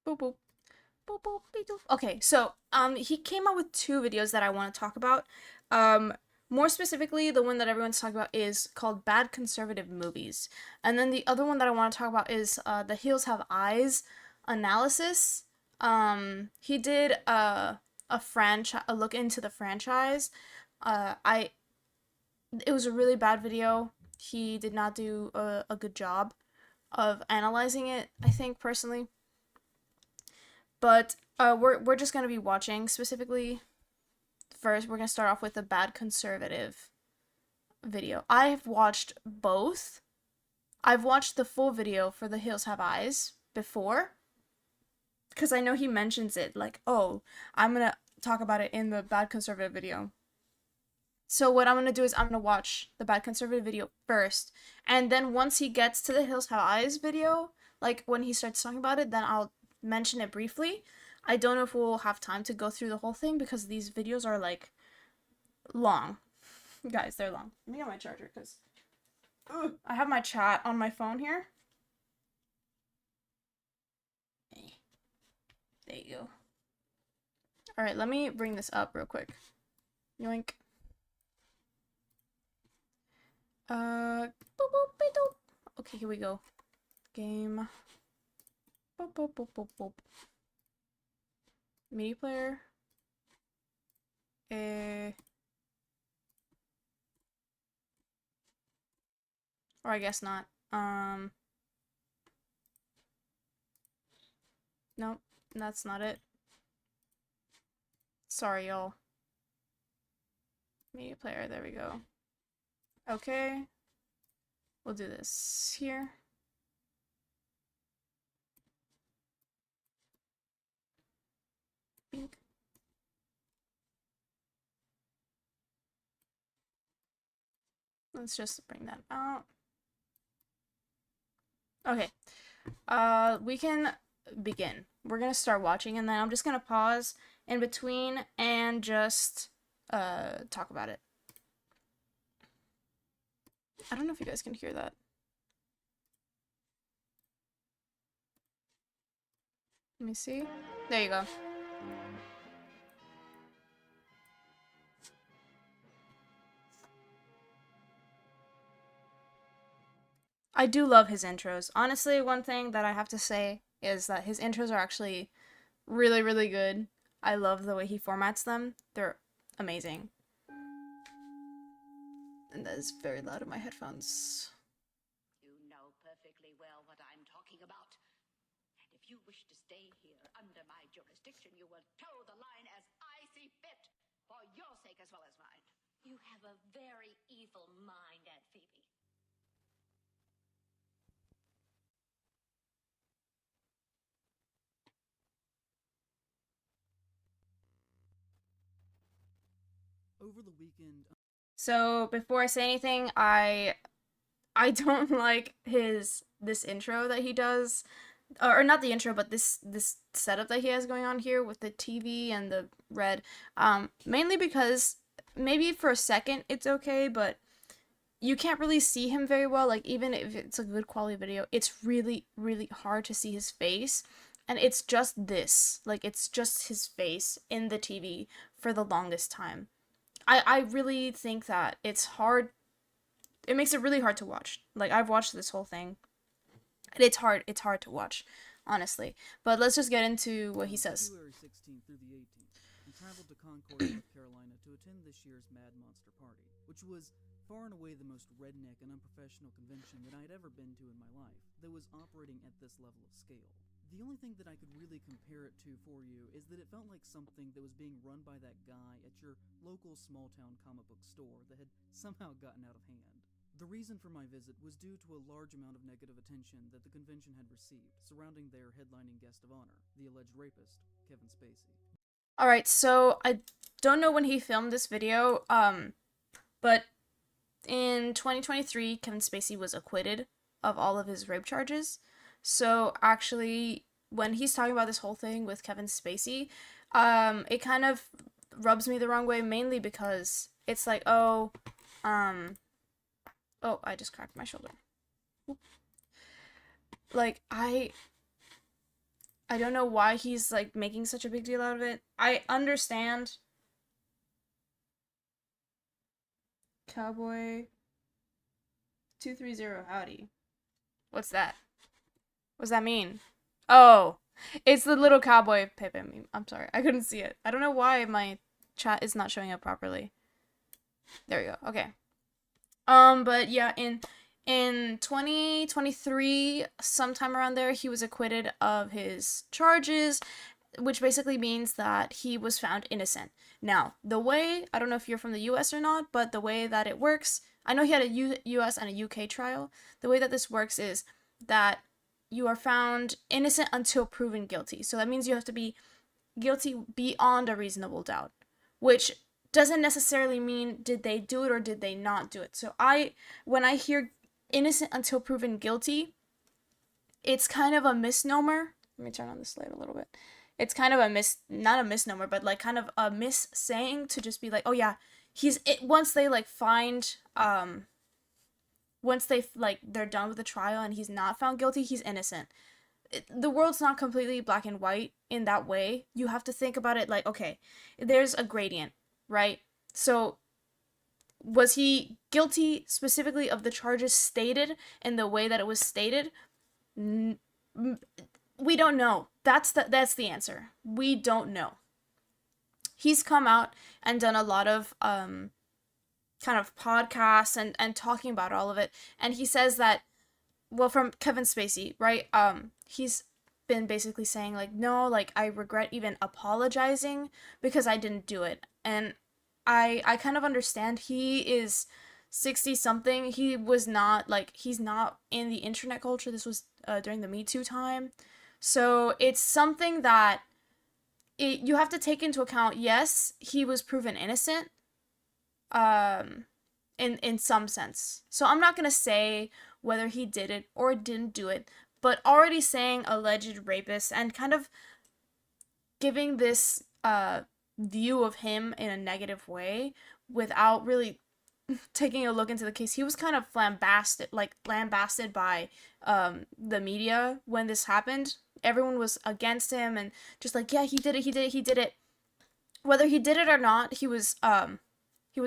Boop boop. Boop boop beep, doop. Okay, so he came out with two videos that I want to talk about. More specifically, the one that everyone's talking about is called Bad Conservative Movies. And then the other one that I want to talk about is The Heels Have Eyes analysis. He did a look into the franchise. I It was a really bad video. He did not do a good job of analyzing it, I think, personally. But we're just gonna be watching specifically. First, we're gonna start off with the Bad Conservative video. I've watched both. I've watched the full video for The Hills Have Eyes before, because I know he mentions it, like, oh, I'm gonna talk about it in the Bad Conservative video. So what I'm gonna do is I'm gonna watch the Bad Conservative video first, and then once he gets to the Hills Have Eyes video, like when he starts talking about it, then I'll mention it briefly. I don't know if we'll have time to go through the whole thing because these videos are like long. Guys, they're long. Let me get my charger because I have my chat on my phone here. There you go. All right, let me bring this up real quick. Yoink. Boop, boop, beep, doop. Okay, here we go. Game. Boop, boop, boop, boop, boop. Media player. Or I guess not. Nope, that's not it. Sorry, y'all. Media player, there we go. Okay. We'll do this here. Bink. Let's just bring that out. Okay. We can begin. We're gonna start watching and then I'm just gonna pause in between and just talk about it. I don't know if you guys can hear that. Let me see. There you go. I do love his intros. Honestly, one thing that I have to say is that his intros are actually really, really good. I love the way he formats them. They're amazing. And that is very loud in my headphones. You know perfectly well what I'm talking about. And if you wish to stay here under my jurisdiction, you will toe the line as I see fit, for your sake as well as mine. You have a very evil mind, Aunt Phoebe. Over the weekend. So before I say anything, I don't like this intro that he does, or not the intro, but this setup that he has going on here with the TV and the red. Mainly because maybe for a second it's okay, but you can't really see him very well. Like even if it's a good quality video, it's really really hard to see his face, and it's just this. Like it's just his face in the TV for the longest time. I really think that it's hard. It makes it really hard to watch. Like I've watched this whole thing, and it's hard to watch, honestly. But let's just get into what he says. February 16th through the 18th, and traveled to Concord, North Carolina to attend this year's Mad Monster Party, which was far and away the most redneck and unprofessional convention that I had ever been to in my life that was operating at this level of scale. The only thing that I could really compare it to for you is that it felt like something that was being run by that guy at your local small-town comic book store that had somehow gotten out of hand. The reason for my visit was due to a large amount of negative attention that the convention had received surrounding their headlining guest of honor, the alleged rapist, Kevin Spacey. Alright, so I don't know when he filmed this video, but in 2023, Kevin Spacey was acquitted of all of his rape charges. So actually, when he's talking about this whole thing with Kevin Spacey, it kind of rubs me the wrong way, mainly because it's like, oh, I just cracked my shoulder. Like, I I don't know why he's like making such a big deal out of it. I understand. Cowboy 230 howdy. What's that? What's that mean? Oh, it's the little cowboy Pepe meme. I'm sorry, I couldn't see it. I don't know why my chat is not showing up properly. There we go. Okay. But yeah, in 2023, sometime around there, he was acquitted of his charges, which basically means that he was found innocent. Now, the way, I don't know if you're from the US or not, but the way that it works, I know he had a US and a UK trial. The way that this works is that you are found innocent until proven guilty. So that means you have to be guilty beyond a reasonable doubt, which doesn't necessarily mean did they do it or did they not do it. So when I hear innocent until proven guilty, it's kind of a misnomer. Let me turn on this light a little bit. It's kind of not a misnomer, but like kind of a saying to just be like, oh yeah, once they like find, once they're done with the trial and he's not found guilty, he's innocent. The world's not completely black and white in that way. You have to think about it like, okay, there's a gradient, right? So was he guilty specifically of the charges stated in the way that it was stated? We don't know. That's the answer. We don't know. He's come out and done a lot of kind of podcasts and talking about all of it, and he says that, well, from Kevin Spacey, right? He's been basically saying like, no, like I regret even apologizing because I didn't do it. And I kind of understand. He is 60 something. He was not like, he's not in the internet culture. This was during the Me Too time. So it's something that you have to take into account. Yes, he was proven innocent in some sense. So I'm not going to say whether he did it or didn't do it, but already saying alleged rapist and kind of giving this view of him in a negative way without really taking a look into the case. He was kind of lambasted by the media when this happened. Everyone was against him and just like, yeah, he did it. Whether he did it or not, he was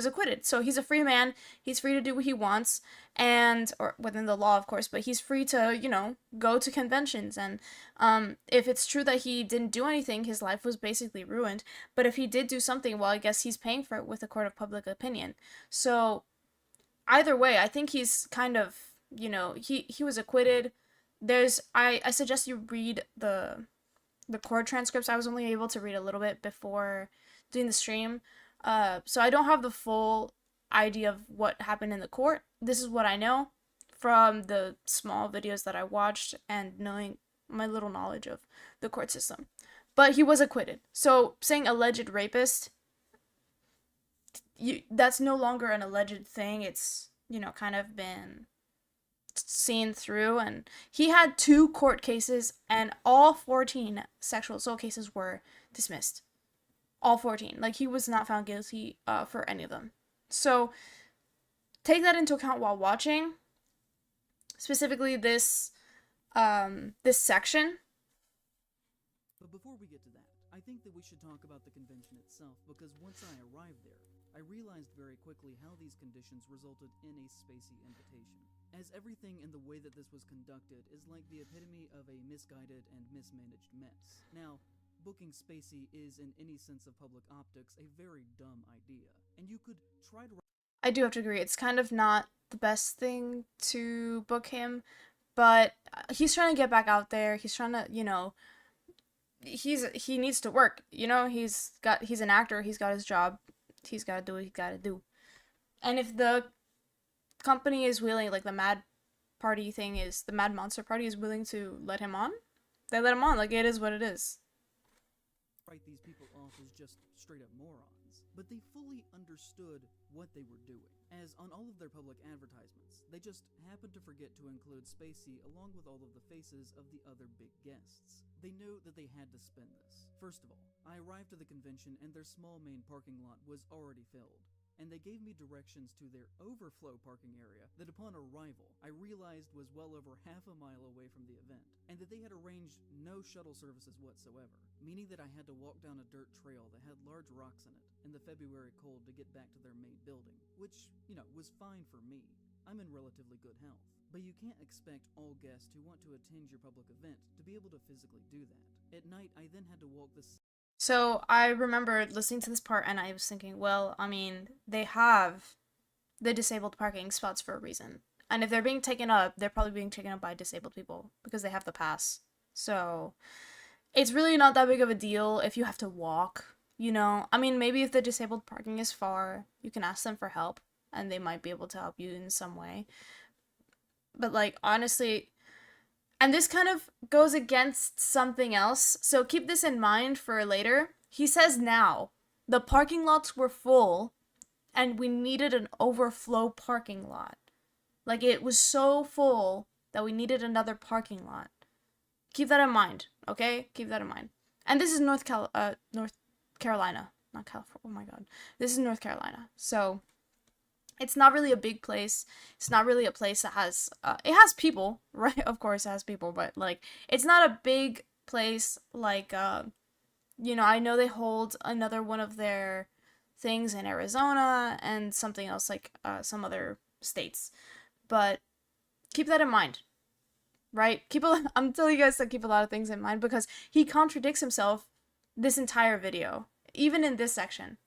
acquitted. So he's a free man. He's free to do what he wants, or within the law, of course, but he's free to, go to conventions. And if it's true that he didn't do anything, his life was basically ruined. But if he did do something, well, I guess he's paying for it with a court of public opinion. So either way, I think he's kind of, he was acquitted. I suggest you read the court transcripts. I was only able to read a little bit before doing the stream. So I don't have the full idea of what happened in the court. This is what I know from the small videos that I watched and knowing my little knowledge of the court system. But he was acquitted. So saying alleged rapist, that's no longer an alleged thing. It's, kind of been seen through. And he had 2 court cases and all 14 sexual assault cases were dismissed. All 14. Like, he was not found guilty for any of them. So take that into account while watching. Specifically this section. But before we get to that, I think that we should talk about the convention itself, because once I arrived there, I realized very quickly how these conditions resulted in a Spacey invitation, as everything in the way that this was conducted is like the epitome of a misguided and mismanaged mess. Now, booking Spacey is, in any sense of public optics, a very dumb idea, and you could try to... I do have to agree, it's kind of not the best thing to book him, but he's trying to get back out there. He's trying to, he needs to work, he's an actor, he's got his job, he's got to do what he's got to do. And if the company is willing, like the Mad Monster Party is willing to let him on, they let him on. Like, it is what it is. Write these people off as just straight up morons, but they fully understood what they were doing, as on all of their public advertisements, they just happened to forget to include Spacey along with all of the faces of the other big guests. They knew that they had to spin this. First of all, I arrived to the convention and their small main parking lot was already filled. and they gave me directions to their overflow parking area that upon arrival I realized was well over half a mile away from the event, and that they had arranged no shuttle services whatsoever, meaning that I had to walk down a dirt trail that had large rocks in it in the February cold to get back to their main building, which, was fine for me. I'm in relatively good health. But you can't expect all guests who want to attend your public event to be able to physically do that. At night, I then had to walk this. So I remember listening to this part and I was thinking, well, I mean, they have the disabled parking spots for a reason. And if they're being taken up, they're probably being taken up by disabled people because they have the pass. So it's really not that big of a deal if you have to walk, I mean, maybe if the disabled parking is far, you can ask them for help and they might be able to help you in some way. But, like, honestly, and this kind of goes against something else, so keep this in mind for later. He says now, the parking lots were full, and we needed an overflow parking lot. Like, it was so full that we needed another parking lot. Keep that in mind, okay? Keep that in mind. And this is North Carolina. Not California. Oh my god. This is North Carolina. So it's not really a big place. It's not really a place that has, it has people, right? Of course it has people, but, like, it's not a big place, like, I know they hold another one of their things in Arizona and something else, like, some other states. But keep that in mind, right? I'm telling you guys to keep a lot of things in mind because he contradicts himself this entire video, even in this section.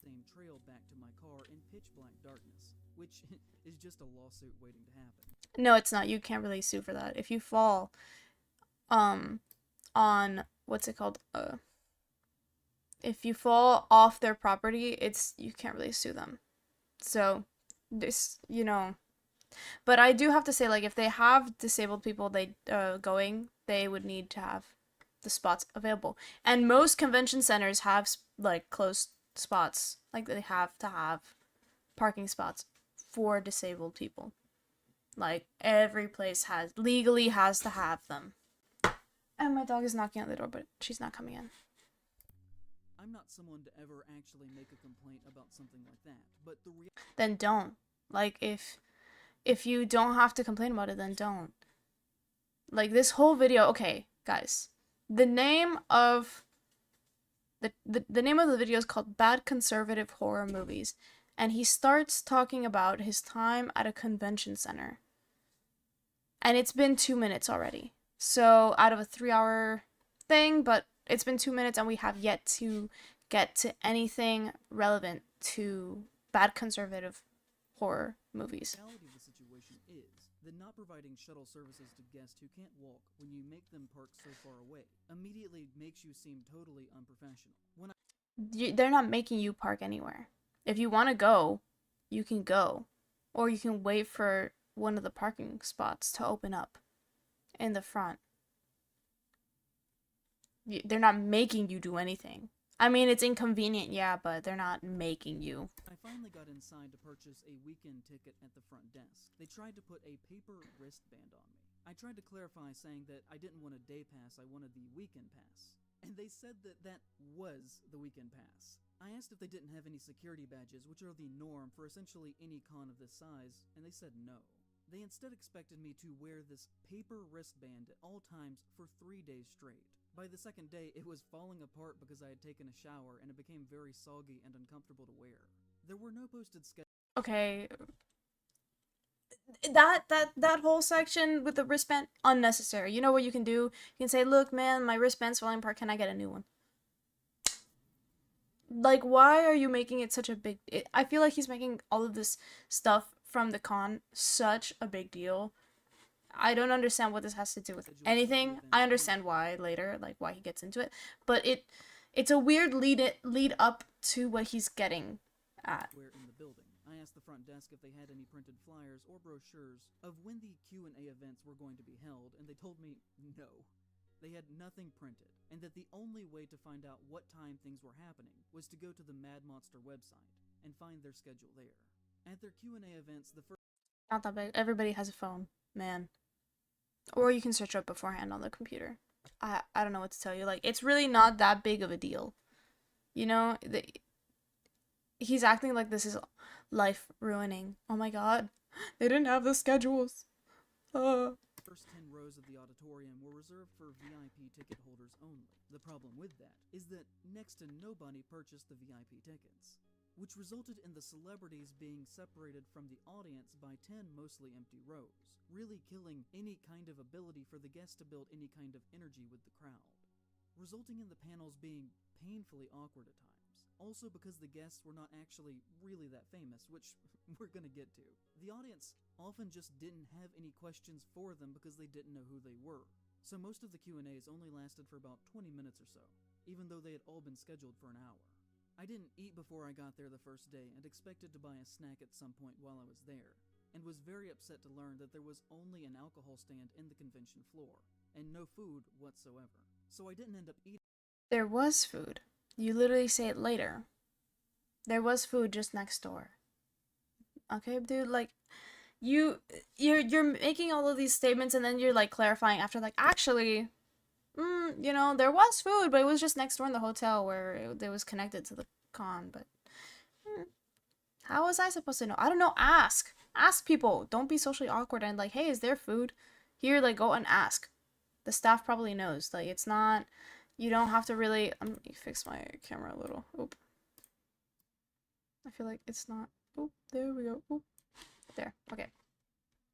Same trail back to my car in pitch black darkness, which is just a lawsuit waiting to happen. No, it's not. You can't really sue for that. If you fall, on what's it called? If you fall off their property, you can't really sue them. So, this, but I do have to say, like, if they have disabled people going, they would need to have the spots available. And most convention centers have, like, closed spots. Like, they have to have parking spots for disabled people. Like, every place legally has to have them. And my dog is knocking on the door, but she's not coming in. I'm not someone to ever actually make a complaint about something like that, but then don't. Like, if you don't have to complain about it, then don't. Like, this whole video, okay, guys. The name of the name of the video is called Bad Conservative Horror Movies, and he starts talking about his time at a convention center. And it's been 2 minutes already. So, out of a 3-hour thing, but it's been 2 minutes and we have yet to get to anything relevant to bad conservative horror movies. The reality of the situation is that not providing shuttle services to guests who can't walk when you make them park so far away immediately makes you seem totally unprofessional. They're not making you park anywhere. If you want to go, you can go. Or you can wait for one of the parking spots to open up in the front. They're not making you do anything. I mean, it's inconvenient, yeah, but they're not making you. I finally got inside to purchase a weekend ticket at the front desk. They tried to put a paper wristband on me. I tried to clarify saying that I didn't want a day pass, I wanted the weekend pass. And they said that was the weekend pass. I asked if they didn't have any security badges, which are the norm for essentially any con of this size, and they said no. They instead expected me to wear this paper wristband at all times for 3 days straight. By the second day, it was falling apart because I had taken a shower and it became very soggy and uncomfortable to wear. There were no posted schedules. Okay. That whole section with the wristband, unnecessary. You know what you can do? You can say, look, man, my wristband's falling apart. Can I get a new one? Like, why are you making it such a big... I feel like he's making all of this stuff from the con such a big deal. I don't understand what this has to do with anything. I understand why later, like why he gets into it, but it's a weird lead up to what he's getting at. Where in the building, I asked the front desk if they had any printed flyers or brochures of when the Q&A events were going to be held, and they told me no. They had nothing printed, and that the only way to find out what time things were happening was to go to the Mad Monster website and find their schedule there. At their Q&A events, the first... Not that big. Everybody has a phone, man. Or you can search up beforehand on the computer. I don't know what to tell you. Like, it's really not that big of a deal. You know, he's acting like this is life ruining. Oh my god. They didn't have the schedules. First 10 rows of the auditorium were reserved for VIP ticket holders only. The problem with that is that next to nobody purchased the VIP tickets, which resulted in the celebrities being separated from the audience by 10 mostly empty rows, really killing any kind of ability for the guests to build any kind of energy with the crowd, resulting in the panels being painfully awkward at times. Also because the guests were not actually really that famous, which we're gonna get to. The audience often just didn't have any questions for them because they didn't know who they were. So most of the Q&As only lasted for about 20 minutes or so, even though they had all been scheduled for an hour. I didn't eat before I got there the first day and expected to buy a snack at some point while I was there, and was very upset to learn that there was only an alcohol stand in the convention floor, and no food whatsoever. So I didn't end up eating. There was food. You literally say it later. There was food just next door. Okay, dude, like you're making all of these statements and then you're like clarifying after like actually you know, there was food, but it was just next door in the hotel where it was connected to the con, but how was I supposed to know? I don't know. Ask people. Don't be socially awkward and like, hey, is there food here? Like, go and ask. The staff probably knows. Like, it's not, you don't have to really, let me fix my camera a little. Oop. I feel like it's not, oop, there we go. Oop. There, okay.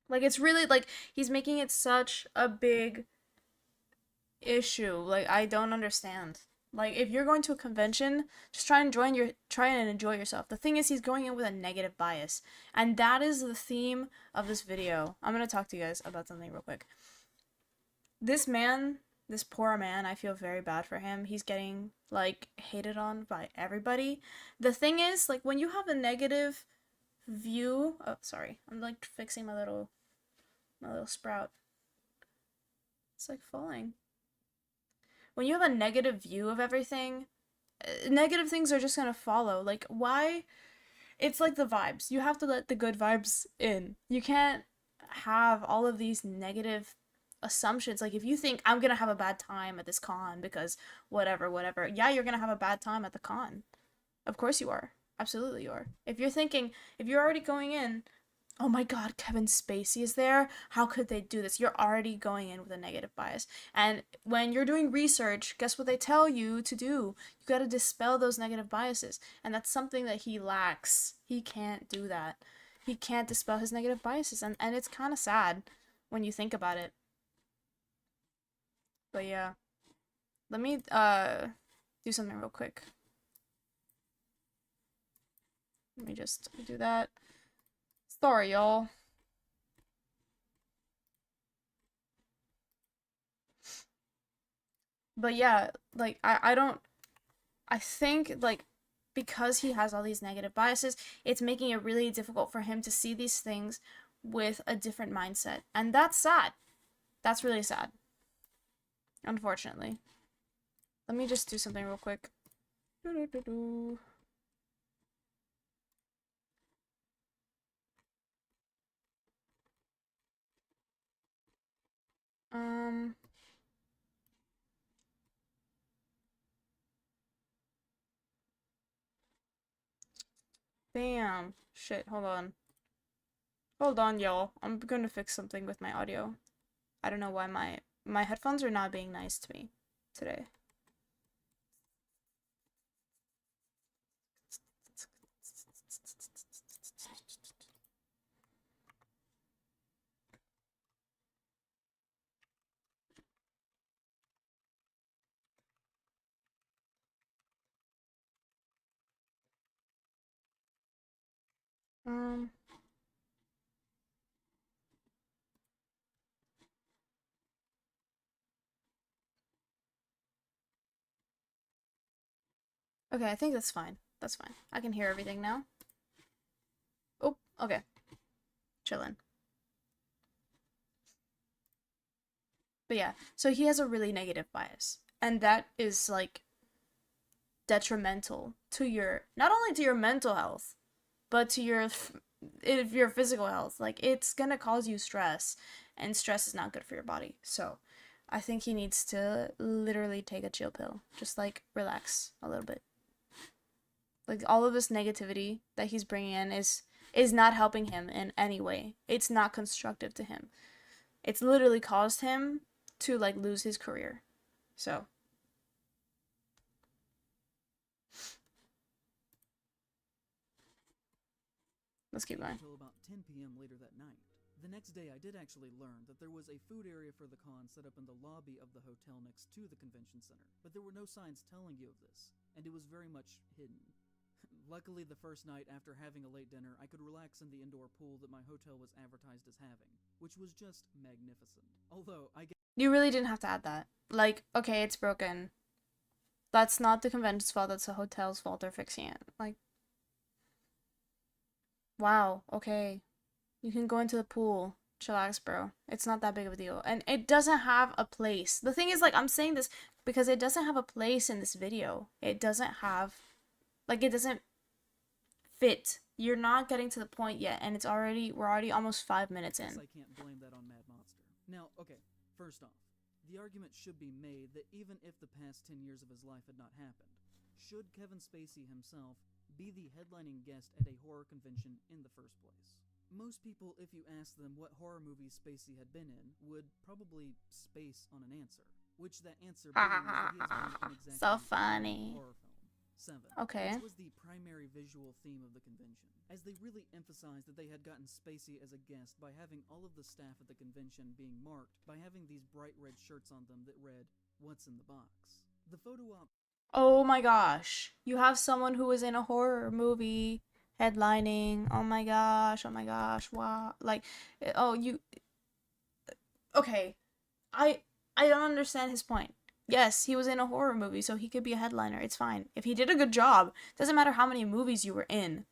Like, it's really, like, he's making it such a big issue. Like, I don't understand. Like, if you're going to a convention, just try and enjoy yourself. The thing is, he's going in with a negative bias, and that is the theme of this video. I'm gonna talk to you guys about something real quick. This man, this poor man, I feel very bad for him. He's getting, like, hated on by everybody. The thing is, like, when you have a negative view, oh, sorry, I'm, like, fixing my little sprout. It's, like, falling. When you have a negative view of everything, negative things are just gonna follow. Like, why? It's like the vibes. You have to let the good vibes in. You can't have all of these negative assumptions. Like, if you think I'm gonna have a bad time at this con because whatever, yeah, you're gonna have a bad time at the con. Of course you are. Absolutely you are. If you're already going in, oh my god, Kevin Spacey is there. How could they do this? You're already going in with a negative bias. And when you're doing research, guess what they tell you to do? You got to dispel those negative biases. And that's something that he lacks. He can't do that. He can't dispel his negative biases. And it's kind of sad when you think about it. But yeah. Let me do something real quick. Let me just do that. Sorry, y'all. But yeah, like, I think, like, because he has all these negative biases, it's making it really difficult for him to see these things with a different mindset. And that's sad. That's really sad. Unfortunately. Let me just do something real quick. Bam. Shit, hold on. Hold on, y'all. I'm gonna fix something with my audio. I don't know why my headphones are not being nice to me today. Okay, I think that's fine. That's fine. I can hear everything now. Oh, okay. Chillin'. But yeah, so he has a really negative bias. And that is, like, detrimental to your, not only to your mental health, but to your physical health. Like, it's gonna cause you stress, and stress is not good for your body. So I think he needs to literally take a chill pill. Just, like, relax a little bit. Like all of this negativity that he's bringing in is not helping him in any way. It's not constructive to him. It's literally caused him to like lose his career. So let's keep going. Until about 10 p.m. later that night. The next day, I did actually learn that there was a food area for the con set up in the lobby of the hotel next to the convention center, but there were no signs telling you of this, and it was very much hidden. Luckily, the first night after having a late dinner, I could relax in the indoor pool that my hotel was advertised as having, which was just magnificent. Although, I guess You really didn't have to add that. Like, okay, it's broken. That's not the convention's fault, that's the hotel's fault. They're fixing it. Like, wow, okay. You can go into the pool. Chillax, bro. It's not that big of a deal. And it doesn't have a place. The thing is, like, I'm saying this because it doesn't have a place in this video. It doesn't have, like, it doesn't fit. You're not getting to the point yet, and we're already almost 5 minutes in. I can't blame that on Mad Monster. Now, okay, first off, the argument should be made that even if the past 10 years of his life had not happened, should Kevin Spacey himself be the headlining guest at a horror convention in the first place? Most people, if you ask them what horror movies Spacey had been in, would probably space on an answer. Which that answer being that he has been in exactly So one funny. horror film. 7. Okay. Which was the primary visual theme of the convention, as they really emphasized that they had gotten Spacey as a guest by having all of the staff at the convention being marked by having these bright red shirts on them that read, "What's in the box?" The photo op Oh my gosh. You have someone who was in a horror movie headlining. Oh my gosh. Oh my gosh. Wow. Like, oh, okay. I don't understand his point. Yes, he was in a horror movie, so he could be a headliner. It's fine. If he did a good job, doesn't matter how many movies you were in.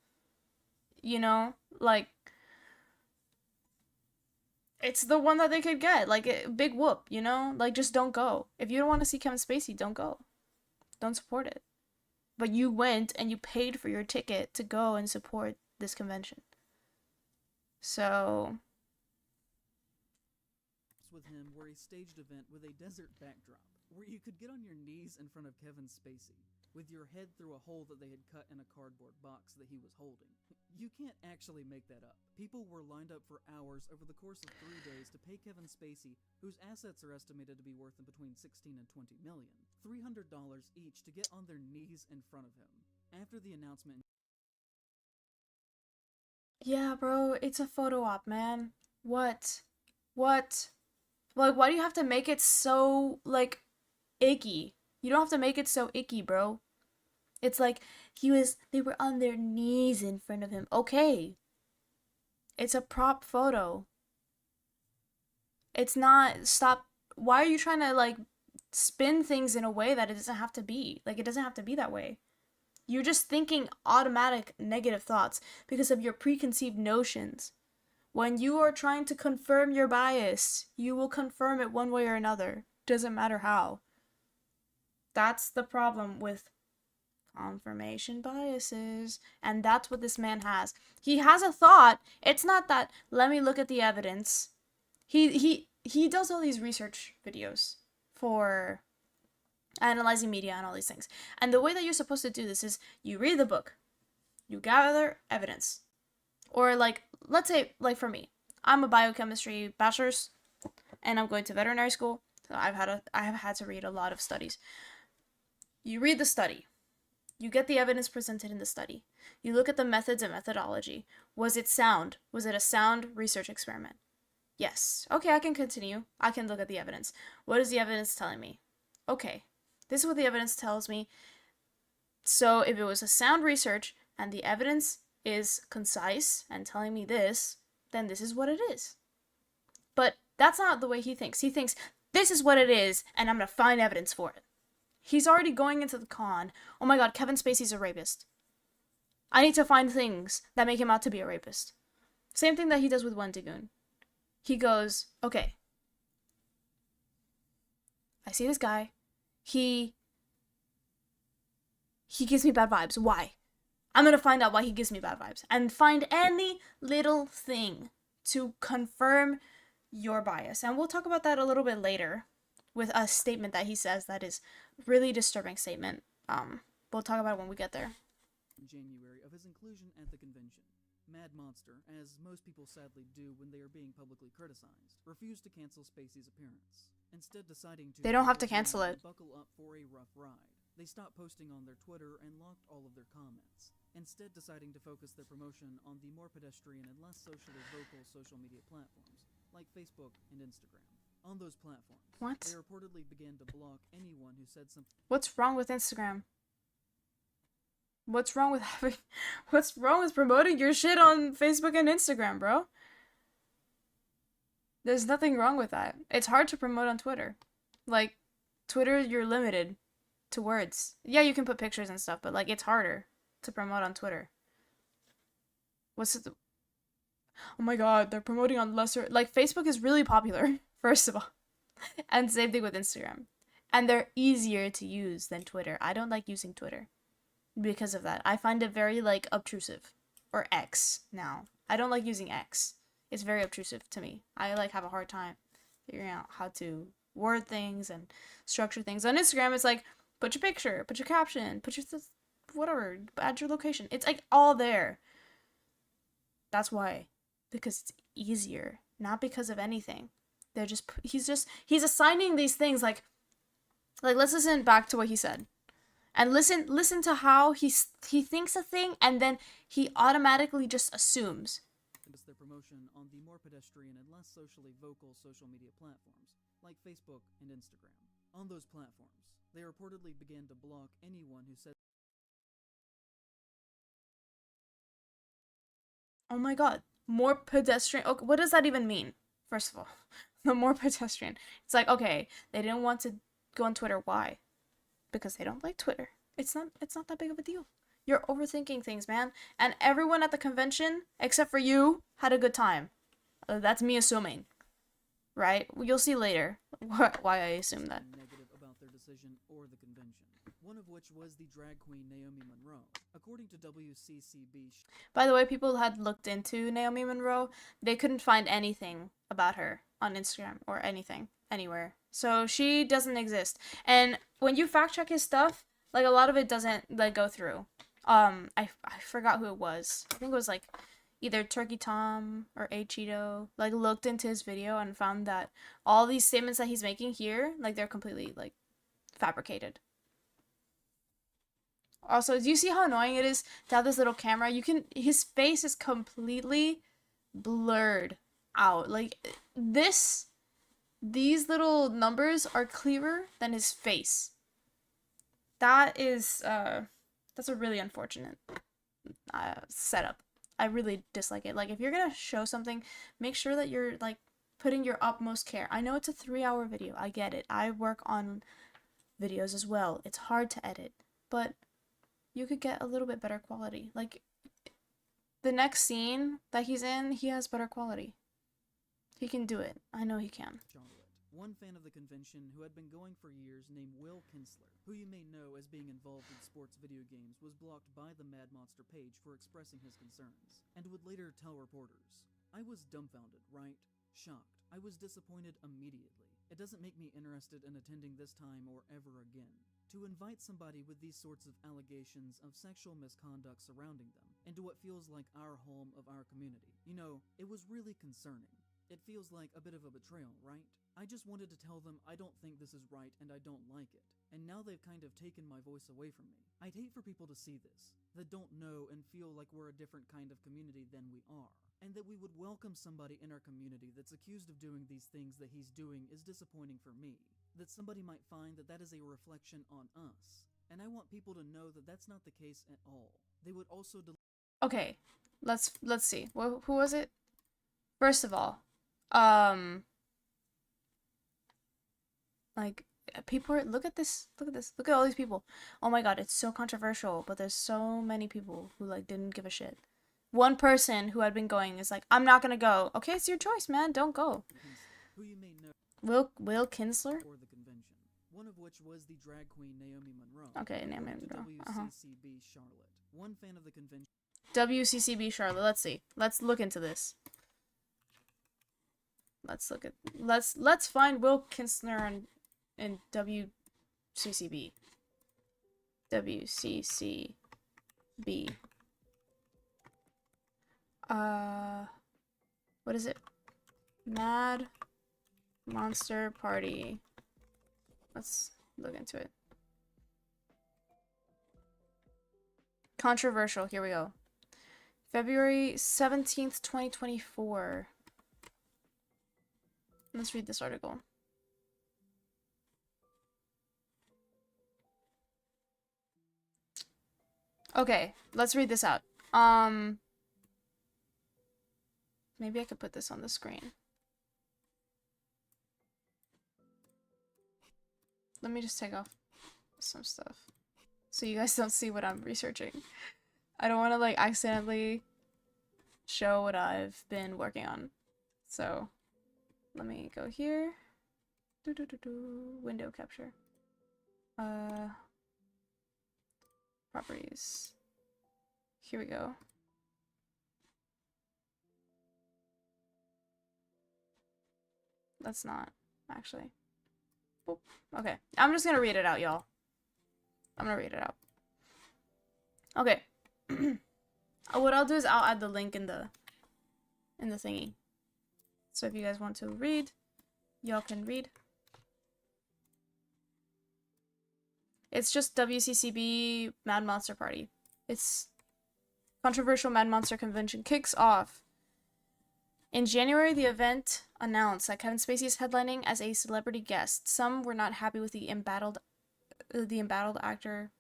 You know? Like, it's the one that they could get. Like, big whoop, you know? Like, just don't go. If you don't want to see Kevin Spacey, don't go. Don't support it. But you went and you paid for your ticket to go and support this convention. So, with him were a staged event with a desert backdrop, where you could get on your knees in front of Kevin Spacey, with your head through a hole that they had cut in a cardboard box that he was holding. You can't actually make that up. People were lined up for hours over the course of 3 days to pay Kevin Spacey, whose assets are estimated to be worth in between $16 and $20 million, $300 each to get on their knees in front of him. After the announcement, yeah, bro, it's a photo op, man. What? Like, why do you have to make it so, like, icky? You don't have to make it so icky, bro. It's like, they were on their knees in front of him. Okay. It's a prop photo. It's not, stop. Why are you trying to, like, spin things in a way that it doesn't have to be? Like, it doesn't have to be that way. You're just thinking automatic negative thoughts because of your preconceived notions. When you are trying to confirm your bias, you will confirm it one way or another. Doesn't matter how. That's the problem with confirmation biases. And that's what this man has. He has a thought. It's not that, let me look at the evidence. He does all these research videos for analyzing media and all these things. And the way that you're supposed to do this is you read the book. You gather evidence. Or, like, let's say, like, for me, I'm a biochemistry bachelor's, and I'm going to veterinary school, so I have had to read a lot of studies. You read the study. You get the evidence presented in the study. You look at the methods and methodology. Was it sound? Was it a sound research experiment? Yes. Okay, I can continue. I can look at the evidence. What is the evidence telling me? Okay, this is what the evidence tells me. So, if it was a sound research, and the evidence is concise and telling me this, then this is what it is. But that's not the way he thinks. He thinks, this is what it is, and I'm gonna find evidence for it. He's already going into the con. Oh my god, Kevin Spacey's a rapist. I need to find things that make him out to be a rapist. Same thing that he does with Wendigoon. He goes, okay, I see this guy. He gives me bad vibes. Why? I'm gonna find out why he gives me bad vibes. And find any little thing to confirm your bias. And we'll talk about that a little bit later with a statement that he says that is really disturbing statement. We'll talk about it when we get there. in January of his inclusion at the convention. Mad Monster, as most people sadly do when they are being publicly criticized, refused to cancel Spacey's appearance, instead deciding to They don't have to cancel it. buckle up for a rough ride. They stopped posting on their Twitter and locked all of their comments, instead deciding to focus their promotion on the more pedestrian and less socially vocal social media platforms, like Facebook and Instagram. On those platforms, they reportedly began to block anyone who said something. What's wrong with Instagram? What's wrong with what's wrong with promoting your shit on Facebook and Instagram, bro? There's nothing wrong with that. It's hard to promote on Twitter. Like, Twitter, you're limited to words. Yeah, you can put pictures and stuff, but, like, it's harder to promote on Twitter. What's it? Oh my god, they're promoting on lesser... Like, Facebook is really popular, first of all. And same thing with Instagram. And they're easier to use than Twitter. I don't like using Twitter because of that. I find it very, like, obtrusive. Or X now. I don't like using X. It's very obtrusive to me. I, like, have a hard time figuring out how to word things and structure things. On Instagram, it's like, put your picture, put your caption, put your whatever, add your location. It's, like, all there. That's why. Because it's easier. Not because of anything. They're just, he's assigning these things, like, let's listen back to what he said. And listen to how he thinks a thing, and then he automatically just assumes. Their promotion on the more pedestrian and less socially vocal social media platforms, like Facebook and Instagram. On those platforms, they reportedly began to block anyone who said... Oh my god, more pedestrian. Okay, what does that even mean? First of all, the more pedestrian. It's like, okay, they didn't want to go on Twitter. Why? Because they don't like Twitter. It's not that big of a deal. You're overthinking things, man. And everyone at the convention, except for you, had a good time. That's me assuming. Right? You'll see later why I assume that. Negative about their decision or the convention. One of which was the drag queen Naomi Monroe. According to WCCB... By the way, people had looked into Naomi Monroe. They couldn't find anything about her on Instagram or anything, anywhere. So she doesn't exist. And when you fact check his stuff, like, a lot of it doesn't, like, go through. I forgot who it was. I think it was, like, either Turkey Tom or A Cheeto, like, looked into his video and found that all these statements that he's making here, like, they're completely, like, fabricated. Also, do you see how annoying it is to have this little camera? His face is completely blurred out. Like, these little numbers are clearer than his face. That is, that's a really unfortunate setup. I really dislike it. Like, if you're gonna show something, make sure that you're, like, putting your utmost care. I know it's a 3-hour video. I get it. I work on videos as well. It's hard to edit. But you could get a little bit better quality. Like, the next scene that he's in, he has better quality. He can do it. I know he can. One fan of the convention who had been going for years named Will Kinsler, who you may know as being involved in sports video games, was blocked by the Mad Monster page for expressing his concerns, and would later tell reporters, "I was dumbfounded, right? Shocked. I was disappointed immediately. It doesn't make me interested in attending this time or ever again. To invite somebody with these sorts of allegations of sexual misconduct surrounding them into what feels like our home of our community, you know, it was really concerning. It feels like a bit of a betrayal, right? I just wanted to tell them I don't think this is right and I don't like it. And now they've kind of taken my voice away from me. I'd hate for people to see this, that don't know and feel like we're a different kind of community than we are. And that we would welcome somebody in our community that's accused of doing these things that he's doing is disappointing for me. That somebody might find that that is a reflection on us. And I want people to know that that's not the case at all. They would also... Okay, let's see. Who was it? First of all, like, people are, look at this, look at all these people. Oh my god, it's so controversial, but there's so many people who, like, didn't give a shit. One person who had been going is like, I'm not gonna go. Okay, it's your choice, man, don't go. Who you may know Will Kinsler? for the convention, one of which was the drag queen Naomi Monroe. Okay, Naomi Monroe. WCCB Charlotte. One fan of the convention. WCCB Charlotte. Let's see. Let's look into this. Let's find Will Kinsler and WCCB. WCCB. B. What is it? Mad Monster Party. Let's look into it. Controversial. Here we go. February 17th, 2024. Let's read this article. Okay, let's read this out. Maybe I could put this on the screen. Let me just take off some stuff so you guys don't see what I'm researching. I don't want to like accidentally show what I've been working on. So let me go here. Window capture. Properties. Here we go. That's not actually. Boop. Okay, I'm just gonna read it out, y'all. I'm gonna read it out. Okay. What I'll do is I'll add the link in the thingy. So if you guys want to read, y'all can read. It's just WCCB Mad Monster Party. It's controversial Mad Monster convention kicks off. In January, the event announced that Kevin Spacey is headlining as a celebrity guest. Some were not happy with the embattled actor.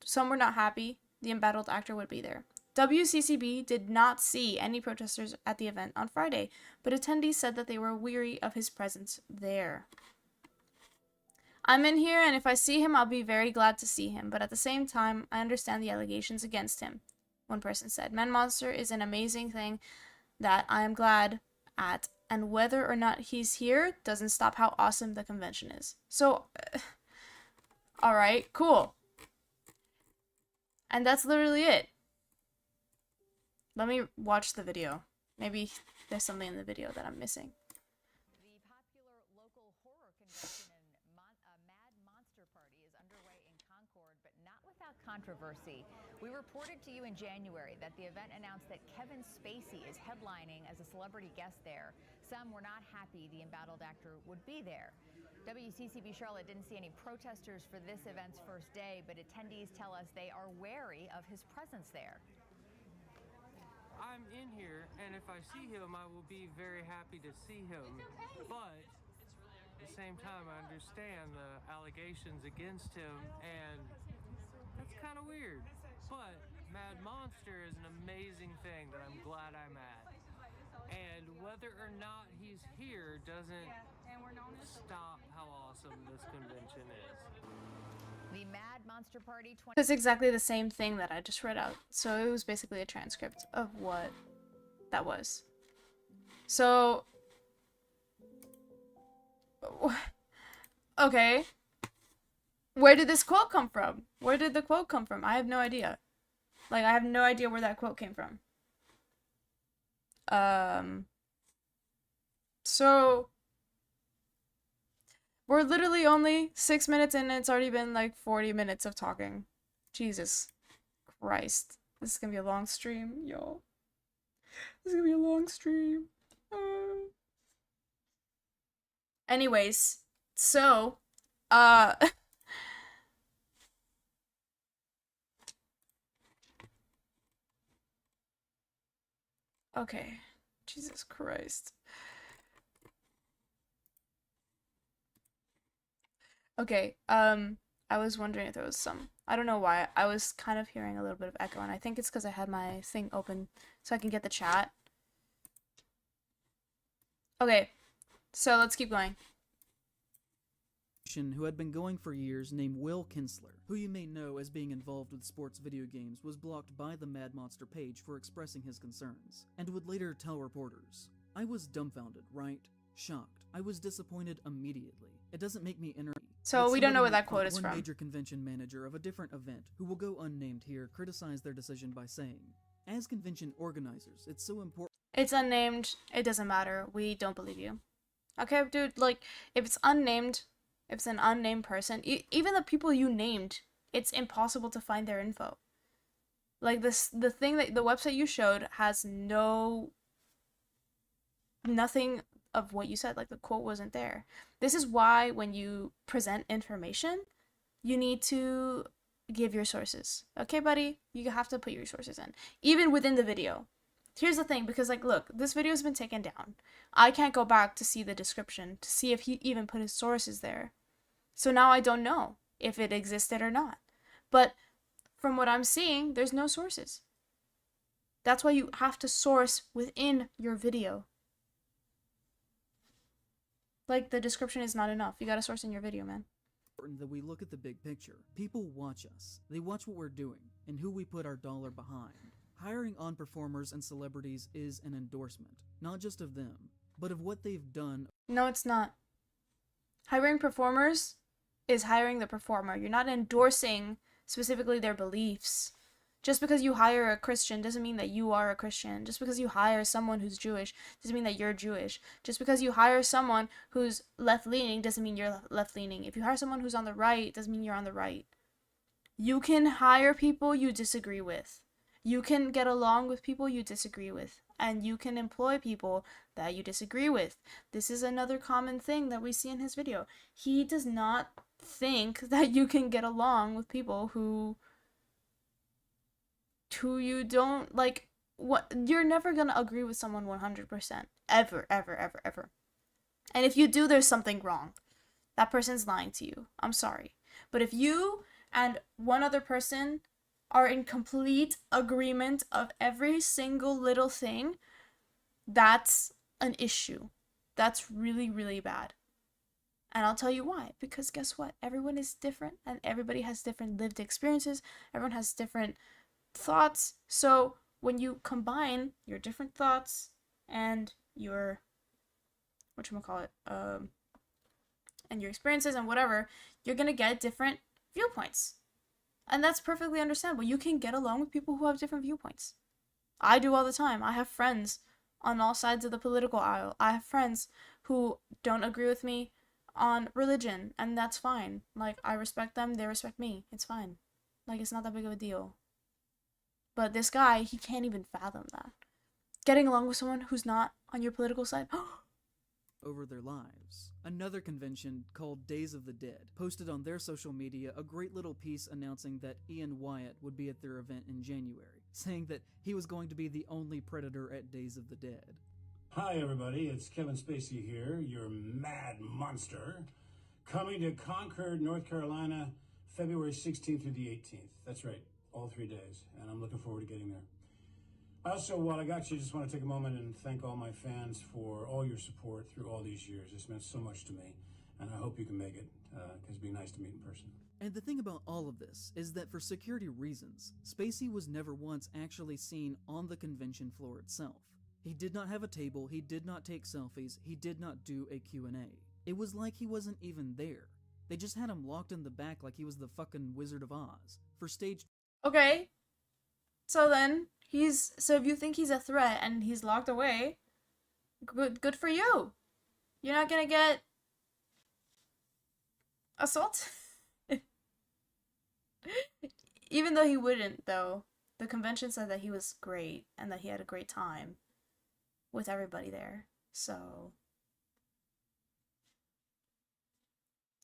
Some were not happy the embattled actor would be there. WCCB did not see any protesters at the event on Friday, but attendees said that they were weary of his presence there. I'm in here, and if I see him, I'll be very glad to see him, but at the same time, I understand the allegations against him, one person said. Mad Monster is an amazing thing that I am glad at, and whether or not he's here doesn't stop how awesome the convention is. So, alright, cool. And that's literally it. Let me watch the video. Maybe there's something in the video that I'm missing. The popular local horror convention and Mad Monster Party is underway in Concord, but not without controversy. We reported to you in January that the event announced that Kevin Spacey is headlining as a celebrity guest there. Some were not happy the embattled actor would be there. WCCB Charlotte didn't see any protesters for this event's first day, but attendees tell us they are wary of his presence there. I'm in here, and if I see him, I will be very happy to see him. But at the same time, I understand the allegations against him, and that's kind of weird. But Mad Monster is an amazing thing that I'm glad I'm at. And whether or not he's here doesn't stop how awesome this convention is. The Mad Monster Party 20... It's exactly the same thing that I just read out. So it was basically a transcript of what that was. So... Okay. Where did this quote come from? Where did the quote come from? I have no idea. Like, I have no idea where that quote came from. So... We're literally only 6 minutes in and it's already been like 40 minutes of talking. Jesus Christ. This is gonna be a long stream, y'all. This is gonna be a long stream. Anyways, so, okay. Jesus Christ. Okay, I was wondering if there was some, I don't know why, I was kind of hearing a little bit of echo, and I think it's because I had my thing open so I can get the chat. Okay, so let's keep going. Who had been going for years named Will Kinsler, who you may know as being involved with sports video games, was blocked by the Mad Monster page for expressing his concerns, and would later tell reporters, "I was dumbfounded, right? Shocked. I was disappointed immediately. It doesn't make me So we don't know where that quote is one from. major convention manager of a different event, who will go unnamed here, criticized their decision by saying, "As convention organizers, it's so important." It's unnamed. It doesn't matter. We don't believe you. Okay, dude, like, if it's unnamed, if it's an unnamed person, even the people you named, it's impossible to find their info. Like the thing that the website you showed has nothing of what you said. Like the quote wasn't there. This is why when you present information, you need to give your sources. Okay, buddy? You have to put your sources in, even within the video. Here's the thing, because like, look, this video has been taken down. I can't go back to see the description to see if he even put his sources there. So now I don't know if it existed or not. But from what I'm seeing, there's no sources. That's why you have to source within your video. Like, the description is not enough. You gotta source in your video, man. Important that we look at the big picture. People watch us. They watch what we're doing and who we put our dollar behind. Hiring on performers and celebrities is an endorsement, not just of them, but of what they've done. No, it's not. Hiring performers is hiring the performer. You're not endorsing specifically their beliefs. Just because you hire a Christian doesn't mean that you are a Christian. Just because you hire someone who's Jewish doesn't mean that you're Jewish. Just because you hire someone who's left-leaning doesn't mean you're left-leaning. If you hire someone who's on the right, doesn't mean you're on the right. You can hire people you disagree with. You can get along with people you disagree with. And you can employ people that you disagree with. This is another common thing that we see in his video. He does not think that you can get along with people who you don't like. What, you're never gonna agree with someone 100%, ever. And if you do, there's something wrong. That person's lying to you. I'm sorry. But if you and one other person are in complete agreement of every single little thing, that's an issue. That's really, really bad. And I'll tell you why. Because guess what? Everyone is different and everybody has different lived experiences. Everyone has different thoughts. So when you combine your different thoughts and your and your experiences and whatever, you're gonna get different viewpoints. And that's perfectly understandable. You can get along with people who have different viewpoints. I do all the time. I have friends on all sides of the political aisle. I have friends who don't agree with me on religion, and that's fine. Like, I respect them, they respect me. It's fine. Like, it's not that big of a deal. But this guy, he can't even fathom that. Getting along with someone who's not on your political side. Over their lives. Another convention called Days of the Dead posted on their social media a great little piece announcing that Ian Wyatt would be at their event in January, saying that he was going to be the only Predator at Days of the Dead. Hi everybody, it's Kevin Spacey here, your mad monster, coming to Concord, North Carolina, February 16th through the 18th. That's right, all 3 days, and I'm looking forward to getting there. Also, while I got you, just want to take a moment and thank all my fans for all your support through all these years. It's meant so much to me, and I hope you can make it, because it'd be nice to meet in person. And the thing about all of this is that for security reasons, Spacey was never once actually seen on the convention floor itself. He did not have a table, he did not take selfies, he did not do a Q&A. It was like he wasn't even there. They just had him locked in the back like he was the fucking Wizard of Oz. For stage... Okay. So then, so if you think he's a threat and he's locked away, good for you. You're not gonna get assaulted. Even though he wouldn't, though. The convention said that he was great and that he had a great time with everybody there. So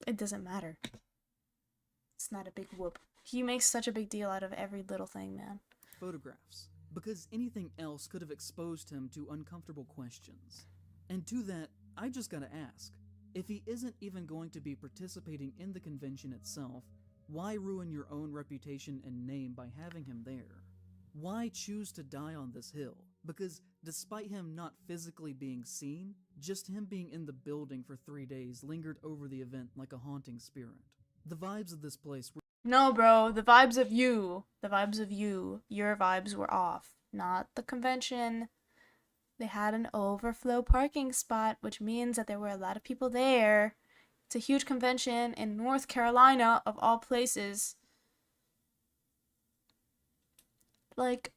it doesn't matter. It's not a big whoop. He makes such a big deal out of every little thing, man. Photographs, because anything else could have exposed him to uncomfortable questions. And to that, I just gotta ask, if he isn't even going to be participating in the convention itself, why ruin your own reputation and name by having him there? Why choose to die on this hill? Because despite him not physically being seen, just him being in the building for 3 days lingered over the event like a haunting spirit. The vibes of this place were... No, bro, the vibes of you, your vibes were off, not the convention. They had an overflow parking spot, which means that there were a lot of people there. It's a huge convention in North Carolina, of all places. Like,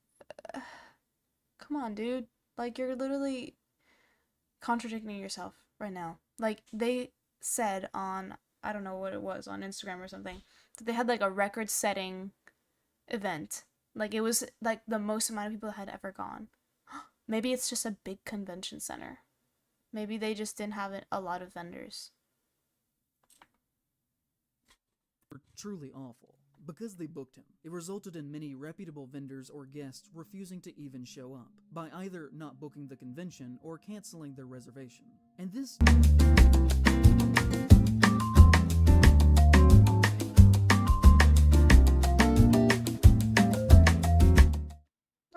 come on, dude. Like, you're literally contradicting yourself right now. Like, they said on, I don't know what it was, on Instagram or something, that they had like a record-setting event. Like, it was like the most amount of people that had ever gone. Maybe it's just a big convention center. Maybe they just didn't have a lot of vendors. Were truly awful. Because they booked him, it resulted in many reputable vendors or guests refusing to even show up, by either not booking the convention or canceling their reservation. And this...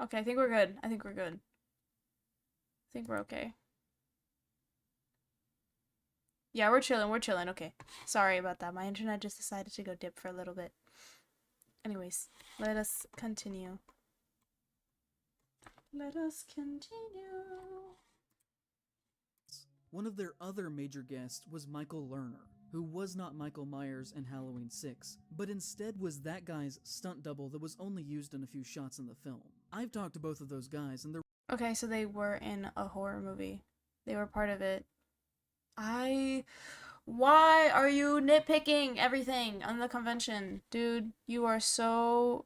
Okay, I think we're good. I think we're good. I think we're okay. Yeah, we're chilling. We're chilling. Okay. Sorry about that. My internet just decided to go dip for a little bit. Anyways, let us continue. Let us continue. One of their other major guests was Michael Lerner, who was not Michael Myers in Halloween 6, but instead was that guy's stunt double that was only used in a few shots in the film. I've talked to both of those guys, and they're... Okay, so they were in a horror movie. They were part of it. Why are you nitpicking everything on the convention? Dude, you are so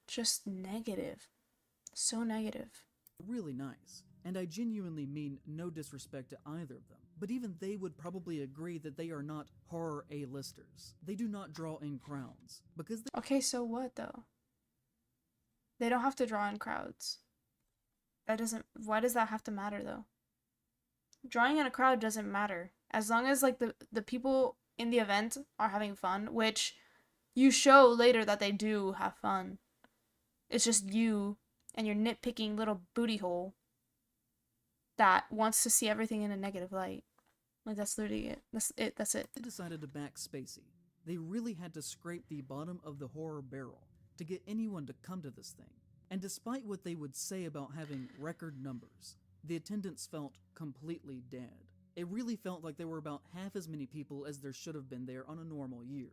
just negative. So negative. really nice. And I genuinely mean no disrespect to either of them, but even they would probably agree that they are not horror A-listers. They do not draw in crowds, because they... Okay, so what though? They don't have to draw in crowds. Why does that have to matter though? Drawing in a crowd doesn't matter. As long as like the people in the event are having fun, which you show later that they do have fun. It's just you and your nitpicking little booty hole that wants to see everything in a negative light. Like, that's literally it. That's it. They decided to back Spacey. They really had to scrape the bottom of the horror barrel to get anyone to come to this thing. And despite what they would say about having record numbers, the attendance felt completely dead. It really felt like there were about half as many people as there should have been there on a normal year.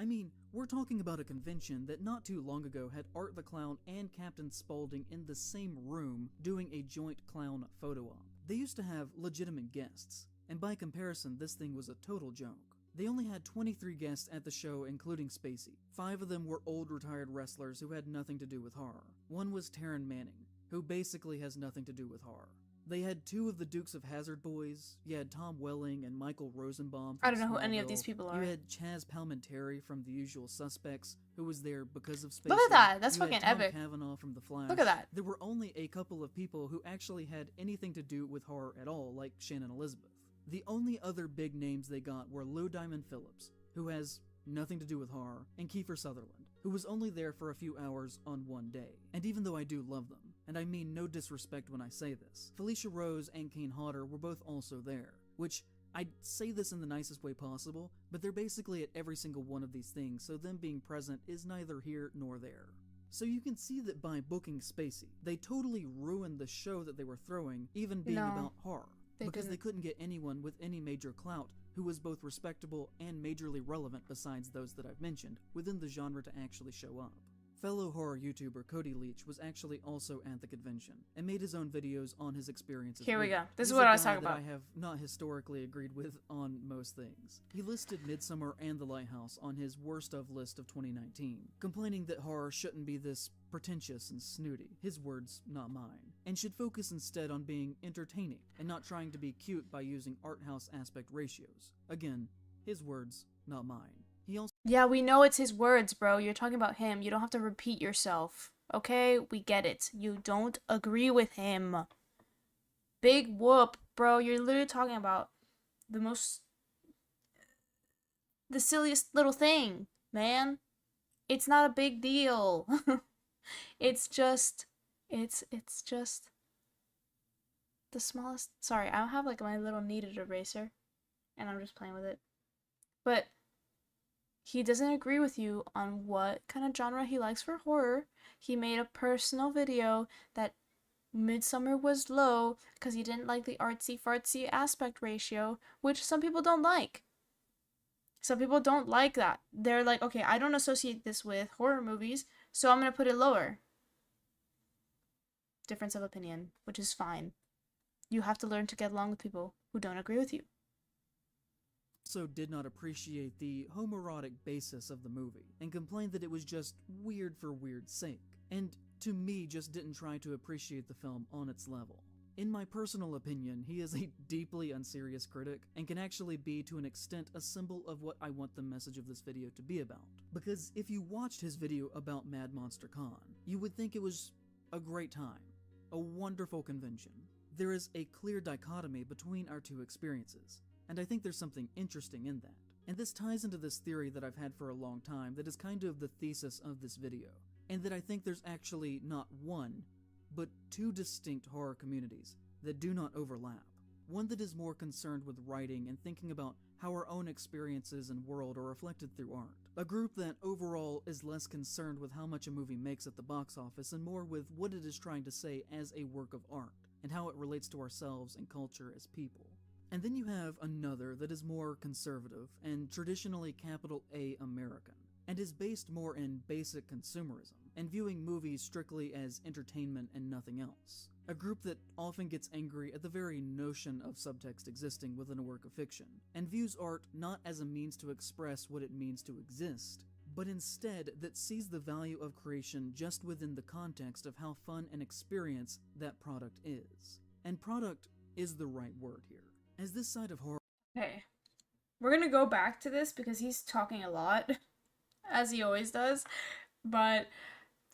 I mean, we're talking about a convention that not too long ago had Art the Clown and Captain Spaulding in the same room doing a joint clown photo op. They used to have legitimate guests, and by comparison, this thing was a total joke. They only had 23 guests at the show, including Spacey. 5 of them were old retired wrestlers who had nothing to do with horror. One was Taryn Manning, who basically has nothing to do with horror. They had 2 of the Dukes of Hazzard boys. You had Tom Welling and Michael Rosenbaum from I don't know who any of Smallville. these people are. You had Chaz Palminteri from The Usual Suspects, who was there because of Spacey. Look at that. That's You had fucking Tom epic. Cavanaugh from The Flash. Look at that. There were only a couple of people who actually had anything to do with horror at all, like Shannon Elizabeth. The only other big names they got were Lou Diamond Phillips, who has nothing to do with horror, and Kiefer Sutherland, who was only there for a few hours on one day. And even though I do love them, and I mean no disrespect when I say this, Felicia Rose and Kane Hodder were both also there, which I'd say this in the nicest way possible, but they're basically at every single one of these things, so them being present is neither here nor there. So you can see that by booking Spacey, they totally ruined the show that they were throwing, even being No, about horror. Because didn't. they couldn't get anyone with any major clout who was both respectable and majorly relevant besides those that I've mentioned within the genre to actually show up. Fellow horror YouTuber Cody Leach was actually also at the convention and made his own videos on his experiences. Here we with it. go. This is He's what a I was guy talking that about. I have not historically agreed with on most things. He listed Midsommar and The Lighthouse on his worst of list of 2019, complaining that horror shouldn't be this pretentious and snooty, his words, not mine, and should focus instead on being entertaining and not trying to be cute by using art house aspect ratios. Again, his words, not mine. He also Yeah, we know it's his words, bro. You're talking about him. You don't have to repeat yourself. Okay? We get it. You don't agree with him. Big whoop, bro. You're literally talking about the silliest little thing, man. It's not a big deal. it's just the smallest. Sorry, I don't have like my little kneaded eraser, and I'm just playing with it. But he doesn't agree with you on what kind of genre he likes for horror. He made a personal video that Midsommar was low because he didn't like the artsy-fartsy aspect ratio, which some people don't like. Some people don't like that. They're like, okay, I don't associate this with horror movies, so I'm going to put it lower. Difference of opinion, which is fine. You have to learn to get along with people who don't agree with you. also did not appreciate the homoerotic basis of the movie and complained that it was just weird for weird's sake, and to me just didn't try to appreciate the film on its level. In my personal opinion, he is a deeply unserious critic and can actually be, to an extent, a symbol of what I want the message of this video to be about. Because if you watched his video about Mad Monster Con, you would think it was a great time, a wonderful convention. There is a clear dichotomy between our two experiences, and I think there's something interesting in that. And this ties into this theory that I've had for a long time that is kind of the thesis of this video, and that I think there's actually not one, but two distinct horror communities that do not overlap. One that is more concerned with writing and thinking about how our own experiences and world are reflected through art. A group that overall is less concerned with how much a movie makes at the box office and more with what it is trying to say as a work of art, and how it relates to ourselves and culture as people. And then you have another that is more conservative and traditionally capital A American, and is based more in basic consumerism, and viewing movies strictly as entertainment and nothing else. A group that often gets angry at the very notion of subtext existing within a work of fiction, and views art not as a means to express what it means to exist, but instead that sees the value of creation just within the context of how fun an experience that product is. And product is the right word here, as this side of horror... Okay. We're gonna go back to this because he's talking a lot, as he always does, but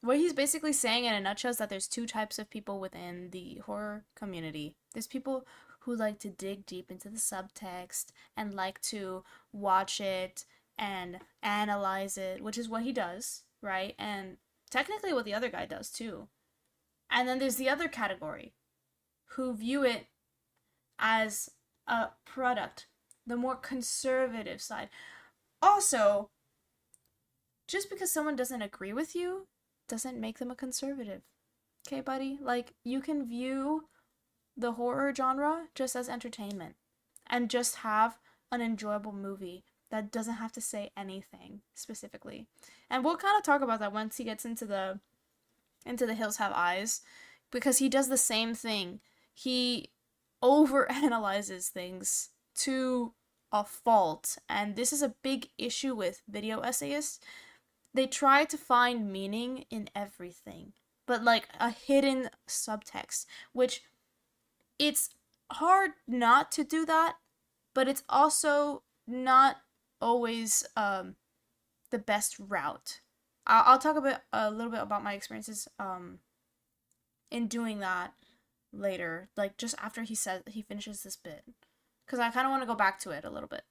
what he's basically saying in a nutshell is that there's two types of people within the horror community. There's people who like to dig deep into the subtext and like to watch it and analyze it, which is what he does, right? And technically what the other guy does too. And then there's the other category who view it as a product, the more conservative side. Also, just because someone doesn't agree with you doesn't make them a conservative. Okay, buddy? Like, you can view the horror genre just as entertainment and just have an enjoyable movie that doesn't have to say anything specifically. And we'll kind of talk about that once he gets into the Hills Have Eyes, because he does the same thing. He overanalyzes things to a fault, and this is a big issue with video essayists. They try to find meaning in everything, but like a hidden subtext, which it's hard not to do that, but it's also not always the best route. I'll talk a little bit about my experiences in doing that later, like just after he finishes this bit, because I kind of want to go back to it a little bit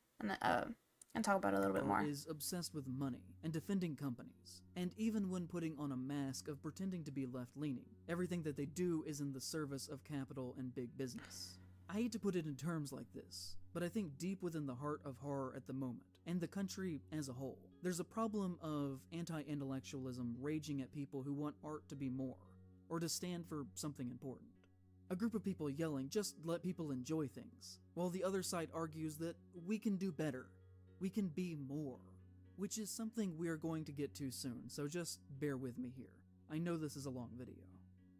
and talk about it a little bit more. Is obsessed with money and defending companies, and even when putting on a mask of pretending to be left-leaning, everything that they do is in the service of capital and big business. I hate to put it in terms like this, but I think deep within the heart of horror at the moment, and the country as a whole, there's a problem of anti-intellectualism raging at people who want art to be more, or to stand for something important. A group of people yelling, just let people enjoy things, while the other side argues that we can do better. We can be more, which is something we are going to get to soon, so just bear with me here. I know this is a long video.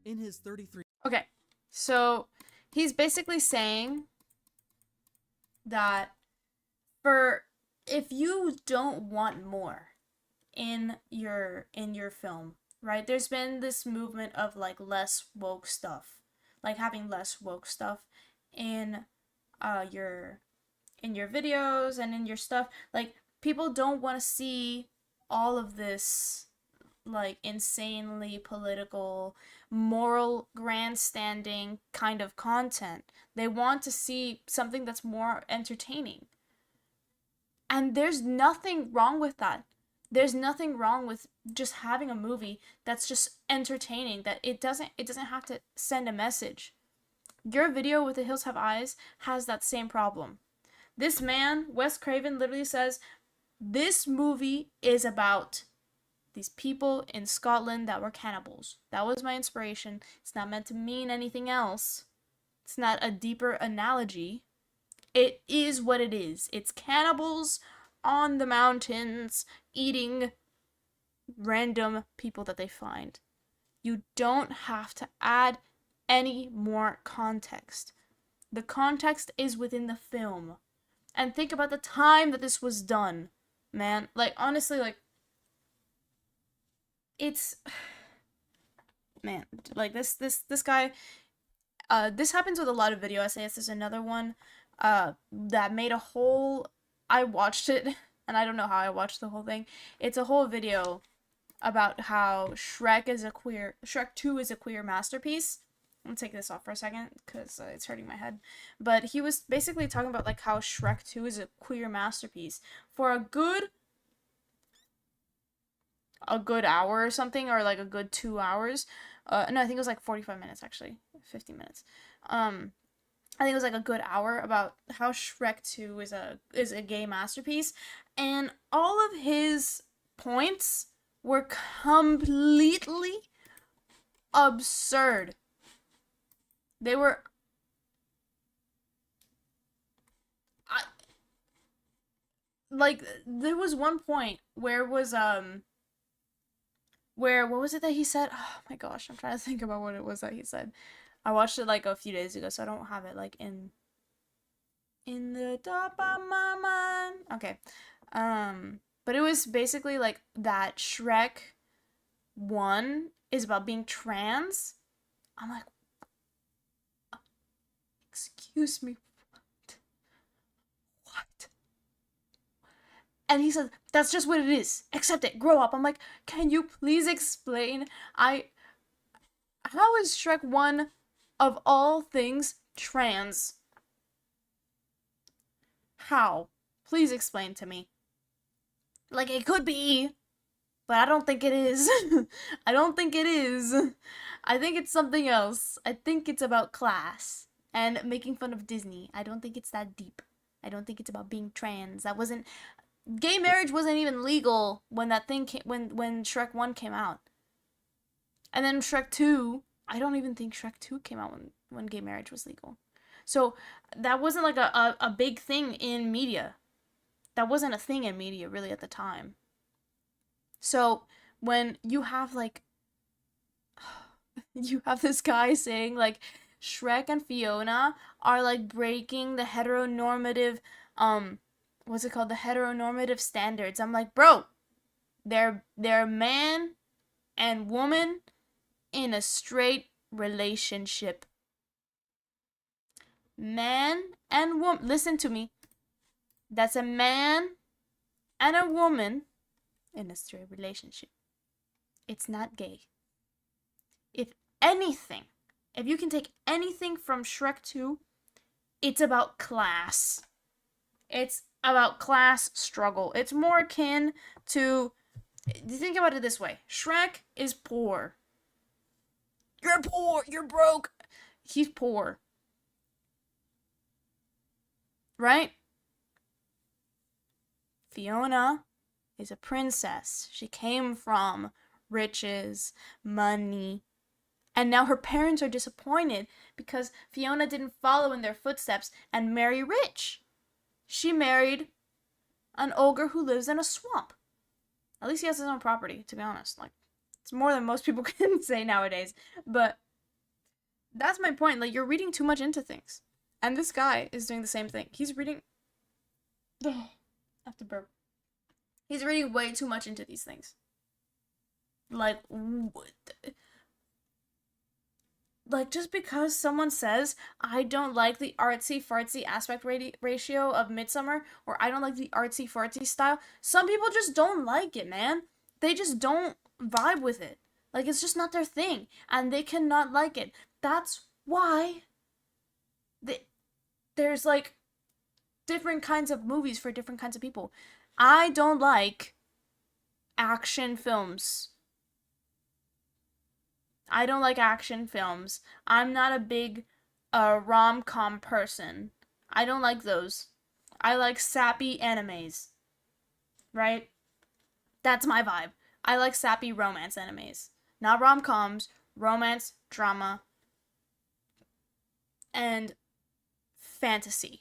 In his 33... Okay, so he's basically saying that if you don't want more in your film, right? There's been this movement of like less woke stuff, like having less woke stuff in your videos and in your stuff. Like, people don't want to see all of this like insanely political, moral grandstanding kind of content. They want to see something that's more entertaining. And there's nothing wrong with that. There's nothing wrong with just having a movie that's just entertaining, that it doesn't have to send a message. Your video with The Hills Have Eyes has that same problem. This man, Wes Craven, literally says, this movie is about these people in Scotland that were cannibals. That was my inspiration. It's not meant to mean anything else. It's not a deeper analogy. It is what it is. It's cannibals on the mountains eating random people that they find. You don't have to add any more context. The context is within the film. And think about the time that this was done, man. Like, honestly, like, it's, man, like, this guy, this happens with a lot of video essays. There's another one, that made a whole, I watched it, and I don't know how I watched the whole thing. It's a whole video about how Shrek 2 is a queer masterpiece. I'm gonna take this off for a second, because it's hurting my head. But he was basically talking about, like, how Shrek 2 is a queer masterpiece. For a good hour or something, or, like, a good 2 hours. No, I think it was, like, 45 minutes, actually. 50 minutes. I think it was, like, a good hour about how Shrek 2 is a gay masterpiece. And all of his points were completely absurd. They were, like, there was one point where what was it that he said? Oh my gosh, I'm trying to think about what it was that he said. I watched it, like, a few days ago, so I don't have it, like, in the top of my mind. Okay. But it was basically, like, that Shrek 1 is about being trans. I'm like, excuse me, what? And he said, that's just what it is. Accept it. Grow up. I'm like, can you please explain? How is Shrek 1, of all things, trans? How? Please explain to me. Like, it could be, but I don't think it is. I don't think it is. I think it's something else. I think it's about class and making fun of Disney. I don't think it's that deep. I don't think it's about being trans. Gay marriage wasn't even legal when that thing when Shrek 1 came out. And then Shrek 2, I don't even think Shrek 2 came out when gay marriage was legal. So that wasn't like a big thing in media. That wasn't a thing in media really at the time. So when you have, like, you have this guy saying, like, Shrek and Fiona are, like, breaking the heteronormative, what's it called? The heteronormative standards. I'm like, bro, they're man and woman in a straight relationship. Man and woman. Listen to me. That's a man and a woman in a straight relationship. It's not gay. If anything, if you can take anything from Shrek 2, it's about class. It's about class struggle. It's more akin to, think about it this way. Shrek is poor. You're poor. You're broke. He's poor. Right? Fiona is a princess. She came from riches, money, and now her parents are disappointed because Fiona didn't follow in their footsteps and marry rich. She married an ogre who lives in a swamp. At least he has his own property, to be honest. Like, it's more than most people can say nowadays. But that's my point. Like, you're reading too much into things. And this guy is doing the same thing. He's reading... I have to burp. He's reading way too much into these things. Like, just because someone says, I don't like the artsy-fartsy aspect ratio of Midsummer, or I don't like the artsy-fartsy style, some people just don't like it, man. They just don't vibe with it. Like, it's just not their thing, and they cannot like it. That's why there's, like, different kinds of movies for different kinds of people. I don't like action films. I don't like action films. I'm not a big rom-com person. I don't like those. I like sappy animes. Right? That's my vibe. I like sappy romance animes. Not rom-coms, romance, drama, and fantasy.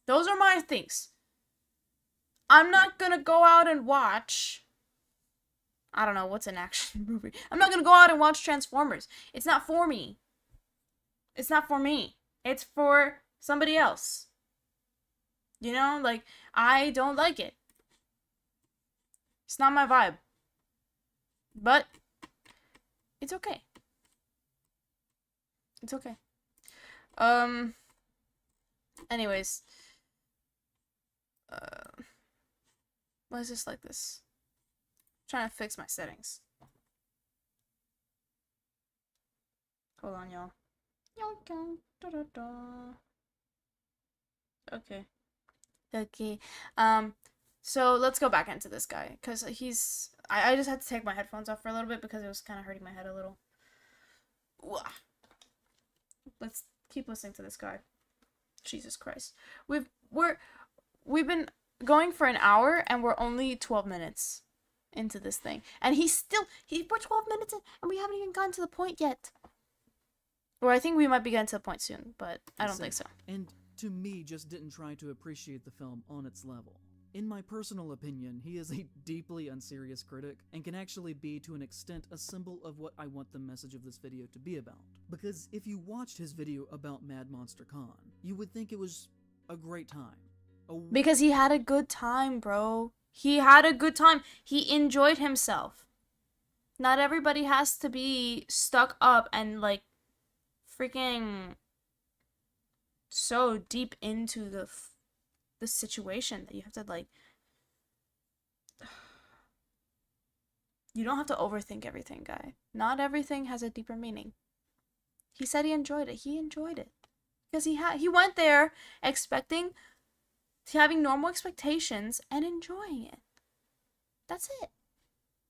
Those are my things. I'm not gonna go out and watch... I don't know, what's an action movie? I'm not gonna go out and watch Transformers. It's not for me. It's not for me. It's for somebody else. You know, like, I don't like it. It's not my vibe. But it's okay. It's okay. Anyways. Why is this like this? I'm trying to fix my settings. Hold on, y'all. Okay. Okay. So let's go back into this guy, because I just had to take my headphones off for a little bit because it was kind of hurting my head a little. Let's keep listening to this guy. Jesus Christ. We've been going for an hour and we're only 12 minutes into this thing. And we're 12 minutes in and we haven't even gotten to the point yet. Or I think we might be getting to the point soon, but I don't think so. And to me, just didn't try to appreciate the film on its level. In my personal opinion, he is a deeply unserious critic, and can actually be, to an extent, a symbol of what I want the message of this video to be about. Because if you watched his video about Mad Monster Con, you would think it was a great time. Because he had a good time, bro. He had a good time. He enjoyed himself. Not everybody has to be stuck up and, like, freaking so deep into the situation that you have to, like, you don't have to overthink everything, guy. Not everything has a deeper meaning. He said he enjoyed it. He enjoyed it because he went there expecting, having normal expectations and enjoying it. That's it.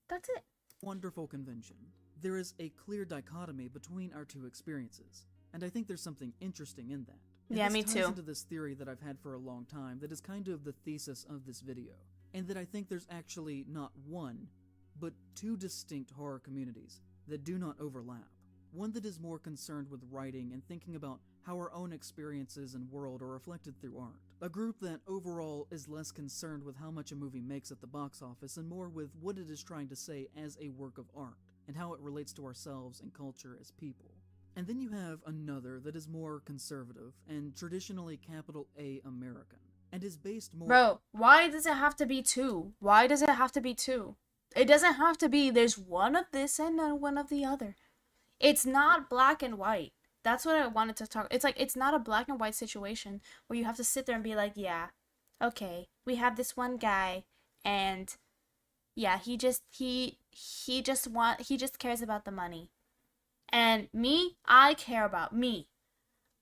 That's it. Wonderful convention. There is a clear dichotomy between our two experiences, and I think there's something interesting in that. And Yeah, this me ties too. into this theory that I've had for a long time that is kind of the thesis of this video, and that I think there's actually not one, but two distinct horror communities that do not overlap. One that is more concerned with writing and thinking about how our own experiences and world are reflected through art. A group that overall is less concerned with how much a movie makes at the box office and more with what it is trying to say as a work of art, and how it relates to ourselves and culture as people. And then you have another that is more conservative and traditionally capital A American, and is based more— Bro, why does it have to be two? Why does it have to be two? It doesn't have to be there's one of this and then one of the other. It's not black and white. That's what I wanted to talk. It's like, it's not a black and white situation where you have to sit there and be like, yeah, okay, we have this one guy and yeah, he just cares about the money. And me, I care about me.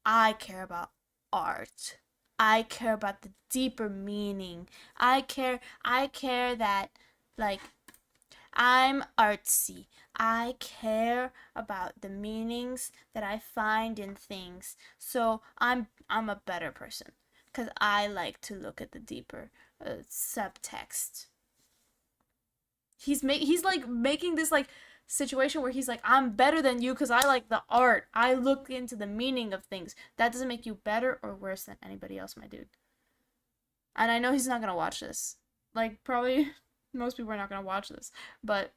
I care about art. I care about the deeper meaning. I care that, like, I'm artsy. I care about the meanings that I find in things. So I'm a better person because I like to look at the deeper subtext. He's like making this like situation where he's like, I'm better than you because I like the art. I look into the meaning of things. That doesn't make you better or worse than anybody else, my dude. And I know he's not gonna watch this. Like, probably most people are not gonna watch this, but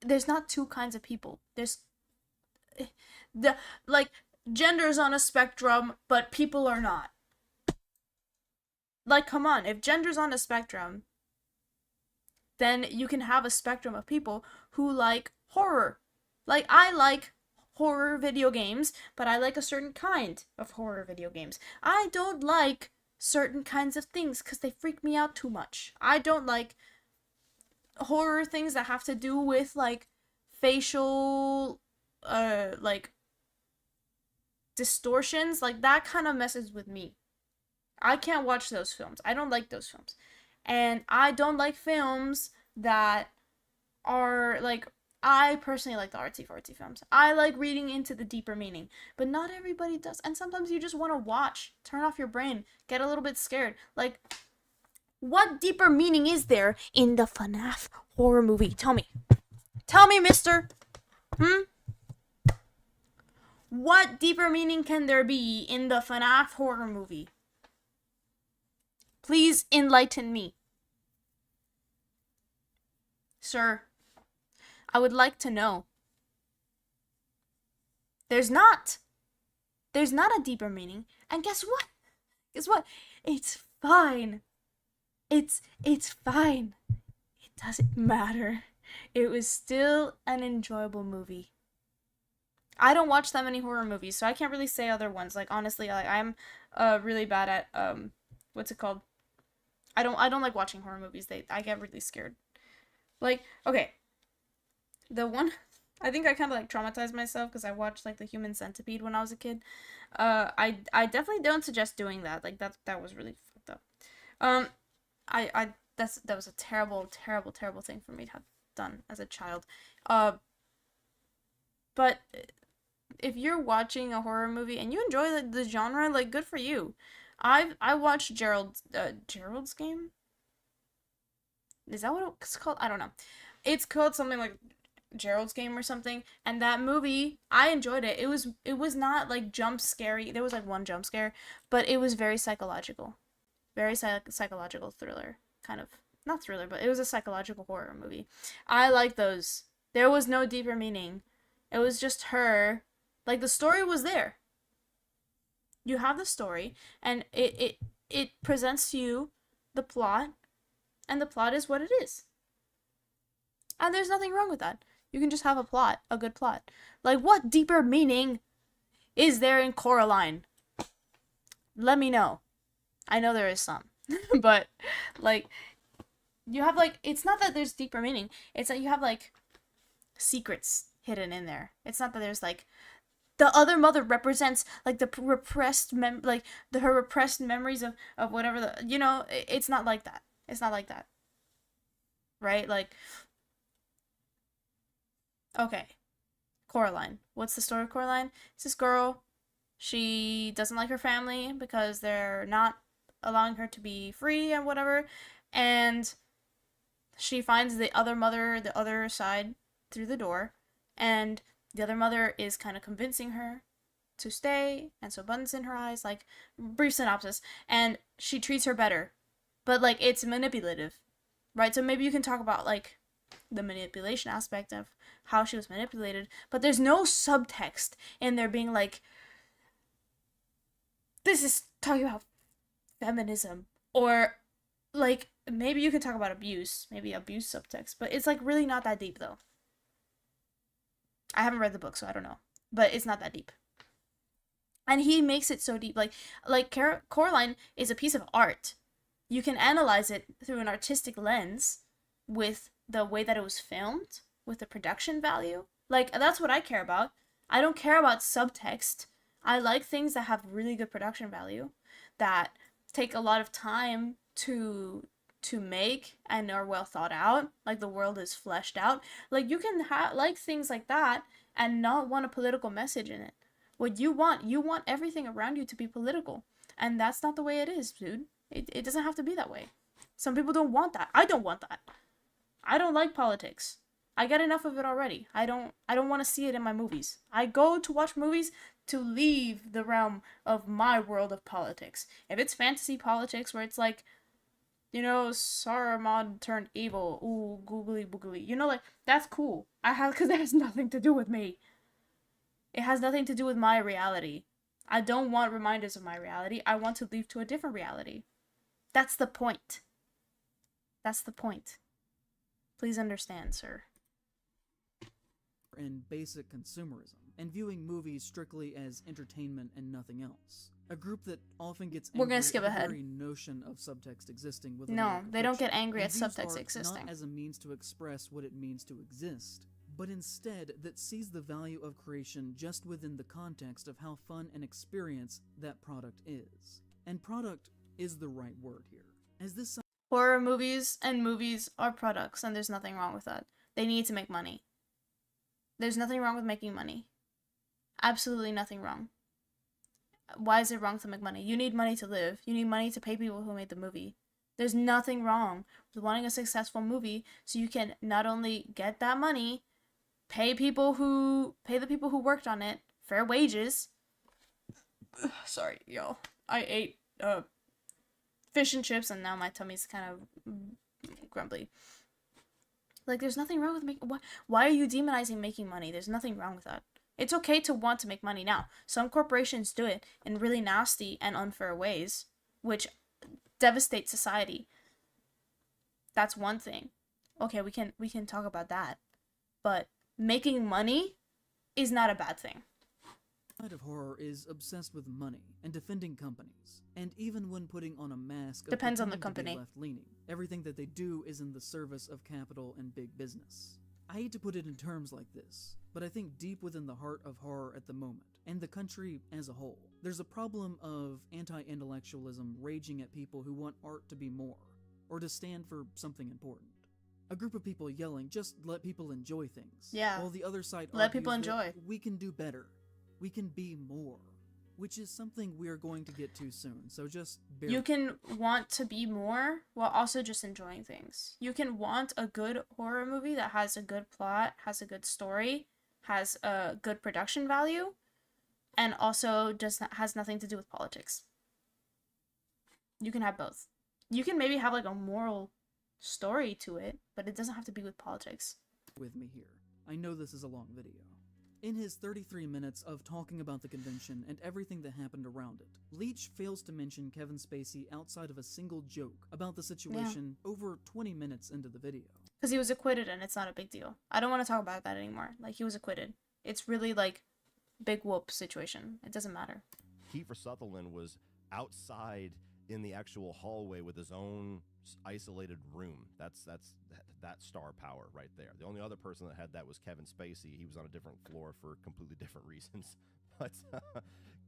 there's not two kinds of people. There's like, gender's on a spectrum, but people are not. Like, come on, if gender's on a spectrum, then you can have a spectrum of people who like horror. Like, I like horror video games, but I like a certain kind of horror video games. I don't like certain kinds of things because they freak me out too much. I don't like horror things that have to do with, like, facial, like, distortions. Like, that kind of messes with me. I can't watch those films. I don't like those films. And I don't like films that are, like, I personally like the artsy-fartsy films. I like reading into the deeper meaning. But not everybody does. And sometimes you just want to watch. Turn off your brain. Get a little bit scared. Like, what deeper meaning is there in the FNAF horror movie? Tell me. Tell me, mister. What deeper meaning can there be in the FNAF horror movie? Please enlighten me. Sir, I would like to know. There's not. There's not a deeper meaning. And guess what? Guess what? It's fine. It's fine. It doesn't matter. It was still an enjoyable movie. I don't watch that many horror movies, so I can't really say other ones. Like, honestly, like, I'm really bad at what's it called? I don't like watching horror movies. I get really scared. Like, okay. The one I think I kind of like traumatized myself because I watched like The Human Centipede when I was a kid. I definitely don't suggest doing that. Like that was really fucked up. That was a terrible thing for me to have done as a child. But if you're watching a horror movie and you enjoy the genre, like, good for you. I watched Gerald's Game. Is that what it's called? I don't know. It's called something like Gerald's Game or something. And that movie, I enjoyed it. It was not like jump scary. There was like one jump scare, but it was very psychological, very psychological thriller kind of. Not thriller, but it was a psychological horror movie. I like those. There was no deeper meaning. It was just her. Like, the story was there. You have the story, and it presents to you the plot, and the plot is what it is. And there's nothing wrong with that. You can just have a plot, a good plot. Like, what deeper meaning is there in Coraline? Let me know. I know there is some. But, like, you have, like, it's not that there's deeper meaning. It's that you have, like, secrets hidden in there. It's not that there's, like, the other mother represents, like, the repressed her repressed memories of whatever it's not like that. It's not like that. Right? Like, okay. Coraline. What's the story of Coraline? It's this girl. She doesn't like her family because they're not allowing her to be free and whatever. And she finds the other mother, the other side, through the door. And the other mother is kind of convincing her to stay, and so buttons in her eyes, like, brief synopsis, and she treats her better. But, like, it's manipulative, right? So maybe you can talk about, like, the manipulation aspect of how she was manipulated, but there's no subtext in there being like, this is talking about feminism, or, like, maybe you can talk about abuse, maybe abuse subtext, but it's, like, really not that deep, though. I haven't read the book, so I don't know. But it's not that deep. And he makes it so deep. Like Coraline is a piece of art. You can analyze it through an artistic lens with the way that it was filmed, with the production value. Like, that's what I care about. I don't care about subtext. I like things that have really good production value, that take a lot of time to make and are well thought out, like the world is fleshed out. Like, you can like things like that and not want a political message in it. What you want everything around you to be political, and that's not the way it is, dude. It doesn't have to be that way. Some people don't want that. I don't want that. I don't like politics. I get enough of it already. I don't want to see it in my movies. I go to watch movies to leave the realm of my world of politics. If it's fantasy politics where it's like, Saruman turned evil. Ooh, googly boogly. Like, that's cool. Because that has nothing to do with me. It has nothing to do with my reality. I don't want reminders of my reality. I want to leave to a different reality. That's the point. That's the point. Please understand, sir. And basic consumerism, and viewing movies strictly as entertainment and nothing else. A group that often gets angry We're gonna skip at ahead. the very notion of subtext existing within No, they don't get fiction, angry and at views subtext art existing. not as a means to express what it means to exist, but instead that sees the value of creation just within the context of how fun an experience that product is. And product is the right word here, as this Horror movies and movies are products, and there's nothing wrong with that. They need to make money. There's nothing wrong with making money. Absolutely nothing wrong. Why is it wrong to make money? You need money to live. You need money to pay people who made the movie. There's nothing wrong with wanting a successful movie so you can not only get that money, pay the people who worked on it fair wages. Sorry, y'all. I ate fish and chips and now my tummy's kind of grumbly. Like, there's nothing wrong with making... Why are you demonizing making money? There's nothing wrong with that. It's okay to want to make money. Now, some corporations do it in really nasty and unfair ways, which devastate society. That's one thing. Okay, we can talk about that. But making money is not a bad thing. Side of horror is obsessed with money and defending companies, and even when putting on a mask of Depends on the pretending to be company. left-leaning, everything that they do is in the service of capital and big business. I hate to put it in terms like this, but I think deep within the heart of horror at the moment, and the country as a whole, there's a problem of anti-intellectualism raging at people who want art to be more, or to stand for something important. A group of people yelling, just let people enjoy things. Yeah. While the other side Let argues people that enjoy. we can do better. We can be more. Which is something we're going to get to soon, so just bear You can want to be more while also just enjoying things. You can want a good horror movie that has a good plot, has a good story, has a good production value, and also has nothing to do with politics. You can have both. You can maybe have like a moral story to it, but it doesn't have to be with politics. with me here. I know this is a long video. In his 33 minutes of talking about the convention and everything that happened around it, Leach fails to mention Kevin Spacey outside of a single joke about the situation over 20 minutes into the video. Because he was acquitted and it's not a big deal. I don't want to talk about that anymore. Like, he was acquitted. It's really like big whoop situation. It doesn't matter. Kiefer Sutherland was outside in the actual hallway with his own isolated room. That's that star power right there. The only other person that had that was Kevin Spacey. He was on a different floor for completely different reasons. But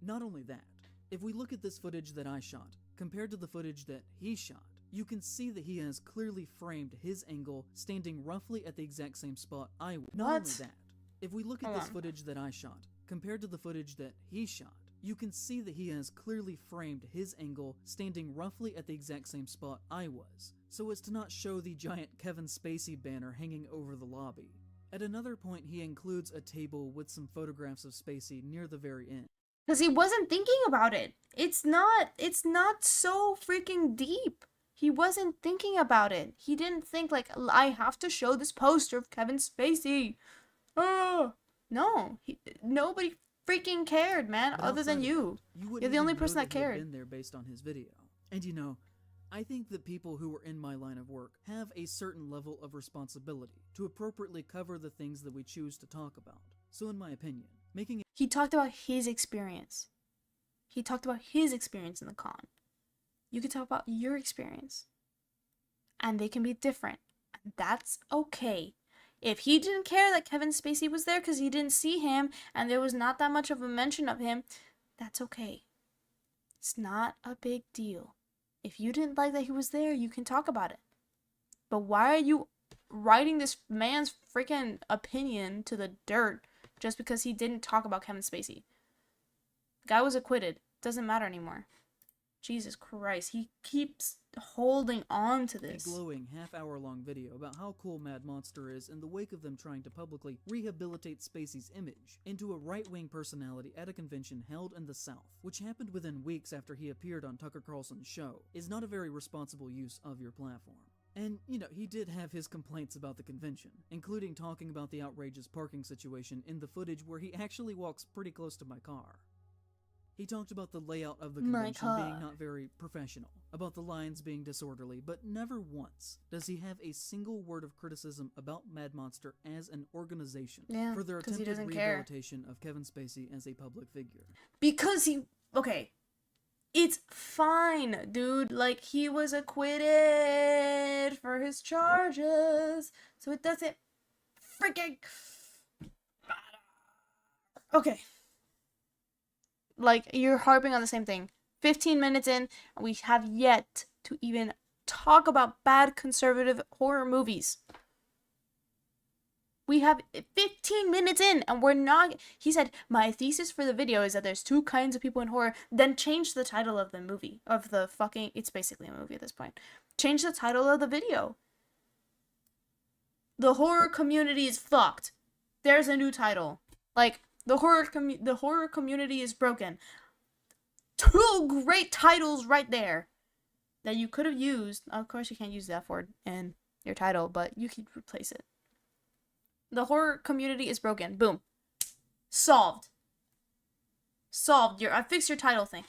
not only that, if we look at this footage that I shot compared to the footage that he shot, you can see that he has clearly framed his angle standing roughly at the exact same spot I would. Not only that, if we look at this footage that I shot compared to the footage that he shot, you can see that he has clearly framed his angle standing roughly at the exact same spot I was, so as to not show the giant Kevin Spacey banner hanging over the lobby. At another point, he includes a table with some photographs of Spacey near the very end. Because he wasn't thinking about it. It's not so freaking deep. He wasn't thinking about it. He didn't think like, I have to show this poster of Kevin Spacey. Oh, no. Nobody freaking cared, man, But other than you. You're the only person that He had cared. been there based on his video. And you know, I think that people who are in my line of work have a certain level of responsibility to appropriately cover the things that we choose to talk about. So in my opinion, making He talked about his experience. He talked about his experience in the con. You can talk about your experience. And they can be different. And that's okay. If he didn't care that Kevin Spacey was there because he didn't see him and there was not that much of a mention of him, that's okay. It's not a big deal. If you didn't like that he was there, you can talk about it. But why are you writing this man's freaking opinion to the dirt just because he didn't talk about Kevin Spacey? The guy was acquitted. Doesn't matter anymore. Jesus Christ, he keeps holding on to this. A glowing half-hour-long video about how cool Mad Monster is in the wake of them trying to publicly rehabilitate Spacey's image into a right-wing personality at a convention held in the South, which happened within weeks after he appeared on Tucker Carlson's show, is not a very responsible use of your platform. And, you know, he did have his complaints about the convention, including talking about the outrageous parking situation in the footage where he actually walks pretty close to my car. He talked about the layout of the convention being not very professional, about the lines being disorderly, but never once does he have a single word of criticism about Mad Monster as an organization for their attempted rehabilitation of Kevin Spacey as a public figure. Because okay, it's fine, dude. Like, he was acquitted for his charges, so it doesn't freaking matter. Okay. Like, you're harping on the same thing. 15 minutes in, and we have yet to even talk about bad conservative horror movies. We have 15 minutes in, and we're not... He said, my thesis for the video is that there's two kinds of people in horror. Then change the title of the movie. Of the fucking... It's basically a movie at this point. Change the title of the video. The horror community is fucked. There's a new title. Like... The horror community is broken. Two great titles right there that you could have used. Of course, you can't use the F word in your title, but you could replace it. The horror community is broken. Boom. Solved. I fixed your title thing.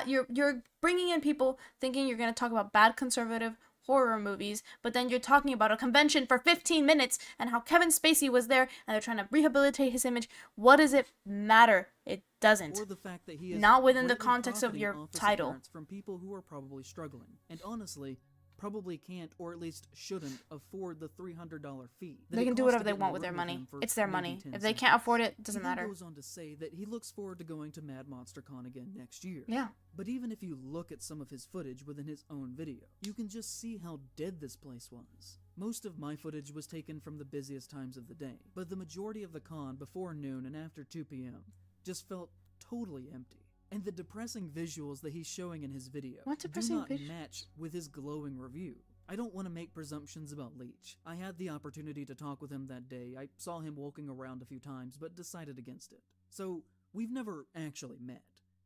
You're bringing in people thinking you're going to talk about bad conservative horror movies, but then you're talking about a convention for 15 minutes and how Kevin Spacey was there and they're trying to rehabilitate his image. What does it matter? It doesn't. Or the fact that he is not within the greatly context of profiting your off his title. appearance from people who are probably struggling, and honestly, probably can't, or at least shouldn't, afford the $300 fee. They can do whatever they want with their money. It's their money. If they can't afford it, it doesn't matter. He goes on to say that he looks forward to going to Mad Monster Con again next year. Yeah. But even if you look at some of his footage within his own video, you can just see how dead this place was. Most of my footage was taken from the busiest times of the day, but the majority of the con before noon and after 2 p.m. just felt totally empty. And the depressing visuals that he's showing in his video do not match with his glowing review. I don't want to make presumptions about Leach. I had the opportunity to talk with him that day. I saw him walking around a few times, but decided against it. So, we've never actually met.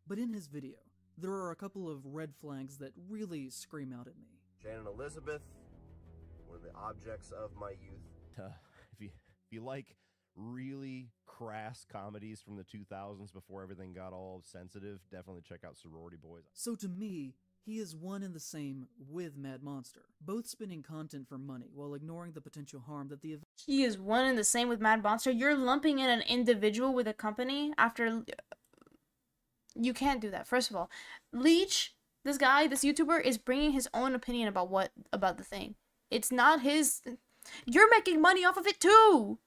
But in his video, there are a couple of red flags that really scream out at me. Shannon Elizabeth, one of the objects of my youth. If you like really crass comedies from the 2000s before everything got all sensitive, definitely check out Sorority Boys. So to me, he is one and the same with Mad Monster, both spinning content for money while ignoring the potential harm that the event. He is one and the same with Mad Monster. You're lumping in an individual with a company after. You can't do that. First of all, Leach, this guy, this YouTuber, is bringing his own opinion about the thing. It's not his. You're making money off of it too.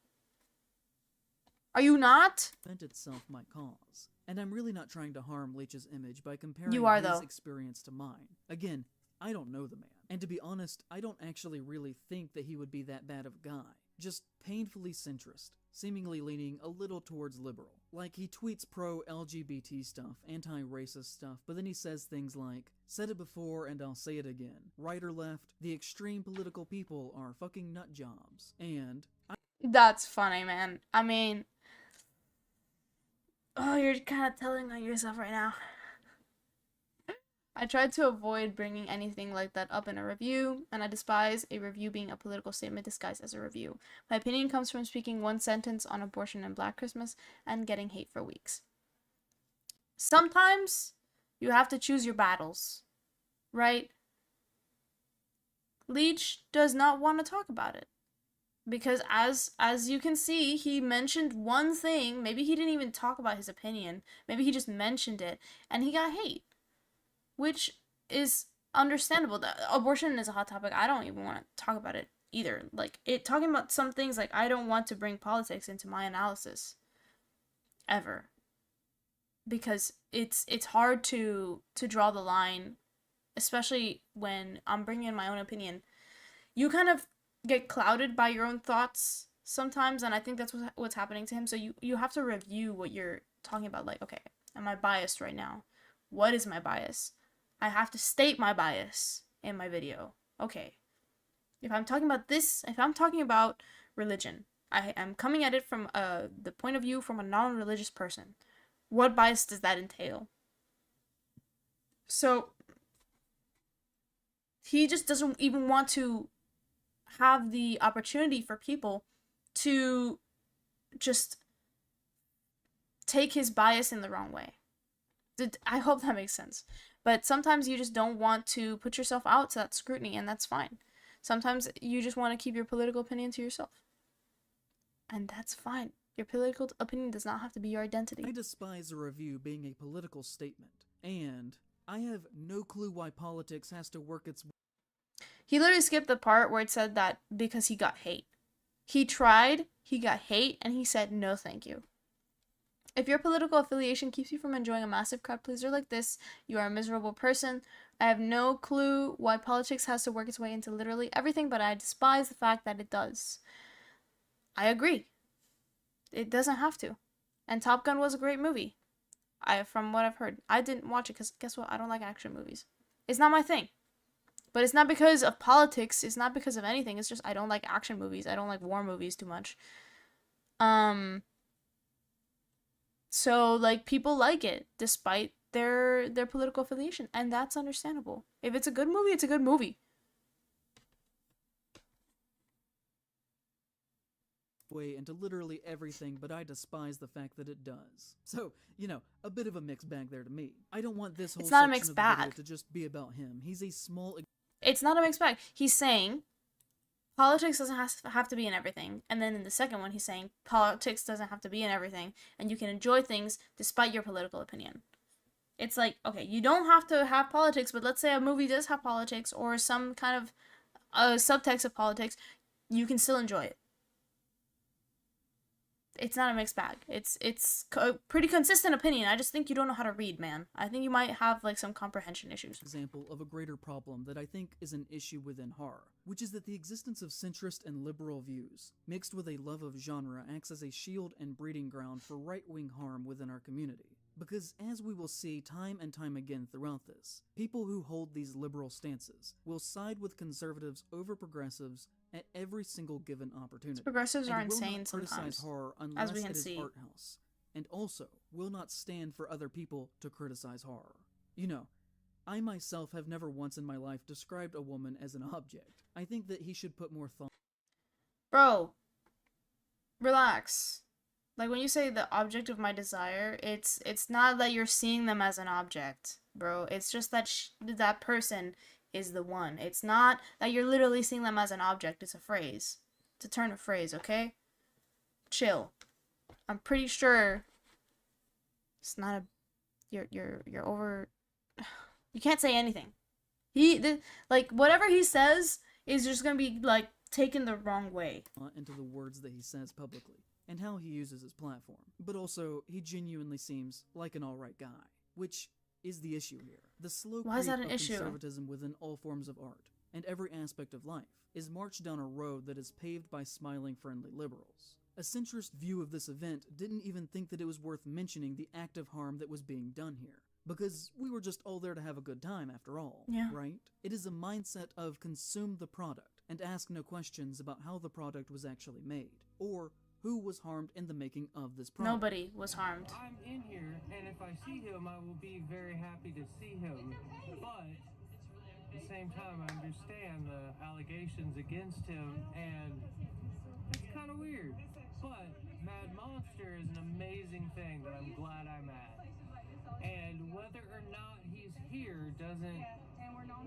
Are you not? Event itself might cause. And I'm really not trying to harm Leach's image by comparing his experience to mine. Again, I don't know the man. And to be honest, I don't actually really think that he would be that bad of a guy. Just painfully centrist, seemingly leaning a little towards liberal. Like, he tweets pro-LGBT stuff, anti-racist stuff, but then he says things like, said it before and I'll say it again. Right or left, the extreme political people are fucking nut jobs. And That's funny, man. I mean, oh, you're kind of telling on yourself right now. I tried to avoid bringing anything like that up in a review, and I despise a review being a political statement disguised as a review. My opinion comes from speaking one sentence on abortion and Black Christmas and getting hate for weeks. Sometimes you have to choose your battles, right? Leach does not want to talk about it. Because as you can see, he mentioned one thing. Maybe he didn't even talk about his opinion. Maybe he just mentioned it, and he got hate. Which is understandable. Abortion is a hot topic. I don't even want to talk about it either. Like, talking about some things, like, I don't want to bring politics into my analysis. Ever. Because it's hard to draw the line, especially when I'm bringing in my own opinion. You kind of get clouded by your own thoughts sometimes, and I think that's what's happening to him. So you have to review what you're talking about. Like, okay, am I biased right now? What is my bias? I have to state my bias in my video. Okay, if I'm talking about this, if I'm talking about religion, I am coming at it from the point of view from a non-religious person. What bias does that entail? So he just doesn't even want to have the opportunity for people to just take his bias in the wrong way. I hope that makes sense. But sometimes you just don't want to put yourself out to that scrutiny, and that's fine. Sometimes you just want to keep your political opinion to yourself. And that's fine. Your political opinion does not have to be your identity. I despise a review being a political statement. And I have no clue why politics has to work its way. He literally skipped the part where it said that because he got hate. He tried, he got hate, and he said no thank you. If your political affiliation keeps you from enjoying a massive crowd pleaser like this, you are a miserable person. I have no clue why politics has to work its way into literally everything, but I despise the fact that it does. I agree. It doesn't have to. And Top Gun was a great movie. From what I've heard. I didn't watch it because guess what? I don't like action movies. It's not my thing. But it's not because of politics. It's not because of anything. It's just I don't like action movies. I don't like war movies too much. So, like, people like it despite their political affiliation. And that's understandable. If it's a good movie, it's a good movie. way into literally everything, but I despise the fact that it does. So, a bit of a mixed bag there to me. I don't want this whole It's not a section mixed of the video bag. to just be about him. He's a small... It's not a mixed bag. He's saying politics doesn't have to be in everything. And then in the second one, he's saying politics doesn't have to be in everything. And you can enjoy things despite your political opinion. It's like, okay, you don't have to have politics, but let's say a movie does have politics or some kind of subtext of politics, you can still enjoy it. It's not a mixed bag. It's a pretty consistent opinion. I just think you don't know how to read, man. I think you might have like some comprehension issues. Example of a greater problem that I think is an issue within horror, which is that the existence of centrist and liberal views, mixed with a love of genre, acts as a shield and breeding ground for right-wing harm within our community. Because as we will see time and time again throughout this, people who hold these liberal stances will side with conservatives over progressives at every single given opportunity. Progressives are and will insane not criticize sometimes, horror unless as we can it is see. art house, and also will not stand for other people to criticize horror. I myself have never once in my life described a woman as an object. I think that he should put more thought. Bro, relax. Like when you say the object of my desire, it's not that you're seeing them as an object, bro. It's just that that person is the one. It's not that you're literally seeing them as an object. It's a phrase. It's a turn of phrase, okay? Chill. I'm pretty sure it's not a you're over. You can't say anything. Like whatever he says is just going to be like taken the wrong way. Into the words that he says publicly and how he uses his platform. But also, he genuinely seems like an alright guy, which is the issue here. The slow Why is creep that an of issue? conservatism within all forms of art and every aspect of life is marched down a road that is paved by smiling friendly liberals. A centrist view of this event didn't even think that it was worth mentioning the active harm that was being done here. Because we were just all there to have a good time after all, right? It is a mindset of consume the product and ask no questions about how the product was actually made, or who was harmed in the making of this product. Nobody was harmed. I'm in here, and if I see him, I will be very happy to see him. But at the same time, I understand the allegations against him, and it's kind of weird. But Mad Monster is an amazing thing that I'm glad I'm at. And whether or not he's here doesn't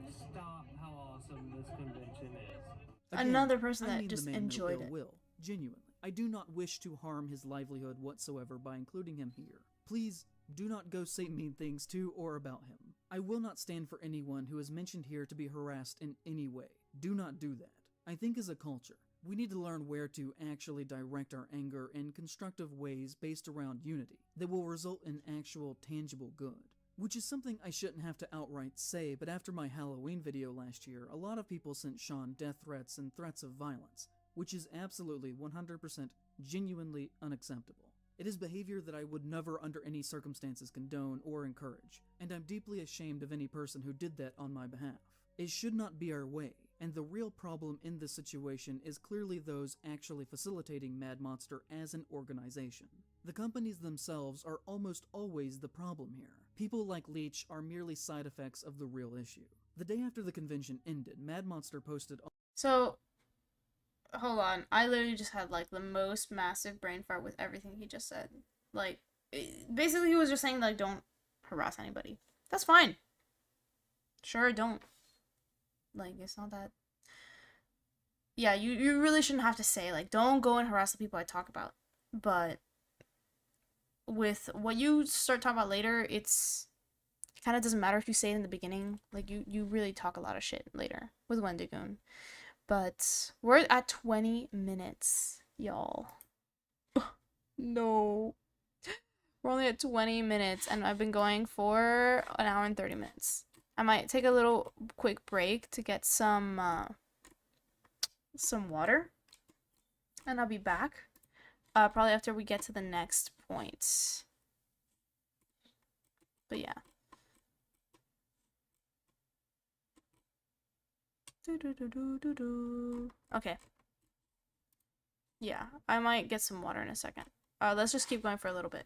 stop how awesome this convention is. Again, Another person I that mean just the man enjoyed no it. ill will, genuinely. I do not wish to harm his livelihood whatsoever by including him here. Please do not go say mean things to or about him. I will not stand for anyone who is mentioned here to be harassed in any way. Do not do that. I think as a culture, we need to learn where to actually direct our anger in constructive ways based around unity that will result in actual tangible good. Which is something I shouldn't have to outright say, but after my Halloween video last year, a lot of people sent Sean death threats and threats of violence, which is absolutely 100% genuinely unacceptable. It is behavior that I would never under any circumstances condone or encourage, and I'm deeply ashamed of any person who did that on my behalf. It should not be our way, and the real problem in this situation is clearly those actually facilitating Mad Monster as an organization. The companies themselves are almost always the problem here. People like Leech are merely side effects of the real issue. The day after the convention ended, Mad Monster posted... So, hold on. I literally just had like the most massive brain fart with everything he just said. Like, basically he was just saying like, don't harass anybody. That's fine. Sure, don't. Like, it's not that... Yeah, you really shouldn't have to say, like, don't go and harass the people I talk about. But with what you start talking about later, it kind of doesn't matter if you say it in the beginning. Like, you really talk a lot of shit later with Wendigoon. But we're at 20 minutes, y'all. No. We're only at 20 minutes, and I've been going for an hour and 30 minutes. I might take a little quick break to get some water, and I'll be back. Probably after we get to the next point. But yeah. Okay. Yeah, I might get some water in a second. Let's just keep going for a little bit.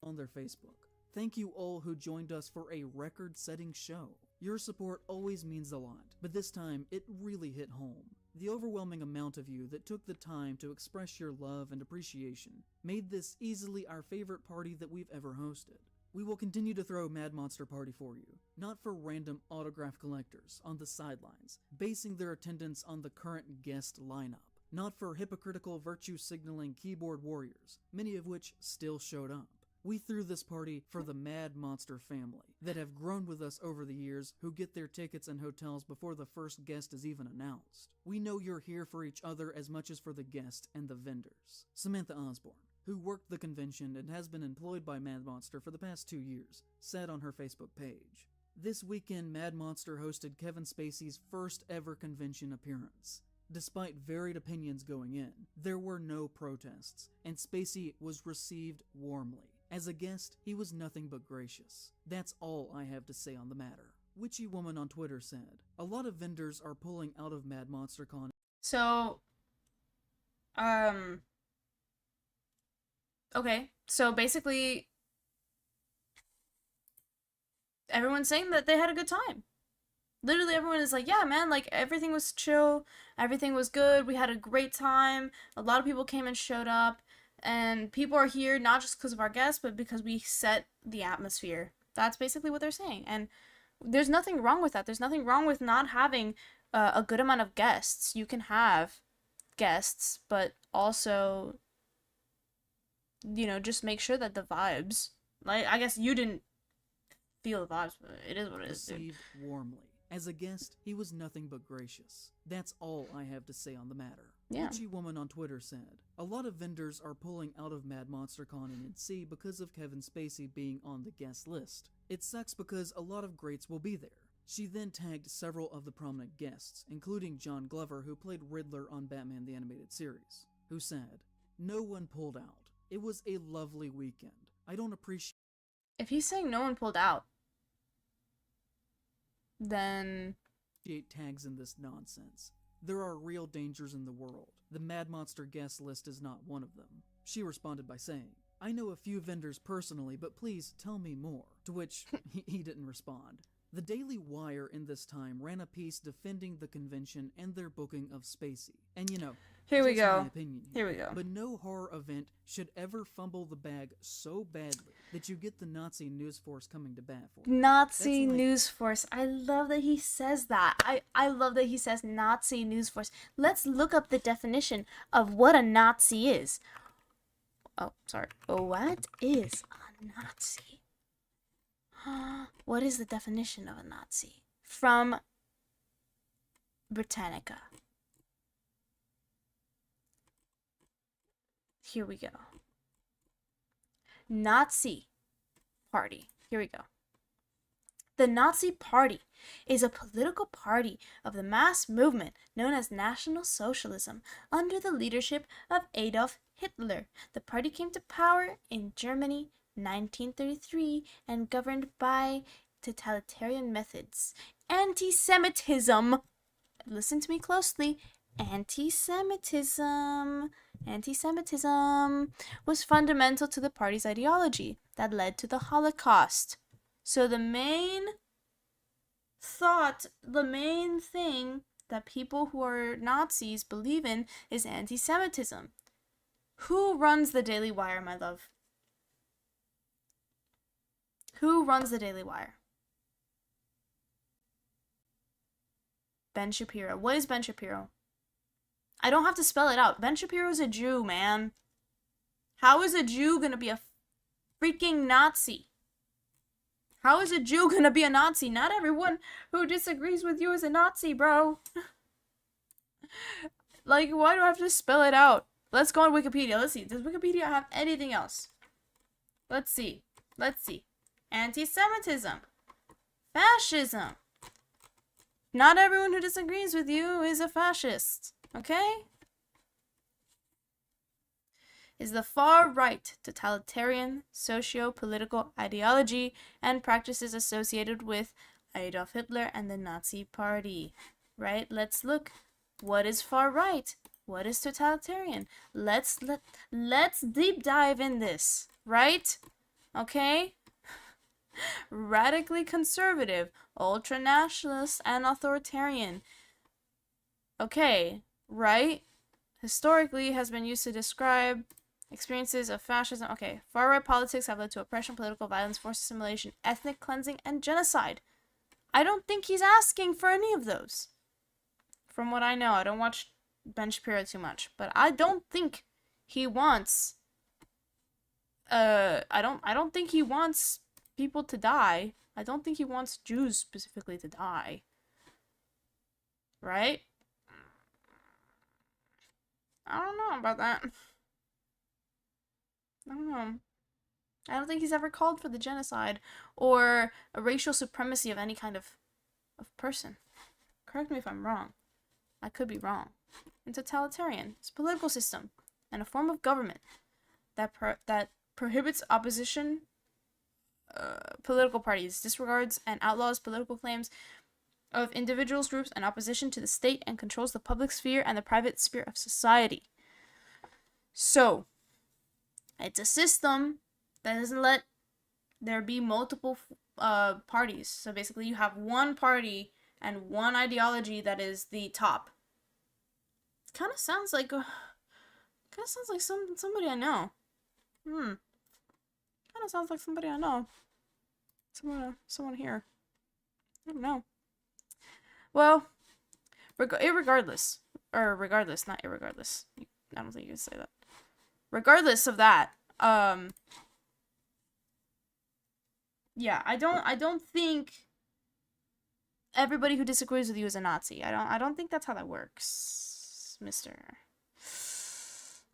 on their Facebook. Thank you all who joined us for a record-setting show. Your support always means a lot, but this time it really hit home. The overwhelming amount of you that took the time to express your love and appreciation made this easily our favorite party that we've ever hosted. We will continue to throw Mad Monster Party for you, not for random autograph collectors on the sidelines, basing their attendance on the current guest lineup, not for hypocritical virtue-signaling keyboard warriors, many of which still showed up. We threw this party for the Mad Monster family that have grown with us over the years, who get their tickets and hotels before the first guest is even announced. We know you're here for each other as much as for the guest and the vendors. Samantha Osborne, who worked the convention and has been employed by Mad Monster for the past 2 years, said on her Facebook page, "This weekend, Mad Monster hosted Kevin Spacey's first ever convention appearance. Despite varied opinions going in, there were no protests, and Spacey was received warmly. As a guest, he was nothing but gracious. That's all I have to say on the matter." Witchy Woman on Twitter said, "A lot of vendors are pulling out of Mad Monster Con." So, okay. So basically, everyone's saying that they had a good time. Literally everyone is like, yeah, man, like, everything was chill, everything was good, we had a great time, a lot of people came and showed up, and people are here not just because of our guests, but because we set the atmosphere. That's basically what they're saying, and there's nothing wrong with that. There's nothing wrong with not having a good amount of guests. You can have guests, but also, you know, just make sure that the vibes, like, I guess you didn't feel the vibes, but it is what it is, dude. Received warmly. As a guest, he was nothing but gracious. That's all I have to say on the matter. Yeah. Witchy Woman on Twitter said, "A lot of vendors are pulling out of Mad Monster Con in NC because of Kevin Spacey being on the guest list. It sucks because a lot of greats will be there." She then tagged several of the prominent guests, including John Glover, who played Riddler on Batman the Animated Series, who said, "No one pulled out. It was a lovely weekend. I don't appreciate..." If he's saying no one pulled out, then tags in this nonsense. There are real dangers in the world. The Mad Monster guest list is not one of them. She responded by saying, "I know a few vendors personally, but please tell me more." To which he didn't respond. The Daily Wire in this time ran a piece defending the convention and their booking of Spacey. And you know, here we just go. my opinion Here we go. But no horror event should ever fumble the bag so badly that you get the Nazi news force coming to bat for you. Nazi That's like- news force. I love that he says that. I love that he says Nazi news force. Let's look up the definition of what a Nazi is. Oh, sorry. What is a Nazi? What is the definition of a Nazi? From Britannica. Here we go. Nazi Party. Here we go. The Nazi Party is a political party of the mass movement known as National Socialism under the leadership of Adolf Hitler. The party came to power in Germany 1933 and governed by totalitarian methods. Anti-Semitism, listen to me closely, Anti-Semitism was fundamental to the party's ideology that led to the Holocaust. So the main thing that people who are Nazis believe in is anti-Semitism. Who runs the Daily Wire, my love? Who runs the Daily Wire? Ben Shapiro. What is Ben Shapiro? I don't have to spell it out. Ben Shapiro's a Jew, man. How is a Jew gonna be a freaking Nazi? How is a Jew gonna be a Nazi? Not everyone who disagrees with you is a Nazi, bro. Like, why do I have to spell it out? Let's go on Wikipedia. Let's see. Does Wikipedia have anything else? Let's see. Anti-Semitism. Fascism. Not everyone who disagrees with you is a fascist. Okay? Is the far-right totalitarian socio-political ideology and practices associated with Adolf Hitler and the Nazi Party. Right? Let's look. What is far-right? What is totalitarian? Let's deep dive in this. Right? Okay? Radically conservative, ultra-nationalist, and authoritarian. Okay, right? Historically has been used to describe experiences of fascism. Okay, far-right politics have led to oppression, political violence, forced assimilation, ethnic cleansing, and genocide. I don't think he's asking for any of those. From what I know, I don't watch Ben Shapiro too much, but I don't think he wants I don't think he wants people to die. I don't think he wants Jews specifically to die. Right? I don't know about that. I don't know. I don't think he's ever called for the genocide or a racial supremacy of any kind of person. Correct me if I'm wrong. I could be wrong. And totalitarian. It's a political system and a form of government that prohibits opposition political parties, disregards and outlaws political claims of individuals, groups, and opposition to the state, and controls the public sphere and the private sphere of society. So, it's a system that doesn't let there be multiple parties. So basically, you have one party and one ideology that is the top. It kind of sounds like somebody I know. Kind of sounds like somebody I know. Someone here. I don't know. Well, regardless, not irregardless. I don't think you can say that. Regardless of that, yeah, I don't think everybody who disagrees with you is a Nazi. I don't think that's how that works, mister.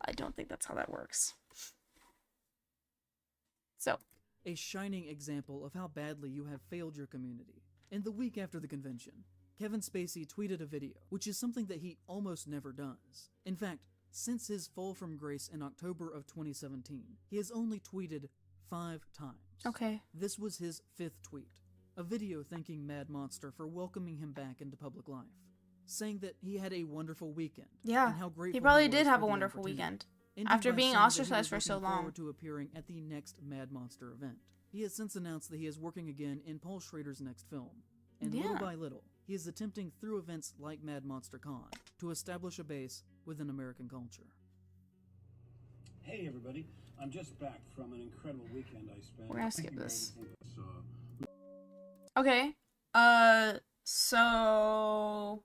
I don't think that's how that works. So, a shining example of how badly you have failed your community. In the week after the convention, Kevin Spacey tweeted a video, which is something that he almost never does. In fact, since his fall from grace in October of 2017, he has only tweeted 5 times. okay. This was his 5th tweet, a video thanking Mad Monster for welcoming him back into public life, saying that he had a wonderful weekend. Yeah, and how grateful he probably was did have for a the wonderful opportunity. weekend. Ending After by being saying that he ostracized was for so looking long. forward to appearing at the next Mad Monster event. He has since announced that he is working again in Paul Schrader's next film, and little Yeah. by little, he is attempting through events like Mad Monster Con to establish a base within American culture. Hey everybody, I'm just back from an incredible weekend I spent. We're gonna skip thinking about this. everything I saw. Okay. So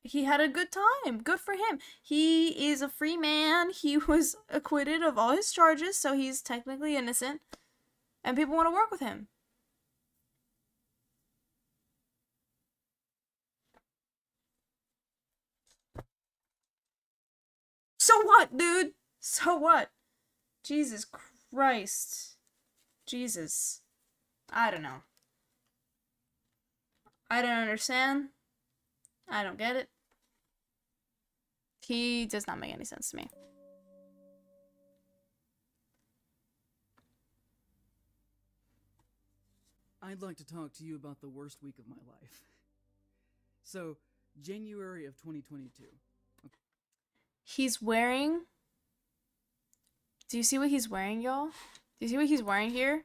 he had a good time. Good for him. He is a free man. He was acquitted of all his charges, so he's technically innocent. And people want to work with him. So what, dude? So what? Jesus Christ. Jesus. I don't know. I don't understand. I don't get it. He does not make any sense to me. I'd like to talk to you about the worst week of my life. So, January of 2022. He's wearing... Do you see what he's wearing, y'all? Do you see what he's wearing here?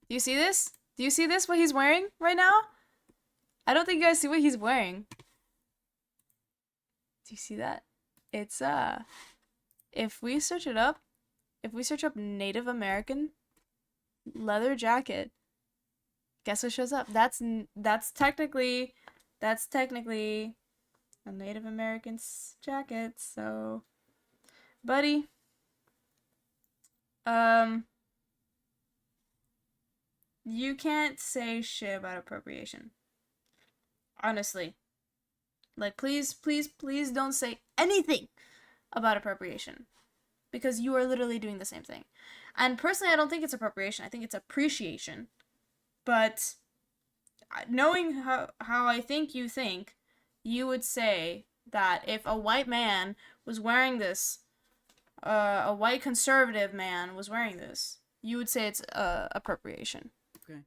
Do you see this? Do you see this, what he's wearing right now? I don't think you guys see what he's wearing. Do you see that? It's, if we search it up, if we search up Native American leather jacket, guess what shows up? That's technically a Native American's jacket, so... Buddy. You can't say shit about appropriation. Honestly. Like, please don't say anything about appropriation. Because you are literally doing the same thing. And personally, I don't think it's appropriation. I think it's appreciation. But knowing how I think, you would say that if a white man was wearing this, a white conservative man was wearing this, you would say it's appropriation. Okay,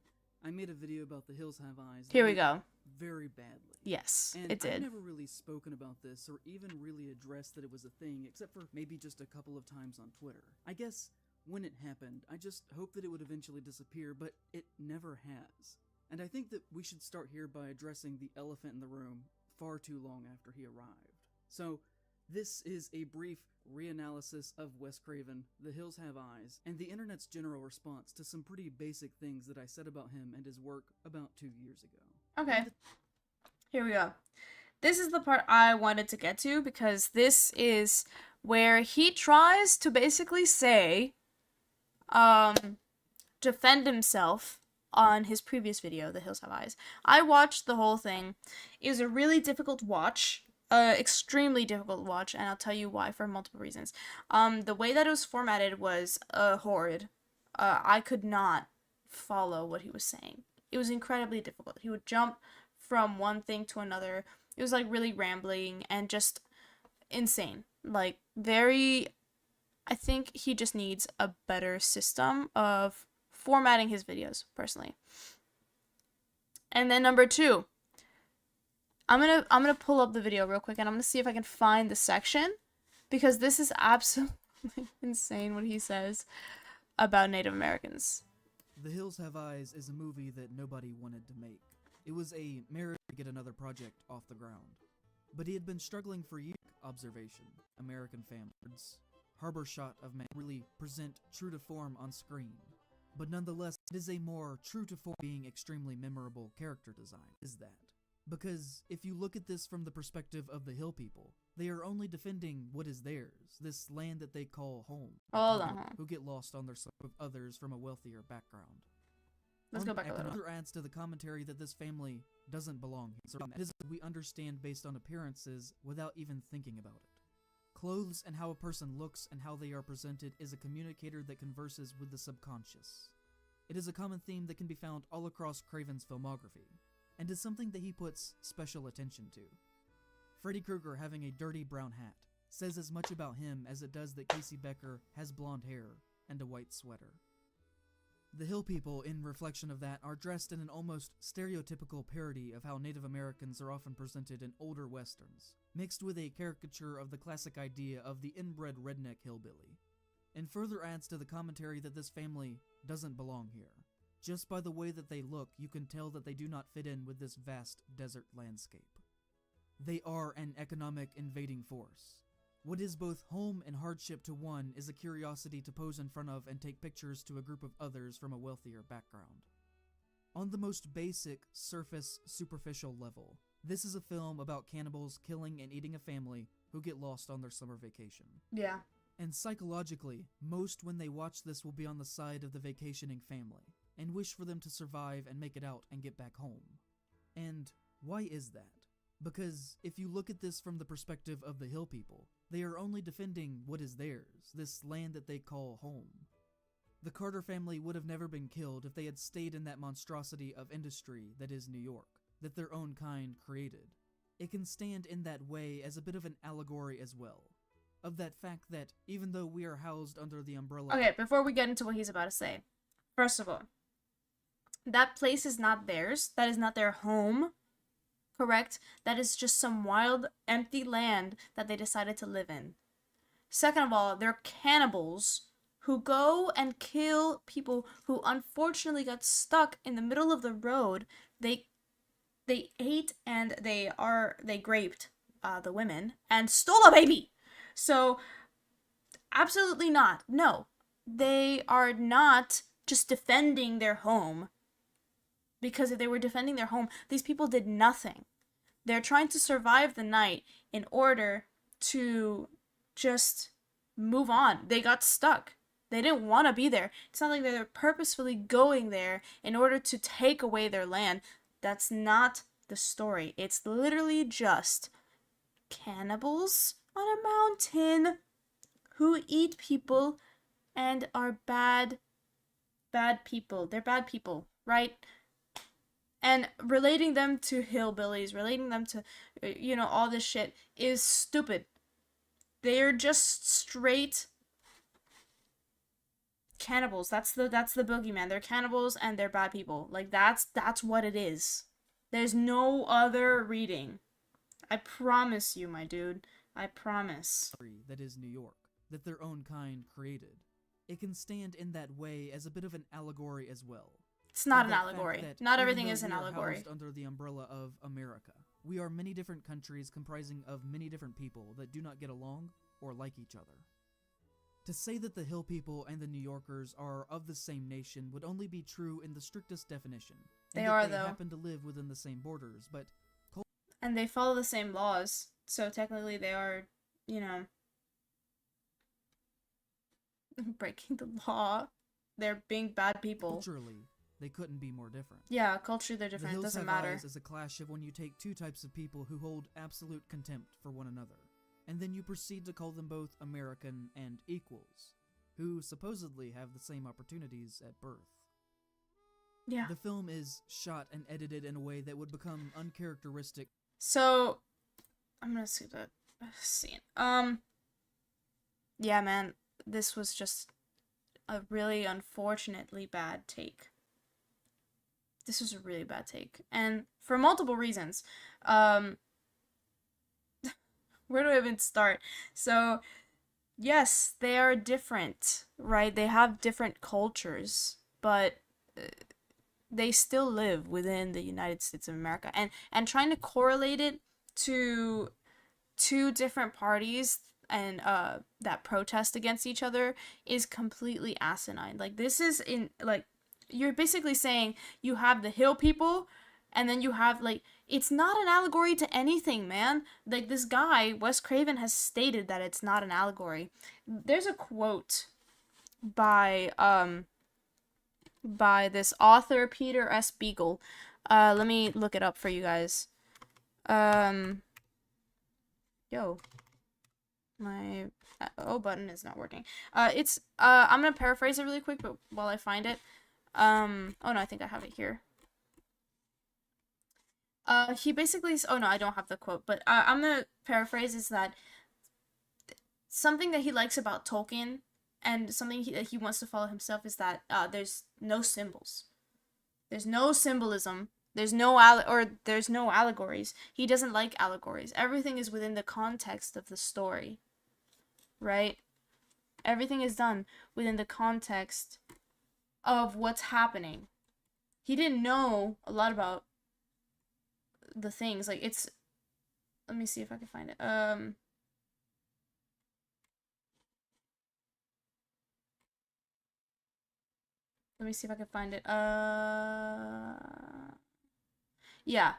I made a video about The Hills Have Eyes. Here we go. Very badly. Yes, And it did. I've never really spoken about this or even really addressed that it was a thing, except for maybe just a couple of times on Twitter. I guess when it happened, I just hoped that it would eventually disappear, but it never has. And I think that we should start here by addressing the elephant in the room far too long after he arrived. So, this is a brief reanalysis of Wes Craven, The Hills Have Eyes, and the internet's general response to some pretty basic things that I said about him and his work about 2 years ago. Okay. Here we go. This is the part I wanted to get to because this is where he tries to basically say, defend himself on his previous video, The Hills Have Eyes. I watched the whole thing. It was a really difficult watch. Extremely difficult watch, and I'll tell you why for multiple reasons. The way that it was formatted was horrid. I could not follow what he was saying. It was incredibly difficult. He would jump from one thing to another. It was like really rambling and just insane. Like very, I think he just needs a better system of formatting his videos, personally. And then number 2, I'm gonna pull up the video real quick and I'm gonna see if I can find the section, because this is absolutely insane what he says about Native Americans. The Hills Have Eyes is a movie that nobody wanted to make. It was a merit to get another project off the ground. But he had been struggling for years. Observation, American families, harbor shot of man really present true to form on screen. But nonetheless, it is a more true to form being extremely memorable character design, is that. Because if you look at this from the perspective of the Hill people, they are only defending what is theirs, this land that they call home. Hold on. Who get lost on their side with others from a wealthier background. Let's go back a little. Another adds to the commentary that this family doesn't belong here. So it is what we understand based on appearances without even thinking about it. Clothes and how a person looks and how they are presented is a communicator that converses with the subconscious. It is a common theme that can be found all across Craven's filmography, and is something that he puts special attention to. Freddy Krueger having a dirty brown hat says as much about him as it does that Casey Becker has blonde hair and a white sweater. The Hill people, in reflection of that, are dressed in an almost stereotypical parody of how Native Americans are often presented in older westerns, mixed with a caricature of the classic idea of the inbred redneck hillbilly, and further adds to the commentary that this family doesn't belong here. Just by the way that they look, you can tell that they do not fit in with this vast desert landscape. They are an economic invading force. What is both home and hardship to one is a curiosity to pose in front of and take pictures to a group of others from a wealthier background. On the most basic, surface, superficial level, this is a film about cannibals killing and eating a family who get lost on their summer vacation. Yeah. And psychologically, most when they watch this will be on the side of the vacationing family, and wish for them to survive and make it out and get back home. And why is that? Because if you look at this from the perspective of the Hill people, they are only defending what is theirs, this land that they call home. The Carter family would have never been killed if they had stayed in that monstrosity of industry that is New York, that their own kind created. It can stand in that way as a bit of an allegory as well, of that fact that even though we are housed under the umbrella... Okay, before we get into what he's about to say, first of all, that place is not theirs. That is not their home. Correct? That is just some wild, empty land that they decided to live in. Second of all, they're cannibals who go and kill people who unfortunately got stuck in the middle of the road. They ate and they raped the women and stole a baby. So, absolutely not. No, they are not just defending their home. Because if they were defending their home, these people did nothing. They're trying to survive the night in order to just move on. They got stuck. They didn't want to be there. It's not like they're purposefully going there in order to take away their land. That's not the story. It's literally just cannibals on a mountain who eat people and are bad people. They're bad people, right? And relating them to hillbillies, relating them to, all this shit is stupid. They're just straight cannibals. That's the boogeyman. They're cannibals and they're bad people. Like, that's what it is. There's no other reading. I promise you, my dude. I promise. That is New York, that their own kind created. It can stand in that way as a bit of an allegory as well. It's not an allegory. Not everything is an allegory. Housed under the umbrella of America, We are many different countries comprising of many different people that do not get along or like each other. To say that the Hill people and the New Yorkers are of the same nation would only be true in the strictest definition. They and are, that they though. happen to live within the same borders, but And they follow the same laws, so technically they are, you know, breaking the law. They're being bad people. culturally, they couldn't be more different. Yeah, culture, they're different. The It Hills doesn't Have matter. Eyes is a clash of when you take two types of people who hold absolute contempt for one another, and then you proceed to call them both American and equals, who supposedly have the same opportunities at birth. Yeah. The film is shot and edited in a way that would become uncharacteristic. So, I'm gonna skip that scene. Yeah, man, this was just a really unfortunately bad take. This was a really bad take, and for multiple reasons. Where do I even start? So, yes, they are different, right? They have different cultures, but they still live within the United States of America. And trying to correlate it to two different parties and that protest against each other is completely asinine. Like, this is you're basically saying you have the Hill people, and then you have, like, it's not an allegory to anything, man. Like, this guy, Wes Craven, has stated that it's not an allegory. There's a quote by this author, Peter S. Beagle. Let me look it up for you guys. My O button is not working. I'm gonna paraphrase it really quick, but while I find it, oh no, I think I have it here. He basically, oh no, I don't have the quote, but I'm gonna paraphrase is that something that he likes about Tolkien and something that he wants to follow himself is that there's no symbols. There's no symbolism. There's no allegories. He doesn't like allegories. Everything is within the context of the story. Right? Everything is done within the context of what's happening. He didn't know a lot about the things. Like, it's... Let me see if I can find it. Let me see if I can find it. Yeah.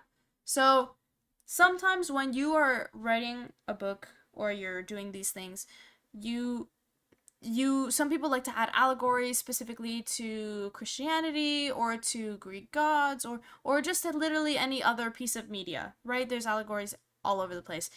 So, sometimes when you are writing a book or you're doing these things, some people like to add allegories specifically to Christianity or to Greek gods or just to literally any other piece of media, right? There's allegories all over the place.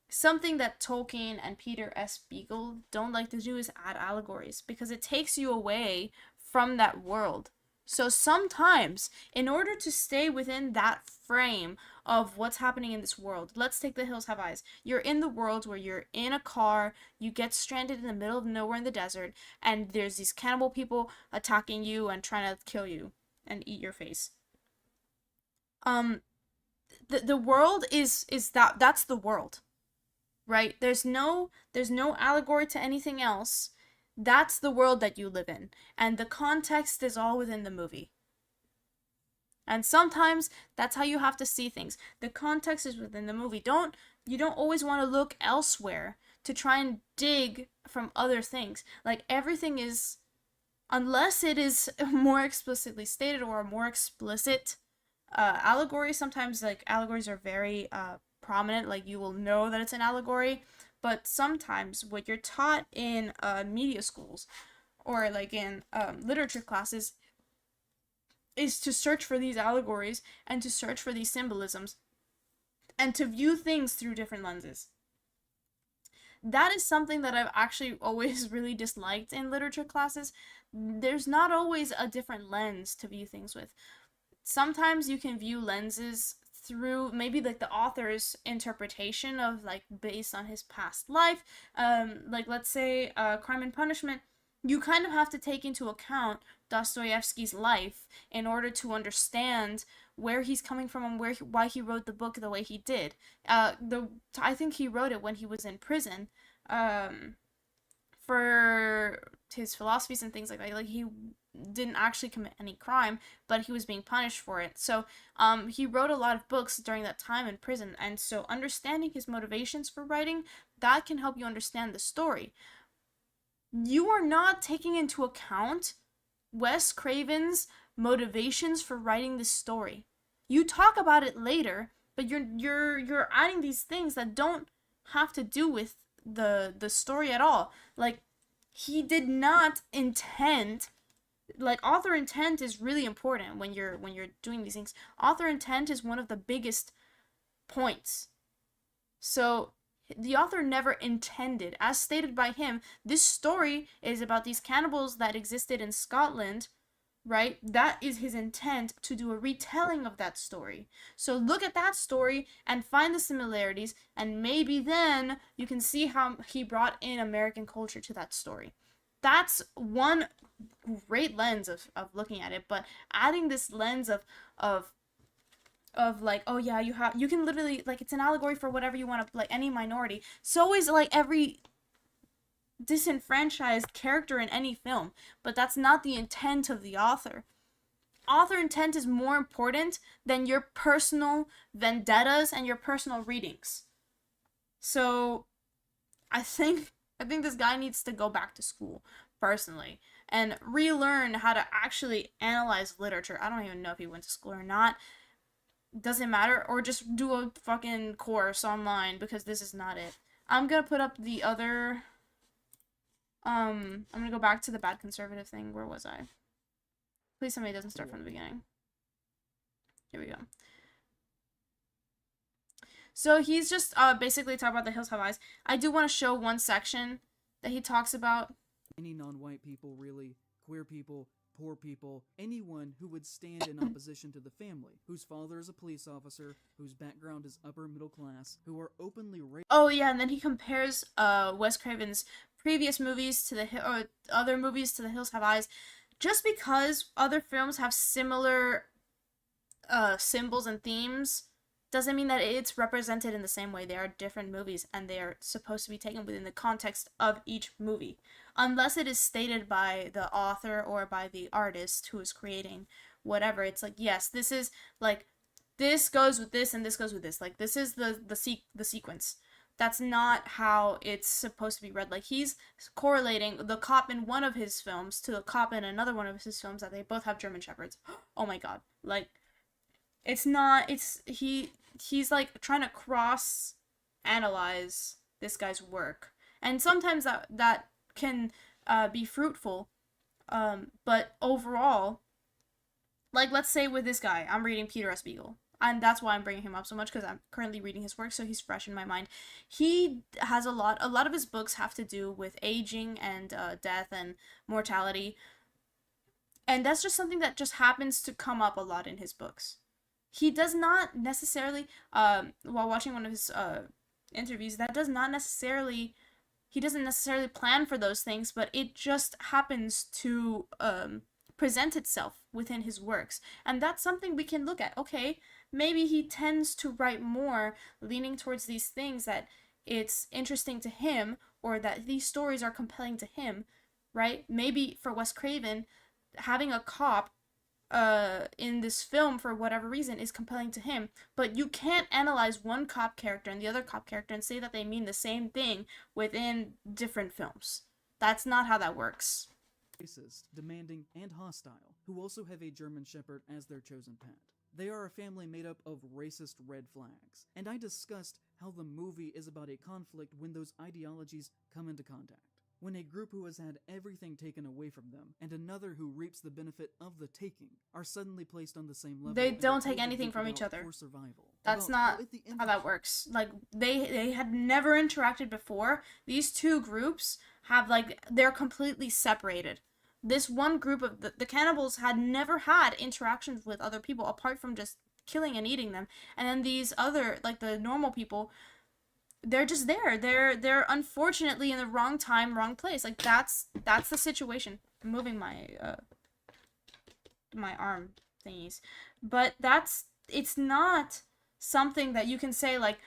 Something that Tolkien and Peter S. Beagle don't like to do is add allegories because it takes you away from that world. So sometimes, in order to stay within that frame of what's happening in this world, let's take The Hills Have Eyes. You're in the world where you're in a car, you get stranded in the middle of nowhere in the desert, and there's these cannibal people attacking you and trying to kill you and eat your face. The world is that's the world, right? There's no allegory to anything else. That's the world that you live in, and the context is all within the movie. And sometimes that's how you have to see things. The context is within the movie. You don't always want to look elsewhere to try and dig from other things. Like, everything is, unless it is more explicitly stated or a more explicit allegory. Sometimes, like, allegories are very prominent. Like, you will know that it's an allegory. But sometimes what you're taught in media schools or like in literature classes is to search for these allegories and to search for these symbolisms and to view things through different lenses. That is something that I've actually always really disliked in literature classes. There's not always a different lens to view things with. Sometimes you can view lenses through maybe like the author's interpretation of, like, based on his past life. Like, let's say Crime and Punishment, you kind of have to take into account Dostoevsky's life in order to understand where he's coming from and why he wrote the book the way he did. I think he wrote it when he was in prison for his philosophies and things like that. Like, didn't actually commit any crime, but he was being punished for it. So he wrote a lot of books during that time in prison, and so understanding his motivations for writing, that can help you understand the story. You are not taking into account Wes Craven's motivations for writing this story. You talk about it later, but you're adding these things that don't have to do with the story at all. Like, he did not intend, like, author intent is really important when you're doing these things. Author intent is one of the biggest points. So the author never intended, as stated by him, this story is about these cannibals that existed in Scotland, right? That is his intent, to do a retelling of that story. So look at that story and find the similarities, and maybe then you can see how he brought in American culture to that story. That's one great lens of looking at it, but adding this lens of like, oh yeah, you can literally, like, it's an allegory for whatever you want to, like, any minority. So is, like, every disenfranchised character in any film, but that's not the intent of the author. Author intent is more important than your personal vendettas and your personal readings. So I think this guy needs to go back to school, personally, and relearn how to actually analyze literature. I don't even know if he went to school or not. Doesn't matter. Or just do a fucking course online, because this is not it. I'm gonna put up the other... I'm gonna go back to the bad conservative thing. Where was I? Please tell me it doesn't start from the beginning. Here we go. So he's just basically talking about The Hills Have Eyes. I do want to show one section that he talks about. Any non-white people, really, queer people, poor people, anyone who would stand in opposition to the family, whose father is a police officer, whose background is upper middle class, who are openly racist. Oh yeah, and then he compares Wes Craven's previous movies to other movies to The Hills Have Eyes, just because other films have similar symbols and themes doesn't mean that it's represented in the same way. They are different movies, and they are supposed to be taken within the context of each movie, unless it is stated by the author or by the artist who is creating whatever. It's like, yes, this is, like, this goes with this and this goes with this. Like, this is the sequence. That's not how it's supposed to be read. Like, he's correlating the cop in one of his films to the cop in another one of his films, that they both have German Shepherds. Oh my god. Like, it's not, he's like trying to cross analyze this guy's work, and sometimes that can be fruitful, but overall, like, let's say with this guy, I'm reading Peter S. Beagle, and that's why I'm bringing him up so much, because I'm currently reading his work, so he's fresh in my mind. He has a lot of his books have to do with aging and death and mortality, and that's just something that just happens to come up a lot in his books. He does not necessarily, while watching one of his interviews, he doesn't necessarily plan for those things, but it just happens to present itself within his works. And that's something we can look at. Okay, maybe he tends to write more leaning towards these things that it's interesting to him, or that these stories are compelling to him, right? Maybe for Wes Craven, having a cop in this film for whatever reason is compelling to him, but you can't analyze one cop character and the other cop character and say that they mean the same thing within different films. That's not how that works. Racist, demanding, and hostile, who also have a German Shepherd as their chosen pet. They are a family made up of racist red flags, and I discussed how the movie is about a conflict when those ideologies come into contact. When a group who has had everything taken away from them, and another who reaps the benefit of the taking, are suddenly placed on the same level. They don't take anything from each other. That's not how that works. Like, they had never interacted before. These two groups have, like, they're completely separated. This one group of the cannibals had never had interactions with other people apart from just killing and eating them. And then these other, like, the normal people, they're just there. They're unfortunately in the wrong time, wrong place. Like, that's the situation. I'm moving my my arm thingies. But it's not something that you can say, like,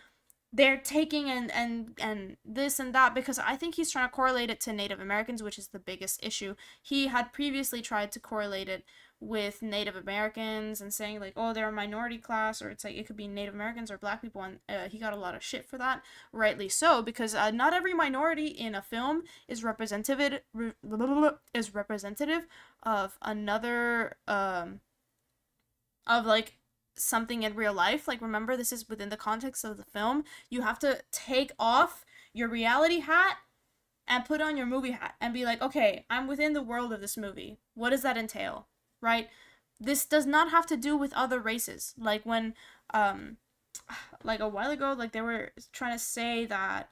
they're taking and this and that, because I think he's trying to correlate it to Native Americans, which is the biggest issue. He had previously tried to correlate it with Native Americans and saying like, oh, they're a minority class, or it's like it could be Native Americans or black people, and he got a lot of shit for that, rightly so, because not every minority in a film is representative of another of like something in real life. Like, remember, this is within the context of the film. You have to take off your reality hat and put on your movie hat and be like, okay, I'm within the world of this movie. What does that entail? Right? This does not have to do with other races. Like when like a while ago, like they were trying to say that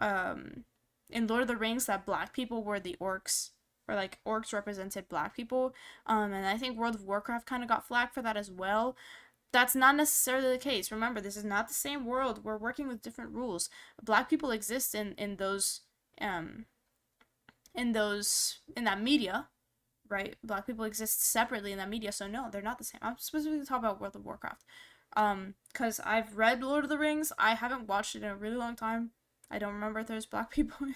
in Lord of the Rings that black people were the orcs, or like orcs represented black people, and I think World of Warcraft kind of got flack for that as well. That's not necessarily the case. Remember, this is not the same world. We're working with different rules. Black people exist in that media, right? Black people exist separately in that media, so no, they're not the same. I'm specifically talking about World of Warcraft, because I've read Lord of the Rings. I haven't watched it in a really long time. I don't remember if there's black people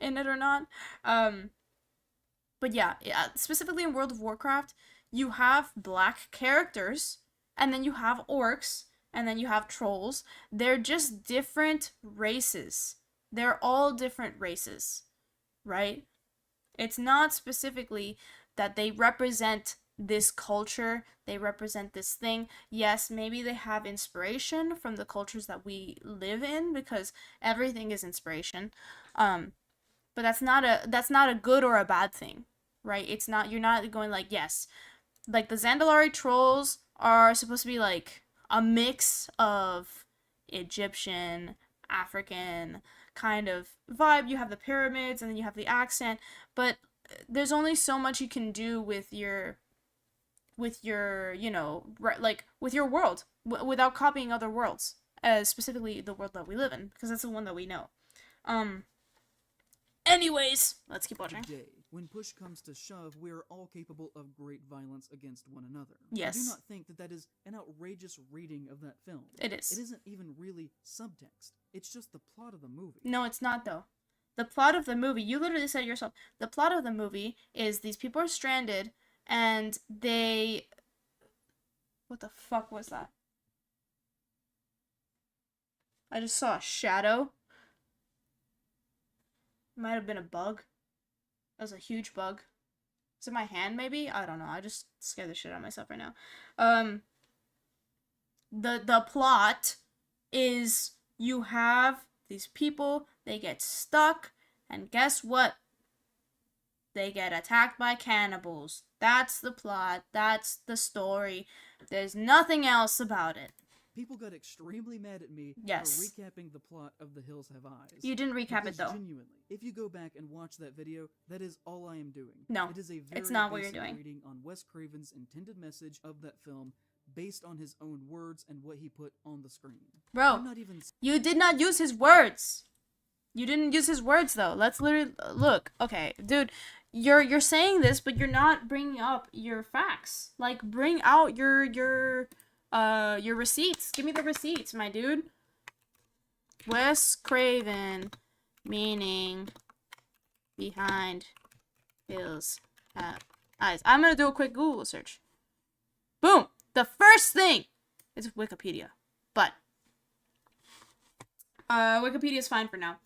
in it or not. But yeah, specifically in World of Warcraft, you have black characters, and then you have orcs, and then you have trolls. They're just different races. They're all different races, right? It's not specifically that they represent this culture, they represent this thing. Yes, maybe they have inspiration from the cultures that we live in, because everything is inspiration. But that's not a good or a bad thing, right? It's not, you're not going like, yes, like the Zandalari trolls are supposed to be like a mix of Egyptian, African kind of vibe. You have the pyramids and then you have the accent, but there's only so much you can do with your you know, like with your world without copying other worlds, specifically the world that we live in, because that's the one that we know. Anyways, let's keep watching. Today, when push comes to shove, we are all capable of great violence against one another. Yes. I do not think that is an outrageous reading of that film. It is. It isn't even really subtext. It's just the plot of the movie. No, it's not though. The plot of the movie, you literally said it yourself, the plot of the movie is these people are stranded and they... What the fuck was that? I just saw a shadow. Might have been a bug. That was a huge bug. Is it my hand, maybe? I don't know. I just scared the shit out of myself right now. The plot is you have these people, they get stuck, and guess what? They get attacked by cannibals. That's the plot. That's the story. There's nothing else about it. People got extremely mad at me Yes. for recapping the plot of The Hills Have Eyes. You didn't recap Because it though. Genuinely, if you go back and watch that video, that is all I am doing. No, it is a very it's not what you're basic doing. reading on Wes Craven's intended message of that film, based on his own words and what he put on the screen. Bro, I'm not even you did not use his words. You didn't use his words though. Let's literally look. Okay, dude, you're saying this, but you're not bringing up your facts. Like, bring out your receipts. Give me the receipts, my dude. Wes Craven, meaning behind Hills Have Eyes. I'm gonna do a quick Google search. Boom! The first thing is Wikipedia, but Wikipedia is fine for now.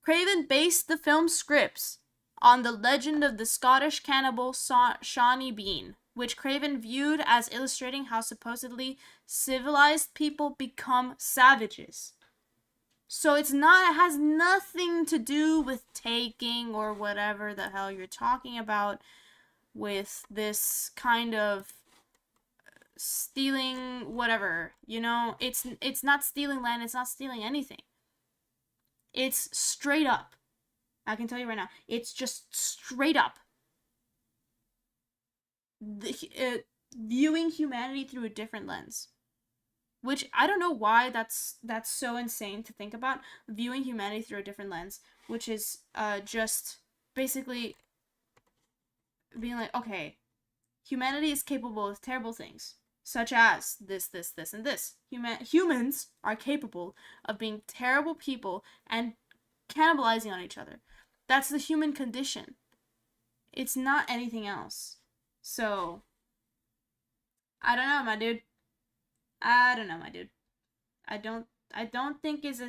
Craven based the film's scripts on the legend of the Scottish cannibal Shawnee Bean, which Craven viewed as illustrating how supposedly civilized people become savages. So it has nothing to do with taking or whatever the hell you're talking about with this kind of stealing whatever, you know? It's not stealing land, it's not stealing anything. It's straight up. I can tell you right now, it's just straight up viewing humanity through a different lens, which I don't know why that's so insane to think about, viewing humanity through a different lens, which is just basically being like, okay, humanity is capable of terrible things, such as this, and this. Humans are capable of being terrible people and cannibalizing on each other. That's the human condition. It's not anything else. So, I don't know, my dude. I don't think it's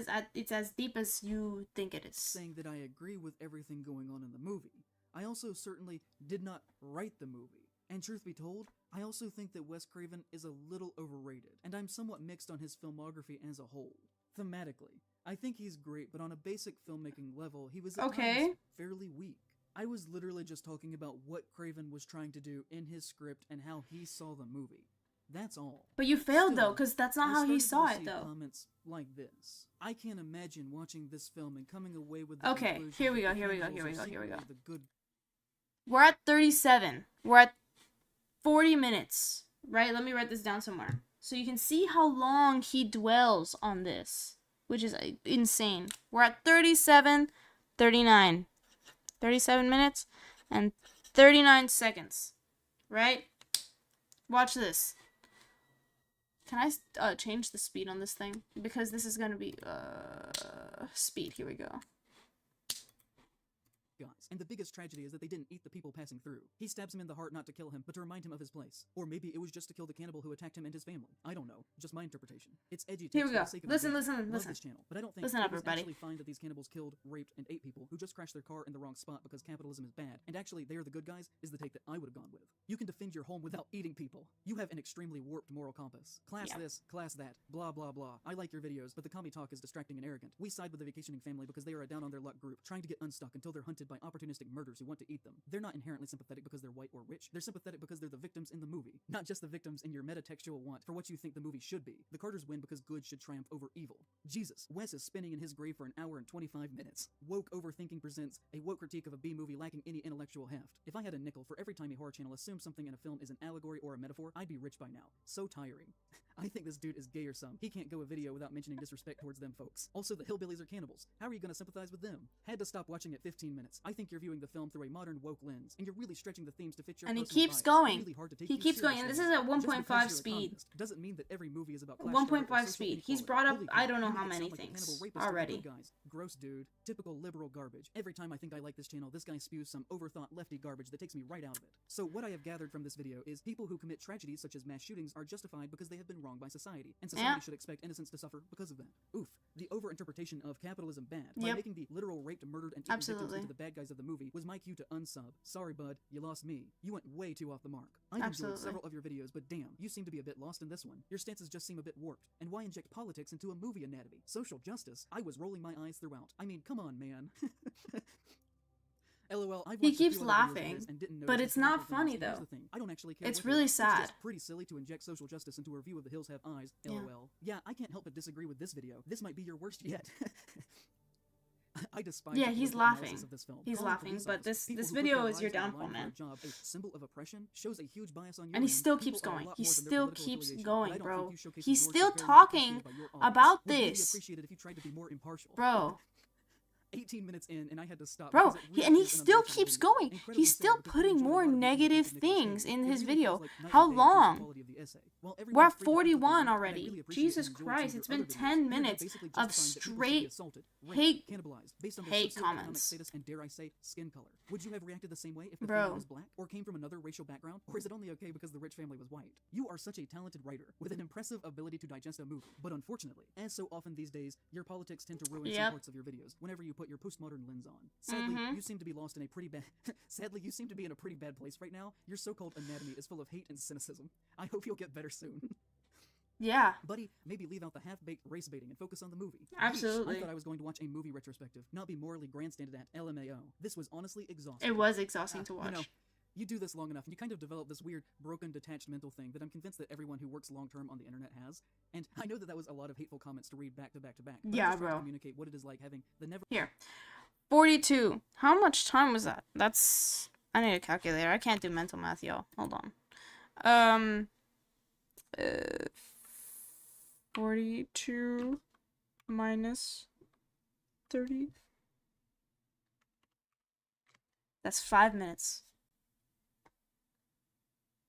as deep as you think it is. Saying that I agree with everything going on in the movie. I also certainly did not write the movie. And truth be told, I also think that Wes Craven is a little overrated, and I'm somewhat mixed on his filmography as a whole. Thematically, I think he's great, but on a basic filmmaking level, he was at times fairly weak. I was literally just talking about what Craven was trying to do in his script and how he saw the movie. That's all. But you failed Still, though, because that's not I how he started to saw it receive though. Comments like this. I can't imagine watching this film and coming away with the Okay, conclusion here we that go, the here we go, cannibals here we are go, here we go. secretly the good. We're at 37. We're at 40 minutes, right? Let me write this down somewhere. So you can see how long he dwells on this, which is insane. We're at 37, 39. 37 minutes and 39 seconds, right? Watch this. Can I change the speed on this thing? Because this is gonna be, speed. Here we go. Guys. And the biggest tragedy is that they didn't eat the people passing through. He stabs him in the heart not to kill him, but to remind him of his place. Or maybe it was just to kill the cannibal who attacked him and his family. I don't know. Just my interpretation. It's edgy text Here we for go. the sake of Listen, engagement. listen. Love this channel, but I don't think Listen it up, was everybody. actually fine that these cannibals killed, raped, and ate people who just crashed their car in the wrong spot because capitalism is bad. And actually, they are the good guys is the take that I would have gone with. You can defend your home without eating people. You have an extremely warped moral compass. Class this, class that, blah blah blah. I like your videos, but the commie talk is distracting and arrogant. We side with the vacationing family because they are a down on their luck group, trying to get unstuck until they're hunted by opportunistic murderers who want to eat them. They're not inherently sympathetic because they're white or rich. They're sympathetic because they're the victims in the movie, not just the victims in your metatextual want for what you think the movie should be. The Carters win because good should triumph over evil. Jesus, Wes is spinning in his grave for an hour and 25 minutes. Woke Overthinking presents a woke critique of a B movie lacking any intellectual heft. If I had a nickel for every time a horror channel assumes something in a film is an allegory or a metaphor, I'd be rich by now. So tiring. I think this dude is gay or some. He can't go a video without mentioning disrespect towards them folks. Also, the hillbillies are cannibals. How are you gonna sympathize with them? Had to stop watching at 15 minutes. I think you're viewing the film through a modern woke lens, and you're really stretching the themes to fit your And he personal keeps bias. going. Really hard to take He you keeps going, and this seriously. is at Just 1.5 because you're a speed. communist doesn't mean that every movie is about class 1.5 struggle or social speed. He's inequality. brought up Holy I cow, don't know you how make it many sound like a things cannibal rapist are the already. good guys. Gross dude. Typical liberal garbage. Every time I think I like this channel, this guy spews some overthought lefty garbage that takes me right out of it. So what I have gathered from this video is people who commit tragedies such as mass shootings are justified because they have been wronged by society, and society should expect innocents to suffer because of that. Oof. The overinterpretation of capitalism bad by making the literal raped, murdered, and eaten victims into the bad guys of the movie was my cue to unsub. Sorry, bud, you lost me. You went way too off the mark. I've enjoyed several of your videos, but damn, you seem to be a bit lost in this one. Your stances just seem a bit warped. And why inject politics into a movie anatomy? Social justice? I was rolling my eyes throughout. I mean, come on, man. LOL, I've He watched a keeps few other videos of laughing, his and didn't notice but the it's not political funny, themes. And here's though. the thing, I don't actually care It's what they really are. sad. It's just pretty silly to inject social justice into a review of The Hills Have Eyes. LOL. Yeah, I can't help but disagree with this video. This might be your worst yet. I despise the he's political laughing. analysis of this film. He's Calling laughing, police but officers, this people who put video their is your lives on the downfall, line for a man. job, a symbol of oppression, shows a huge bias on your And he end. still People keeps are a going. lot He more than their still political keeps affiliation, going, but I don't bro. think you showcase He's yours still compared to talking appreciated by your audience. about Would really this. appreciate it if you tried to be more impartial. Bro. 18 minutes in, and I had to stop. Bro, because it really and he is an still unfortunate keeps video. going. Incredibly He's still sad because putting we enjoy a more lot of videos negative that Nicholas things made. in It his really video. feels like night How and day in terms of the long? quality of the essay. While We're everyone's at free to think what they 41 want, and I already. really appreciate Jesus and enjoy Christ, some it's of your been other 10 videos, you are minutes basically of justifying that people should be straight assaulted, raped, hate- cannibalized based on their hate socioeconomic comments. status and, dare I say, skin color. Would you have reacted the same way if the Bro. family was black or came from another racial background? Or is it only okay because the rich family was white? You are such a talented writer with an impressive ability to digest a movie. But unfortunately, as so often these days, your politics tend to ruin some parts of your videos whenever you put your postmodern lens on. Sadly, you seem to be lost in a pretty bad sadly, you seem to be in a pretty bad place right now. Your so-called anatomy is full of hate and cynicism. I hope you'll get better soon. Yeah. Buddy, maybe leave out the half-baked race baiting and focus on the movie. Absolutely. I thought I was going to watch a movie retrospective, not be morally grandstanded at LMAO. This was honestly exhausting. It was exhausting to watch. You know, you do this long enough, and you kind of develop this weird, broken, detached mental thing that I'm convinced that everyone who works long-term on the internet has. And I know that that was a lot of hateful comments to read back to back to back. But Yeah, I'm just trying bro. to communicate what it is like having the never. Here. 42. How much time was that? That's... I need a calculator. I can't do mental math, y'all. Hold on. 42 minus 30. That's 5 minutes.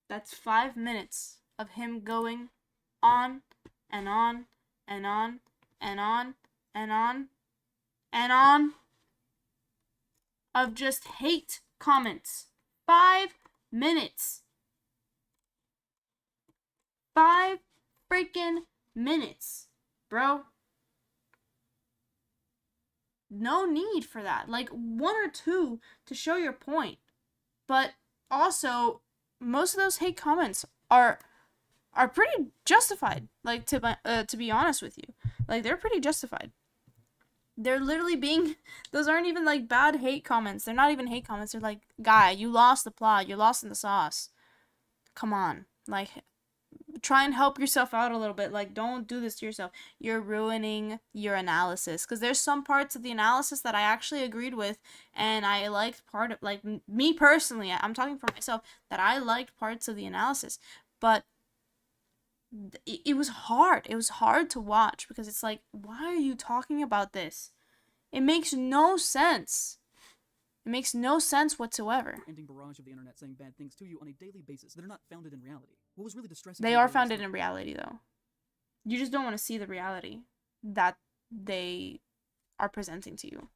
That's 5 minutes of him going on and on and on and on and on and on of just hate comments. 5 minutes. 5 freaking minutes, bro. No need for that. Like 1 or 2 to show your point. But also, most of those hate comments are pretty justified. Like to be honest with you, like they're pretty justified. They're literally being, those aren't even like bad hate comments. They're not even hate comments. They're like, guy, you lost the plot. You're lost in the sauce. Come on. Like, try and help yourself out a little bit. Like, don't do this to yourself. You're ruining your analysis. Because there's some parts of the analysis that I actually agreed with. And I liked part of, like, me personally, I'm talking for myself, that I liked parts of the analysis. But it was hard. It was hard to watch because it's like, why are you talking about this? It makes no sense. It makes no sense whatsoever. Ending barrage of the internet saying bad things to you on a daily basis that are not founded in reality. What was really distressing? They are founded in reality, though. You just don't want to see the reality that they are presenting to you.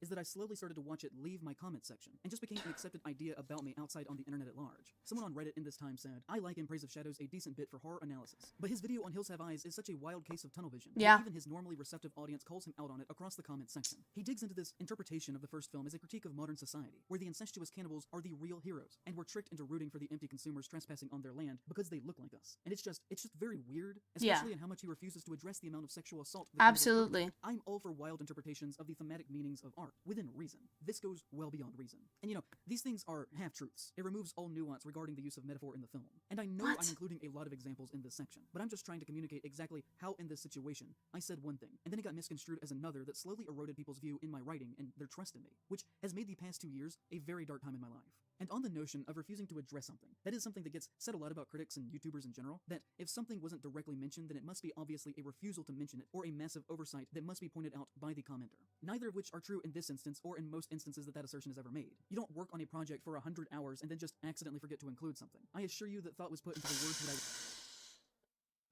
Is that I slowly started to watch it leave my comment section and just became an accepted idea about me outside on the internet at large. Someone on Reddit in this time said, I like In Praise of Shadows a decent bit for horror analysis, but his video on Hills Have Eyes is such a wild case of tunnel vision. Yeah. Even his normally receptive audience calls him out on it across the comment section. He digs into this interpretation of the first film as a critique of modern society, where the incestuous cannibals are the real heroes, and we're tricked into rooting for the empty consumers trespassing on their land because they look like us. And it's just very weird, especially in how much he refuses to address the amount of sexual assault. Absolutely. I'm all for wild interpretations of the thematic meanings of art, within reason. This goes well beyond reason. And you know, these things are half-truths. It removes all nuance regarding the use of metaphor in the film. And I know I'm including a lot of examples in this section, but I'm just trying to communicate exactly how in this situation I said one thing, and then it got misconstrued as another that slowly eroded people's view in my writing and their trust in me, which has made the past 2 years a very dark time in my life. And on the notion of refusing to address something, that is something that gets said a lot about critics and YouTubers in general, that if something wasn't directly mentioned, then it must be obviously a refusal to mention it, or a massive oversight that must be pointed out by the commenter. Neither of which are true in this instance, or in most instances that assertion is ever made. You don't work on a project for 100 hours and then just accidentally forget to include something. I assure you that thought was put into the words that I...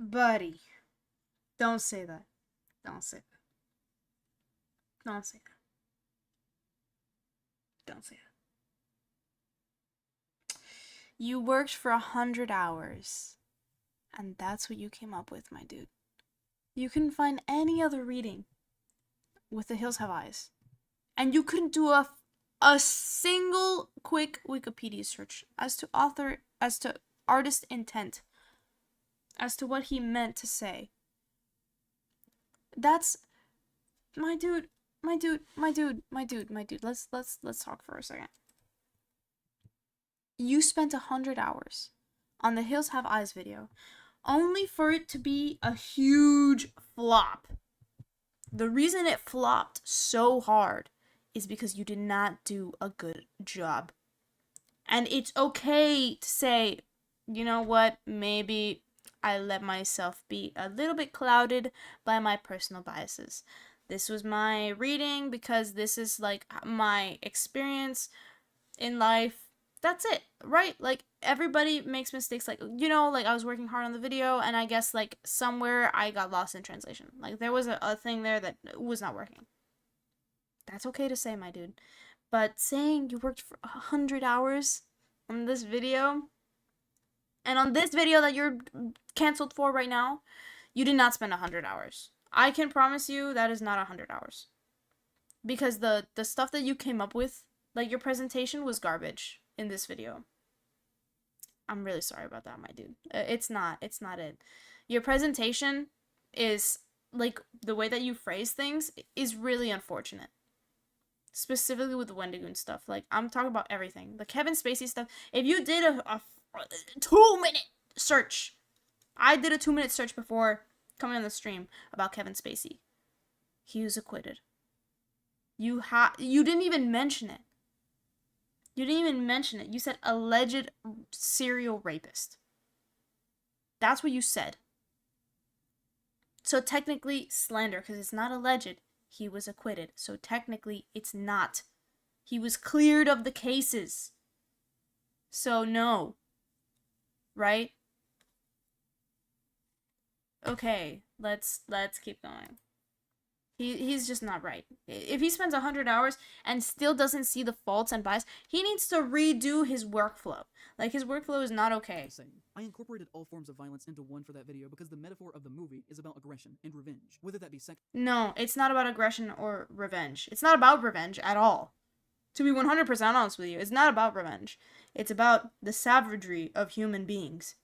Buddy, don't say that. Don't say that. Don't say that. Don't say that. You worked for 100 hours, and that's what you came up with, my dude. You couldn't find any other reading with The Hills Have Eyes, and you couldn't do a single quick Wikipedia search as to artist intent, as to what he meant to say. That's my dude. Let's talk for a second. You spent 100 hours on the Hills Have Eyes video, only for it to be a huge flop. The reason it flopped so hard is because you did not do a good job. And it's okay to say, you know what, maybe I let myself be a little bit clouded by my personal biases. This was my reading because this is like my experience in life. That's it, right? Like, everybody makes mistakes. Like, you know, like, I was working hard on the video, and I guess, like, somewhere I got lost in translation. Like, there was a thing there that was not working. That's okay to say, my dude. But saying you worked for 100 hours on this video, and on this video that you're canceled for right now, you did not spend 100 hours. I can promise you that is not 100 hours. Because the stuff that you came up with, like, your presentation was garbage in this video. I'm really sorry about that, my dude. It's not it. Your presentation is, like, the way that you phrase things is really unfortunate. Specifically with the Wendigoon stuff. Like, I'm talking about everything. The Kevin Spacey stuff. If you did a 2-minute search. I did a 2-minute search before coming on the stream about Kevin Spacey. He was acquitted. You didn't even mention it. You didn't even mention it. You said alleged serial rapist. That's what you said. So technically slander, because it's not alleged. He was acquitted. So technically it's not. He was cleared of the cases. So no. Right? okay, let's keep going. He's just not right. If he spends 100 hours and still doesn't see the faults and bias, he needs to redo his workflow. Like, his workflow is not okay. I incorporated all forms of violence into one for that video because the metaphor of the movie is about aggression and revenge, whether that be No, it's not about aggression or revenge. It's not about revenge at all. To be 100% honest with you, it's not about revenge. It's about the savagery of human beings.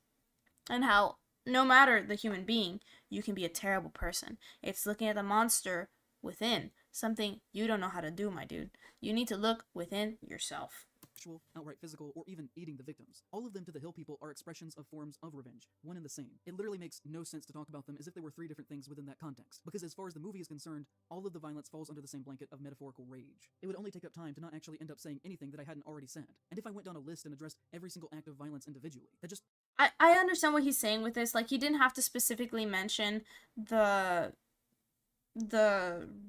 And how, no matter the human being, you can be a terrible person. It's looking at the monster within. Something you don't know how to do, my dude. You need to look within yourself. sexual, outright physical, or even eating the victims. All of them to the Hill people are expressions of forms of revenge, one and the same. It literally makes no sense to talk about them as if they were three different things within that context, because as far as the movie is concerned, all of the violence falls under the same blanket of metaphorical rage. It would only take up time to not actually end up saying anything that I hadn't already said. And if I went down a list and addressed every single act of violence individually, that just... I understand what he's saying with this. Like, he didn't have to specifically mention the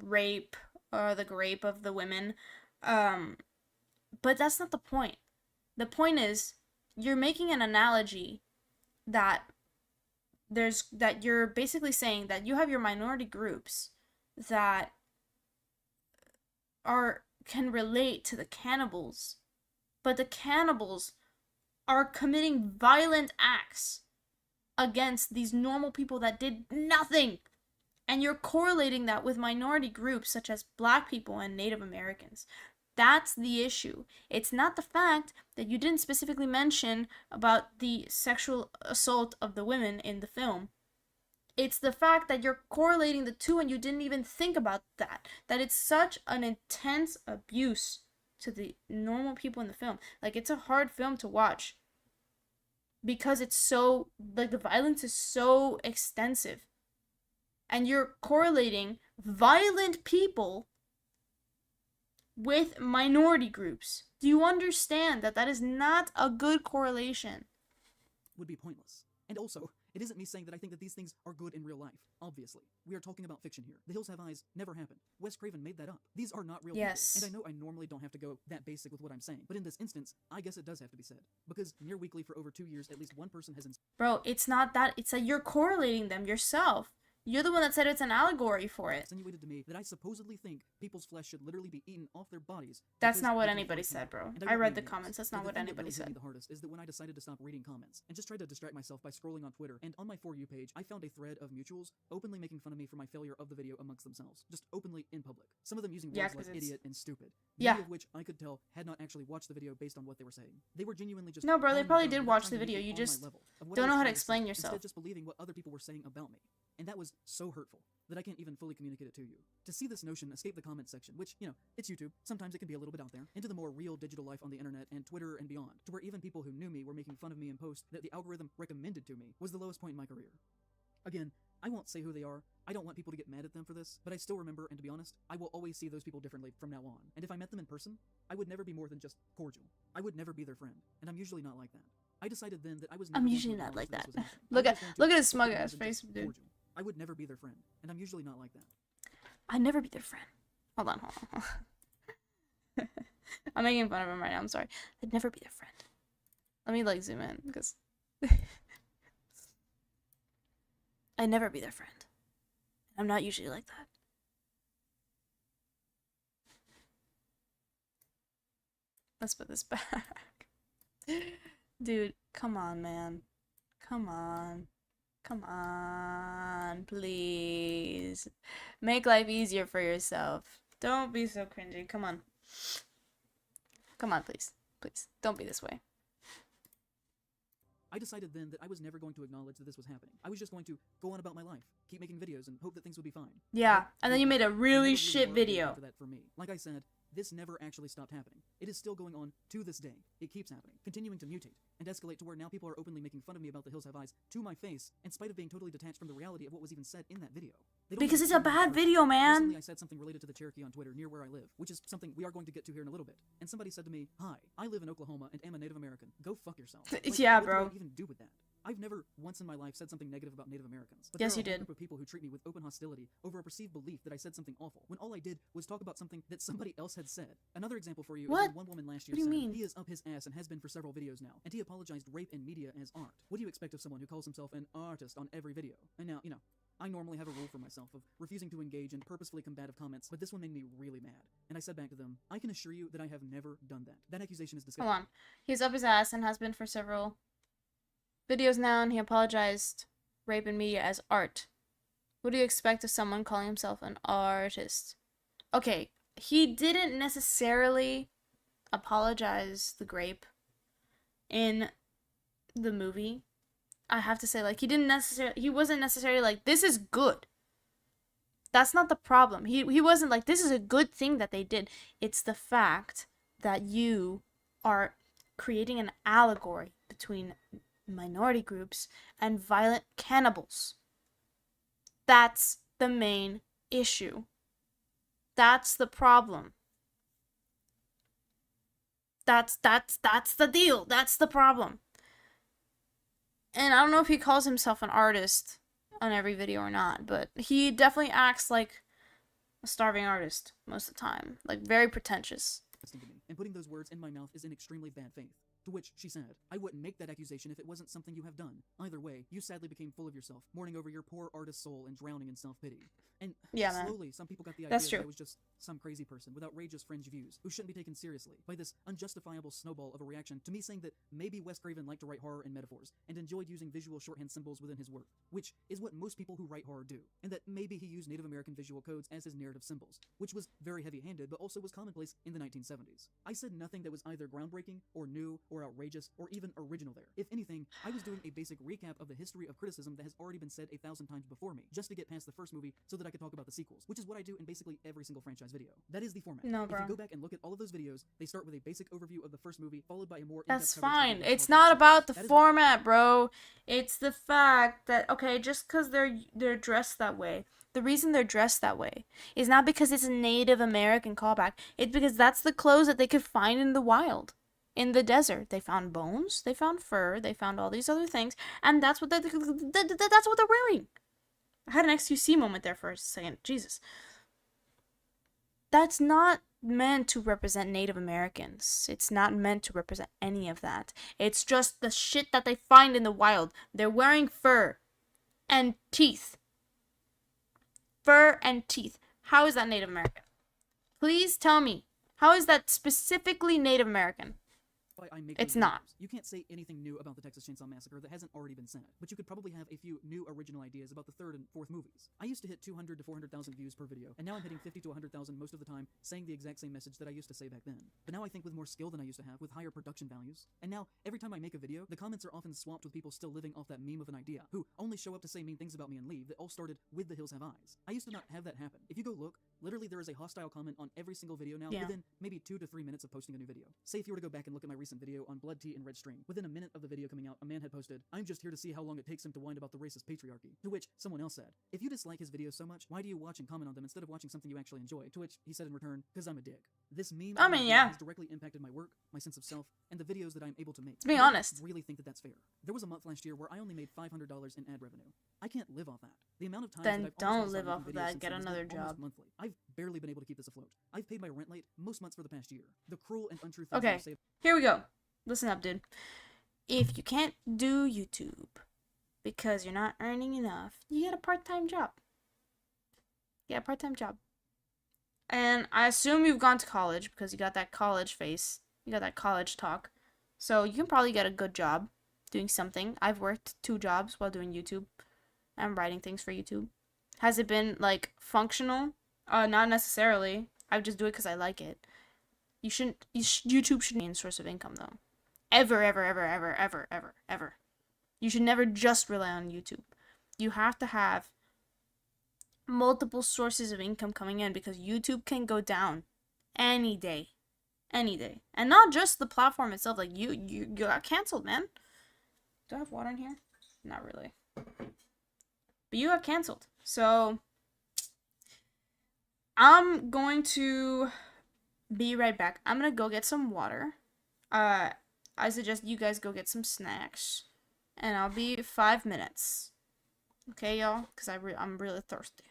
rape or the grape of the women. But that's not the point. The point is, you're making an analogy that you're basically saying that you have your minority groups that can relate to the cannibals, but the cannibals are committing violent acts against these normal people that did nothing. And you're correlating that with minority groups such as Black people and Native Americans. That's the issue. It's not the fact that you didn't specifically mention about the sexual assault of the women in the film. It's the fact that you're correlating the two and you didn't even think about that. That it's such an intense abuse to the normal people in the film. Like, it's a hard film to watch because it's so, like, the violence is so extensive. And you're correlating violent people with minority groups. Do you understand that that is not a good correlation? Would be pointless. And also, it isn't me saying that I think that these things are good in real life. Obviously. We are talking about fiction here. The Hills Have Eyes never happened. Wes Craven made that up. These are not real people. And I know I normally don't have to go that basic with what I'm saying, but in this instance, I guess it does have to be said. Because near weekly for over 2 years, at least one person has... Bro, it's not that. It's that you're correlating them yourself. You're the one that said it's an allegory for it. Insinuated to me that I supposedly think people's flesh should literally be eaten off their bodies. That's not what anybody said, bro. I read the comments. That's not what anybody said. The hardest is that when I decided to stop reading comments and just tried to distract myself by scrolling on Twitter, and on my For You page, I found a thread of mutuals openly making fun of me for my failure of the video amongst themselves. Just openly in public. Some of them using words like idiot and stupid. Many of which I could tell had not actually watched the video based on what they were saying. They were genuinely just... No, bro, they probably did watch the video. You just don't know how to explain yourself. Instead just believing what other people were saying about me. And that was so hurtful that I can't even fully communicate it to you. To see this notion escape the comment section, which, you know, it's YouTube, sometimes it can be a little bit out there, into the more real digital life on the internet and Twitter and beyond, to where even people who knew me were making fun of me in posts that the algorithm recommended to me, was the lowest point in my career. Again, I won't say who they are. I don't want people to get mad at them for this, but I still remember, and to be honest, I will always see those people differently from now on. And if I met them in person, I would never be more than just cordial. I would never be their friend, and I'm usually not like that. I decided then that I was never... I'm usually not like that. Look at his smug ass face, dude. Cordial. I would never be their friend, and I'm usually not like that. I'd never be their friend. Hold on. I'm making fun of him right now, I'm sorry. I'd never be their friend. Let me, like, zoom in, because... I'd never be their friend. I'm not usually like that. Let's put this back. Dude, come on, man. Come on. Come on, please. Make life easier for yourself. Don't be so cringy. Come on. Come on, please. Please. Don't be this way. I decided then that I was never going to acknowledge that this was happening. I was just going to go on about my life, keep making videos, and hope that things would be fine. Yeah, and then you made a really shit video. That for me. Like I said, this never actually stopped happening. It is still going on to this day. It keeps happening, continuing to mutate and escalate to where now people are openly making fun of me about the Hills Have Eyes to my face, in spite of being totally detached from the reality of what was even said in that video. Because it's a bad video, man. Recently, I said something related to the Cherokee on Twitter near where I live, which is something we are going to get to here in a little bit. And somebody said to me, "Hi, I live in Oklahoma and am a Native American. Go fuck yourself." Like, yeah, what bro. do I even do with that? I've never once in my life said something negative about Native Americans. But Yes, there are you a whole did. group of people who treat me with open hostility over a perceived belief that I said something awful, when all I did was talk about something that somebody else had said. Another example for you is What? when one woman last year What do you said, mean? he is up his ass and has been for several videos now, and he apologized rape in media as art. What do you expect of someone who calls himself an artist on every video? And now, I normally have a rule for myself of refusing to engage in purposefully combative comments, but this one made me really mad. And I said back to them, I can assure you that I have never done that. That accusation is disgusting. Hold on. He's up his ass and has been for several videos now, and he apologized rape in media as art. What do you expect of someone calling himself an artist? Okay, he didn't necessarily apologize the grape in the movie. I have to say, like, he wasn't necessarily like, this is good. That's not the problem. He wasn't like, this is a good thing that they did. It's the fact that you are creating an allegory between minority groups and violent cannibals. That's the main issue. That's the problem. That's the deal. That's the problem. And I don't know if he calls himself an artist on every video or not, but he definitely acts like a starving artist most of the time. Like, very pretentious. To me, and putting those words in my mouth is in extremely bad faith. To which she said, I wouldn't make that accusation if it wasn't something you have done. Either way, you sadly became full of yourself, mourning over your poor artist soul and drowning in self-pity. And Yeah, man. slowly, some people got the idea That's that true. I was just some crazy person with outrageous fringe views who shouldn't be taken seriously by this unjustifiable snowball of a reaction to me saying that maybe Wes Craven liked to write horror in metaphors and enjoyed using visual shorthand symbols within his work, which is what most people who write horror do, and that maybe he used Native American visual codes as his narrative symbols, which was very heavy-handed but also was commonplace in the 1970s. I said nothing that was either groundbreaking or new or outrageous or even original there. If anything, I was doing a basic recap of the history of criticism that has already been said 1,000 times before me, just to get past the first movie so that I could talk about the sequels, which is what I do in basically every single franchise video. That is the format. No, If bro. you go back and look at all of those videos, they start with a basic overview of the first movie, followed by a more That's in-depth coverage of fine. the It's historical not sequels. about the That is format, bro. It's the fact that, okay, just because they're dressed that way, the reason they're dressed that way is not because it's a Native American callback. It's because that's the clothes that they could find in the wild, in the desert. They found bones, they found fur, they found all these other things, and that's what that's what they're wearing. I had an XQC moment there for a second. Jesus. That's not meant to represent Native Americans. It's not meant to represent any of that. It's just the shit that they find in the wild. They're wearing fur and teeth. Fur and teeth. How is that Native American? Please tell me. How is that specifically Native American? why I make It's these not. videos. You can't say anything new about the Texas Chainsaw Massacre that hasn't already been said, but you could probably have a few new original ideas about the third and fourth movies. I used to hit 200 to 400,000 views per video, and now I'm hitting 50 to 100,000 most of the time, saying the exact same message that I used to say back then. But now I think with more skill than I used to have, with higher production values. And now, every time I make a video, the comments are often swamped with people still living off that meme of an idea, who only show up to say mean things about me and leave, that all started with The Hills Have Eyes. I used to not have that happen. If you go look, literally there is a hostile comment on every single video now, Yeah. within maybe 2 to 3 minutes of posting a new video. Say if you were to go back and look at my recent video on Blood Tea and Red String, within a minute of the video coming out, a man had posted, "I'm just here to see how long it takes him to whine about the racist patriarchy." To which someone else said, "If you dislike his videos so much, why do you watch and comment on them instead of watching something you actually enjoy?" To which he said in return, "'Cause I'm a dick." This meme I mean, yeah. has directly impacted my work, my sense of self, and the videos that I'm able to make. To be I don't honest. really think that that's fair. There was a month last year where I only made $500 in ad revenue. I can't live off that. The amount of times Then that I've don't almost live lost out off making of videos that. since Get then has been another almost job. monthly. I've barely been able to keep this afloat. I've paid my rent late most months for the past year. The cruel and untrue things Okay. I say Here we go. Listen up, dude. If you can't do YouTube because you're not earning enough, you get a part-time job. Yeah, a part-time job. And I assume you've gone to college because you got that college face. You got that college talk. So you can probably get a good job doing something. I've worked 2 jobs while doing YouTube. I'm writing things for YouTube. Has it been, like, functional? Not necessarily. I just do it because I like it. YouTube should be a source of income, though. Ever, ever, ever, ever, ever, ever, ever. You should never just rely on YouTube. You have to have multiple sources of income coming in because YouTube can go down any day. Any day. And not just the platform itself. Like, you got canceled, man. Do I have water in here? Not really. But you got canceled. So, I'm going to be right back. I'm going to go get some water. I suggest you guys go get some snacks. and I'll be 5 minutes. Okay, y'all? Because I'm really thirsty.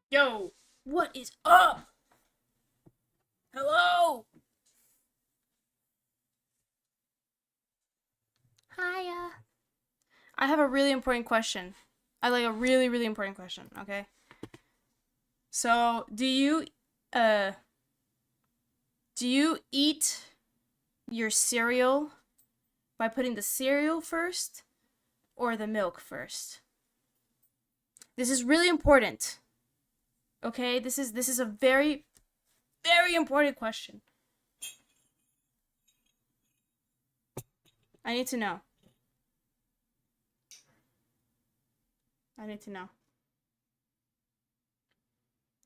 Yo, what is up? Hello? Hiya. I have a really important question. I like a really, really important question, okay? So, do you eat your cereal by putting the cereal first or the milk first? This is really important. Okay? This is a very, very important question. I need to know. I need to know.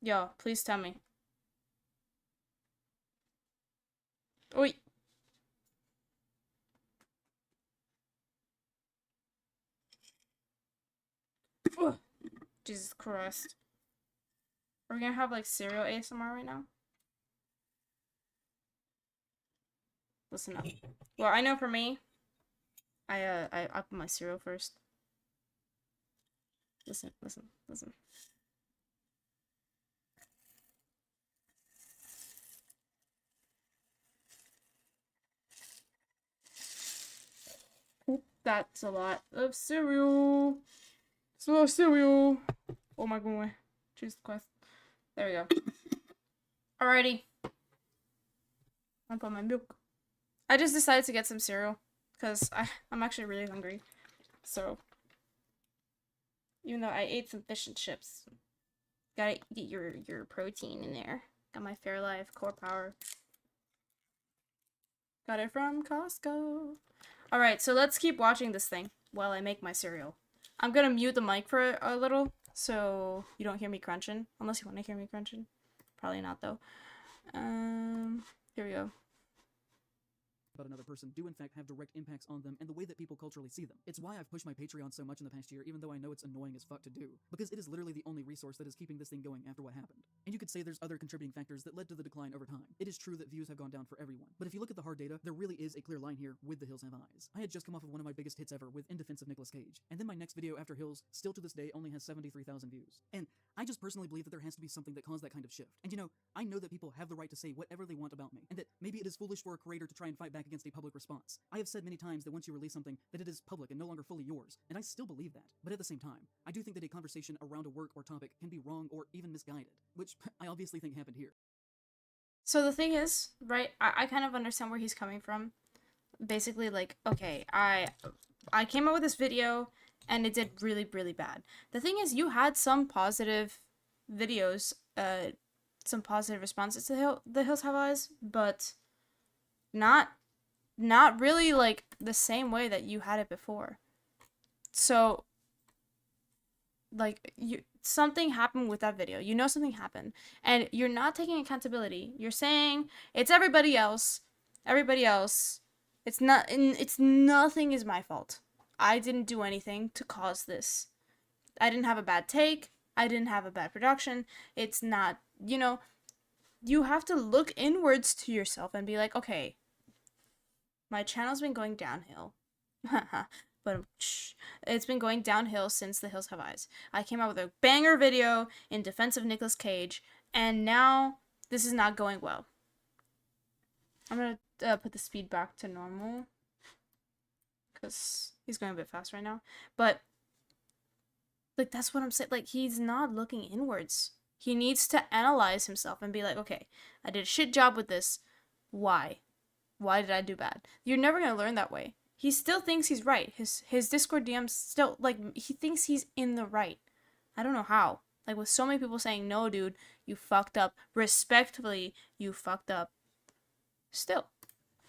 Yo, please tell me. Oi. Ugh. Jesus Christ. Are we gonna have like cereal ASMR right now? Listen up. Well, I know for me, I put my cereal first. Listen. That's a lot of cereal. It's a lot of cereal. Oh my god. Jesus Christ. There we go. Alrighty. I'm put my milk. I just decided to get some cereal because I'm actually really hungry. So, even though I ate some fish and chips, gotta get your protein in there. Got my Fairlife Core Power. Got it from Costco. Alright, so let's keep watching this thing while I make my cereal. I'm gonna mute the mic for a little so you don't hear me crunching. Unless you want to hear me crunching. Probably not, though. Here we go. About another person do in fact have direct impacts on them and the way that people culturally see them. It's why I've pushed my Patreon so much in the past year, even though I know it's annoying as fuck to do, because it is literally the only resource that is keeping this thing going after what happened. And you could say there's other contributing factors that led to the decline over time. It is true that views have gone down for everyone, but if you look at the hard data, there really is a clear line here with The Hills Have Eyes. I had just come off of one of my biggest hits ever with In Defense of Nicolas Cage, and then my next video after Hills, still to this day, only has 73,000 views. And I just personally believe that there has to be something that caused that kind of shift. And I know that people have the right to say whatever they want about me, and that maybe it is foolish for a creator to try and fight back against a public response. I have said many times that once you release something, that it is public and no longer fully yours, and I still believe that. But at the same time, I do think that a conversation around a work or topic can be wrong or even misguided, which I obviously think happened here. So the thing is, right, I kind of understand where he's coming from. Basically, like, okay, I came out with this video, and it did really, really bad. The thing is, you had some positive videos, some positive responses to The Hills Have Eyes, but not really like the same way that you had it before. So, like, something happened with that video. You know something happened, and you're not taking accountability. You're saying it's everybody else. It's nothing is my fault. I didn't do anything to cause this. I didn't have a bad take. I didn't have a bad production. It's not, you have to look inwards to yourself and be like, okay, my channel's been going downhill. But it's been going downhill since The Hills Have Eyes. I came out with a banger video in defense of Nicolas Cage, and now this is not going well. I'm gonna put the speed back to normal because he's going a bit fast right now. But like, that's what I'm saying. Like, he's not looking inwards. He needs to analyze himself and be like, okay, I did a shit job with this. Why? Why did I do bad? You're never gonna learn that way. He still thinks he's right. His Discord DMs still, like, he thinks he's in the right. I don't know how. Like, with so many people saying, no, dude, you fucked up. Respectfully, you fucked up. Still.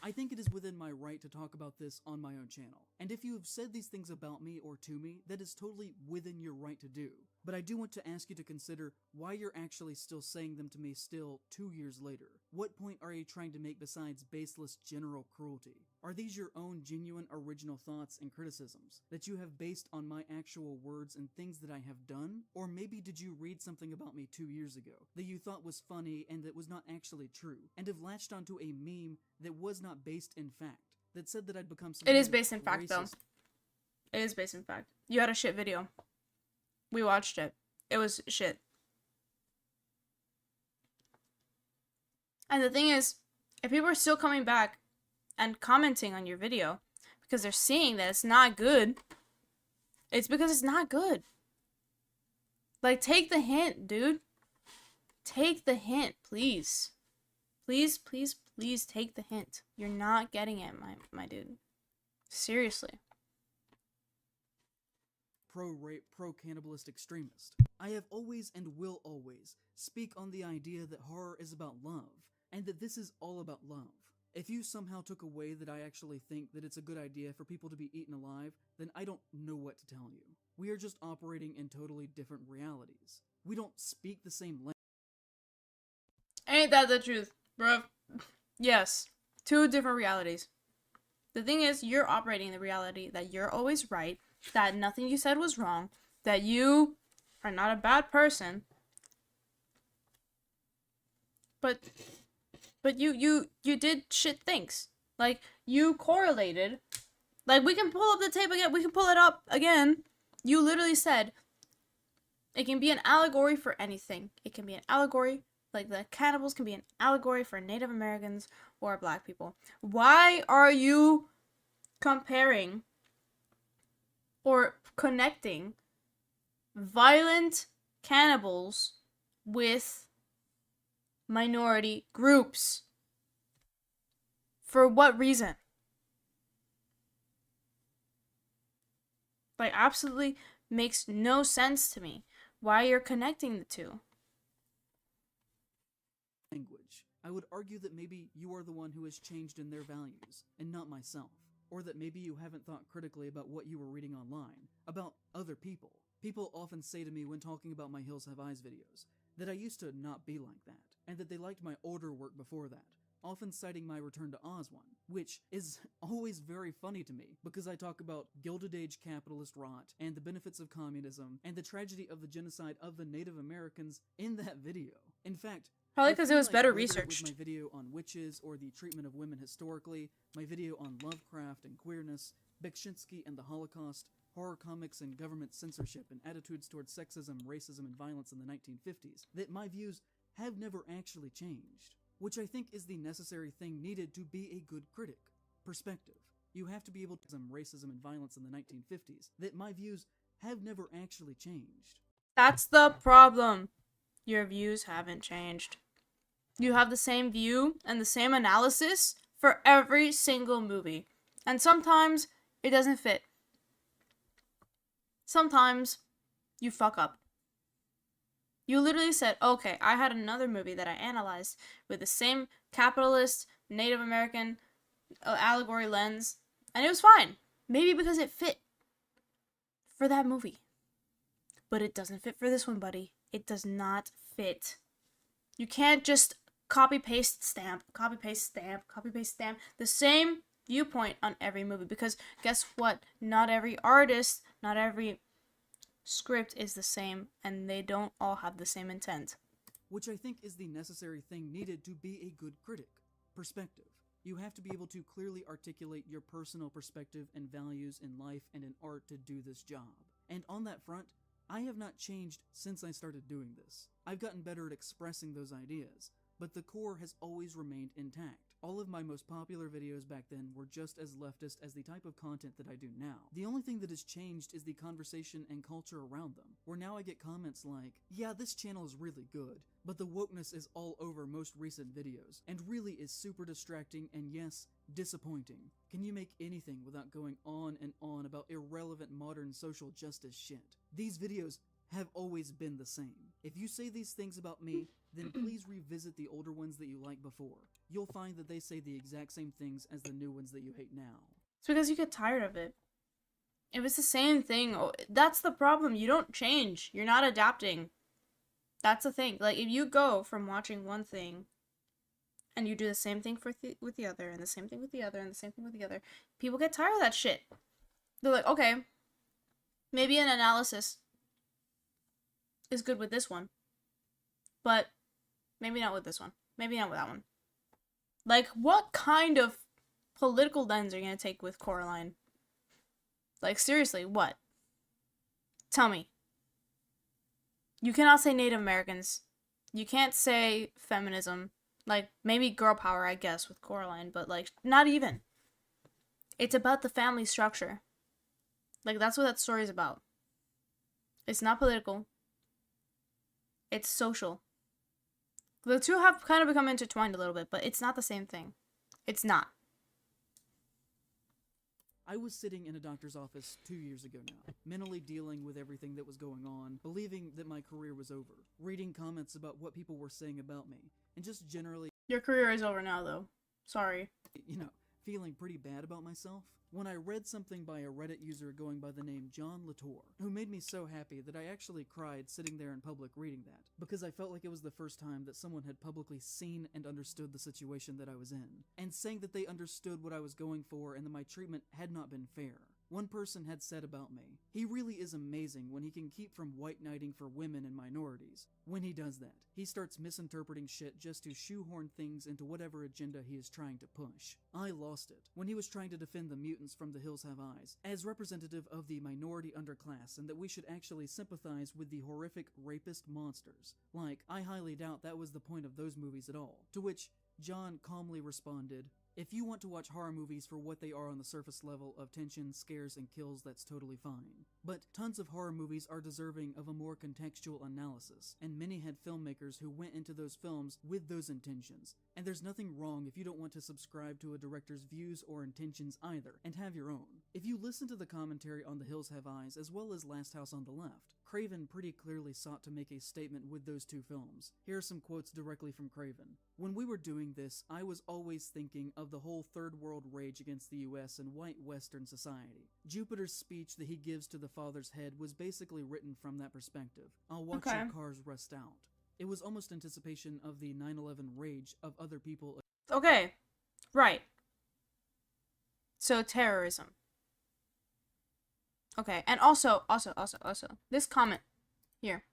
I think it is within my right to talk about this on my own channel. And if you have said these things about me or to me, that is totally within your right to do. But I do want to ask you to consider why you're actually still saying them to me still 2 years later. What point are you trying to make besides baseless general cruelty? Are these your own genuine original thoughts and criticisms that you have based on my actual words and things that I have done? Or maybe did you read something about me 2 years ago that you thought was funny and that was not actually true, and have latched onto a meme that was not based in fact, that said that I'd become some It is kind of based in fact, though. racist? It is based in fact. You had a shit video. We watched it. It was shit. And the thing is, if people are still coming back and commenting on your video because they're seeing that it's not good, it's because it's not good. Like, take the hint, dude. Take the hint, please. Please, please, please take the hint. You're not getting it, my dude. Seriously. Pro-rape, pro-cannibalist extremist. I have always and will always speak on the idea that horror is about love, and that this is all about love. If you somehow took away that I actually think that it's a good idea for people to be eaten alive, then I don't know what to tell you. We are just operating in totally different realities. We don't speak the same language. Ain't that the truth, bruh? Yes. 2 different realities. The thing is, you're operating in the reality that you're always right, that nothing you said was wrong, that you are not a bad person, but you did shit things. Like, you correlated. Like, we can pull up the tape again. We can pull it up again. You literally said it can be an allegory for anything. It can be an allegory, like the cannibals can be an allegory for Native Americans or black people. Why are you comparing or connecting violent cannibals with minority groups? For what reason? Like, absolutely makes no sense to me why you're connecting the two. Language. I would argue that maybe you are the one who has changed in their values, and not myself. Or that maybe you haven't thought critically about what you were reading online, about other people. People often say to me when talking about my Hills Have Eyes videos, that I used to not be like that, and that they liked my older work before that, often citing my Return to Oz one, which is always very funny to me, because I talk about Gilded Age capitalist rot, and the benefits of communism, and the tragedy of the genocide of the Native Americans in that video. In fact, Probably I because feel it was like better whether it was researched. my video on witches or the treatment of women historically, my video on Lovecraft and queerness, Beksinski and the Holocaust, horror comics and government censorship and attitudes towards sexism, racism, and violence in the 1950s, that my views have never actually changed. Which I think is the necessary thing needed to be a good critic. Perspective. You have to be able to some racism and violence in the 1950s, that my views have never actually changed. That's the problem. Your views haven't changed. You have the same view and the same analysis for every single movie. And sometimes it doesn't fit. Sometimes you fuck up. You literally said, okay, I had another movie that I analyzed with the same capitalist, Native American allegory lens, and it was fine. Maybe because it fit for that movie. But it doesn't fit for this one, buddy. It does not fit. You can't just copy, paste, stamp, copy, paste, stamp, copy, paste, stamp the same viewpoint on every movie, because guess what? Not every artist, not every script is the same, and they don't all have the same intent. Which I think is the necessary thing needed to be a good critic. Perspective. You have to be able to clearly articulate your personal perspective and values in life and in art to do this job. And on that front, I have not changed since I started doing this. I've gotten better at expressing those ideas, but the core has always remained intact. All of my most popular videos back then were just as leftist as the type of content that I do now. The only thing that has changed is the conversation and culture around them, where now I get comments like, yeah, this channel is really good, but the wokeness is all over most recent videos, and really is super distracting and yes, disappointing. Can you make anything without going on and on about irrelevant modern social justice shit? These videos have always been the same. If you say these things about me, then please revisit the older ones that you liked before. You'll find that they say the exact same things as the new ones that you hate now. It's because you get tired of it. If it's the same thing, that's the problem. You don't change. You're not adapting. That's the thing. Like, if you go from watching one thing and you do the same thing with the other, and the same thing with the other, and the same thing with the other, people get tired of that shit. They're like, okay, maybe an analysis is good with this one, but maybe not with this one. Maybe not with that one. Like, what kind of political lens are you going to take with Coraline? Like, seriously, what? Tell me. You cannot say Native Americans. You can't say feminism. Like, maybe girl power, I guess, with Coraline, but, like, not even. It's about the family structure. Like, that's what that story is about. It's not political. It's social. The two have kind of become intertwined a little bit, but it's not the same thing. It's not. I was sitting in a doctor's office 2 years ago now, mentally dealing with everything that was going on, believing that my career was over, reading comments about what people were saying about me, and just generally, Your career is over now, though. Sorry. feeling pretty bad about myself, when I read something by a Reddit user going by the name John Latour, who made me so happy that I actually cried sitting there in public reading that, because I felt like it was the first time that someone had publicly seen and understood the situation that I was in, and saying that they understood what I was going for and that my treatment had not been fair. One person had said about me, "He really is amazing when he can keep from white knighting for women and minorities. When he does that, he starts misinterpreting shit just to shoehorn things into whatever agenda he is trying to push." I lost it when he was trying to defend the mutants from The Hills Have Eyes as representative of the minority underclass and that we should actually sympathize with the horrific rapist monsters. Like, I highly doubt that was the point of those movies at all. To which John calmly responded, "If you want to watch horror movies for what they are on the surface level of tension, scares, and kills, that's totally fine. But tons of horror movies are deserving of a more contextual analysis, and many had filmmakers who went into those films with those intentions. And there's nothing wrong if you don't want to subscribe to a director's views or intentions either, and have your own. If you listen to the commentary on The Hills Have Eyes as well as Last House on the Left, Craven pretty clearly sought to make a statement with those two films. Here are some quotes directly from Craven. "When we were doing this, I was always thinking of the whole third world rage against the US and white Western society. Jupiter's speech that he gives to the father's head was basically written from that perspective. I'll watch Okay. your cars rust out. It was almost anticipation of the 9/11 rage of other people." Okay. Right. So terrorism. Okay, and also, this comment here.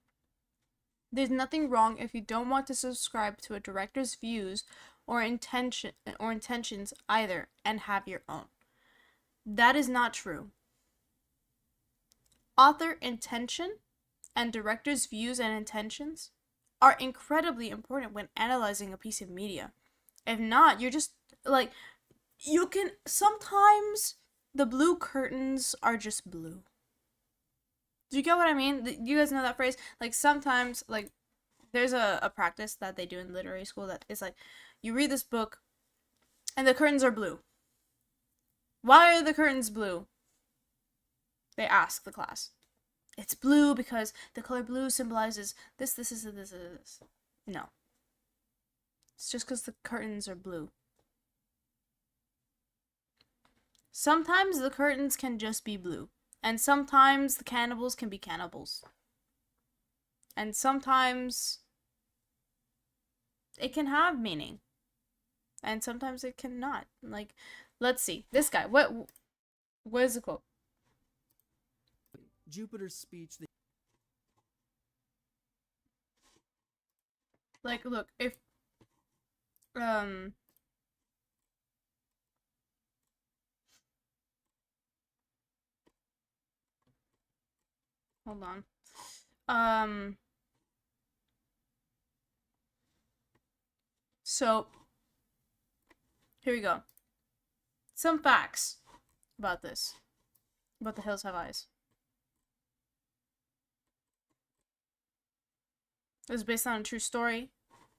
"There's nothing wrong if you don't want to subscribe to a director's views or intentions either, and have your own." That is not true. Author intention and director's views and intentions are incredibly important when analyzing a piece of media. If not, you're just like, you can sometimes. The blue curtains are just blue. Do you get what I mean? Do you guys know that phrase? Like, sometimes, like, there's a practice that they do in literary school that is like, you read this book, and the curtains are blue. Why are the curtains blue? They ask the class. It's blue because the color blue symbolizes this. No. It's just because the curtains are blue. Sometimes the curtains can just be blue. And sometimes the cannibals can be cannibals. And sometimes it can have meaning. And sometimes it cannot. Like, let's see. This guy, what is the quote? Jupiter's speech that Like, look, if hold on. So here we go. Some facts about this. About The Hills Have Eyes. It was based on a true story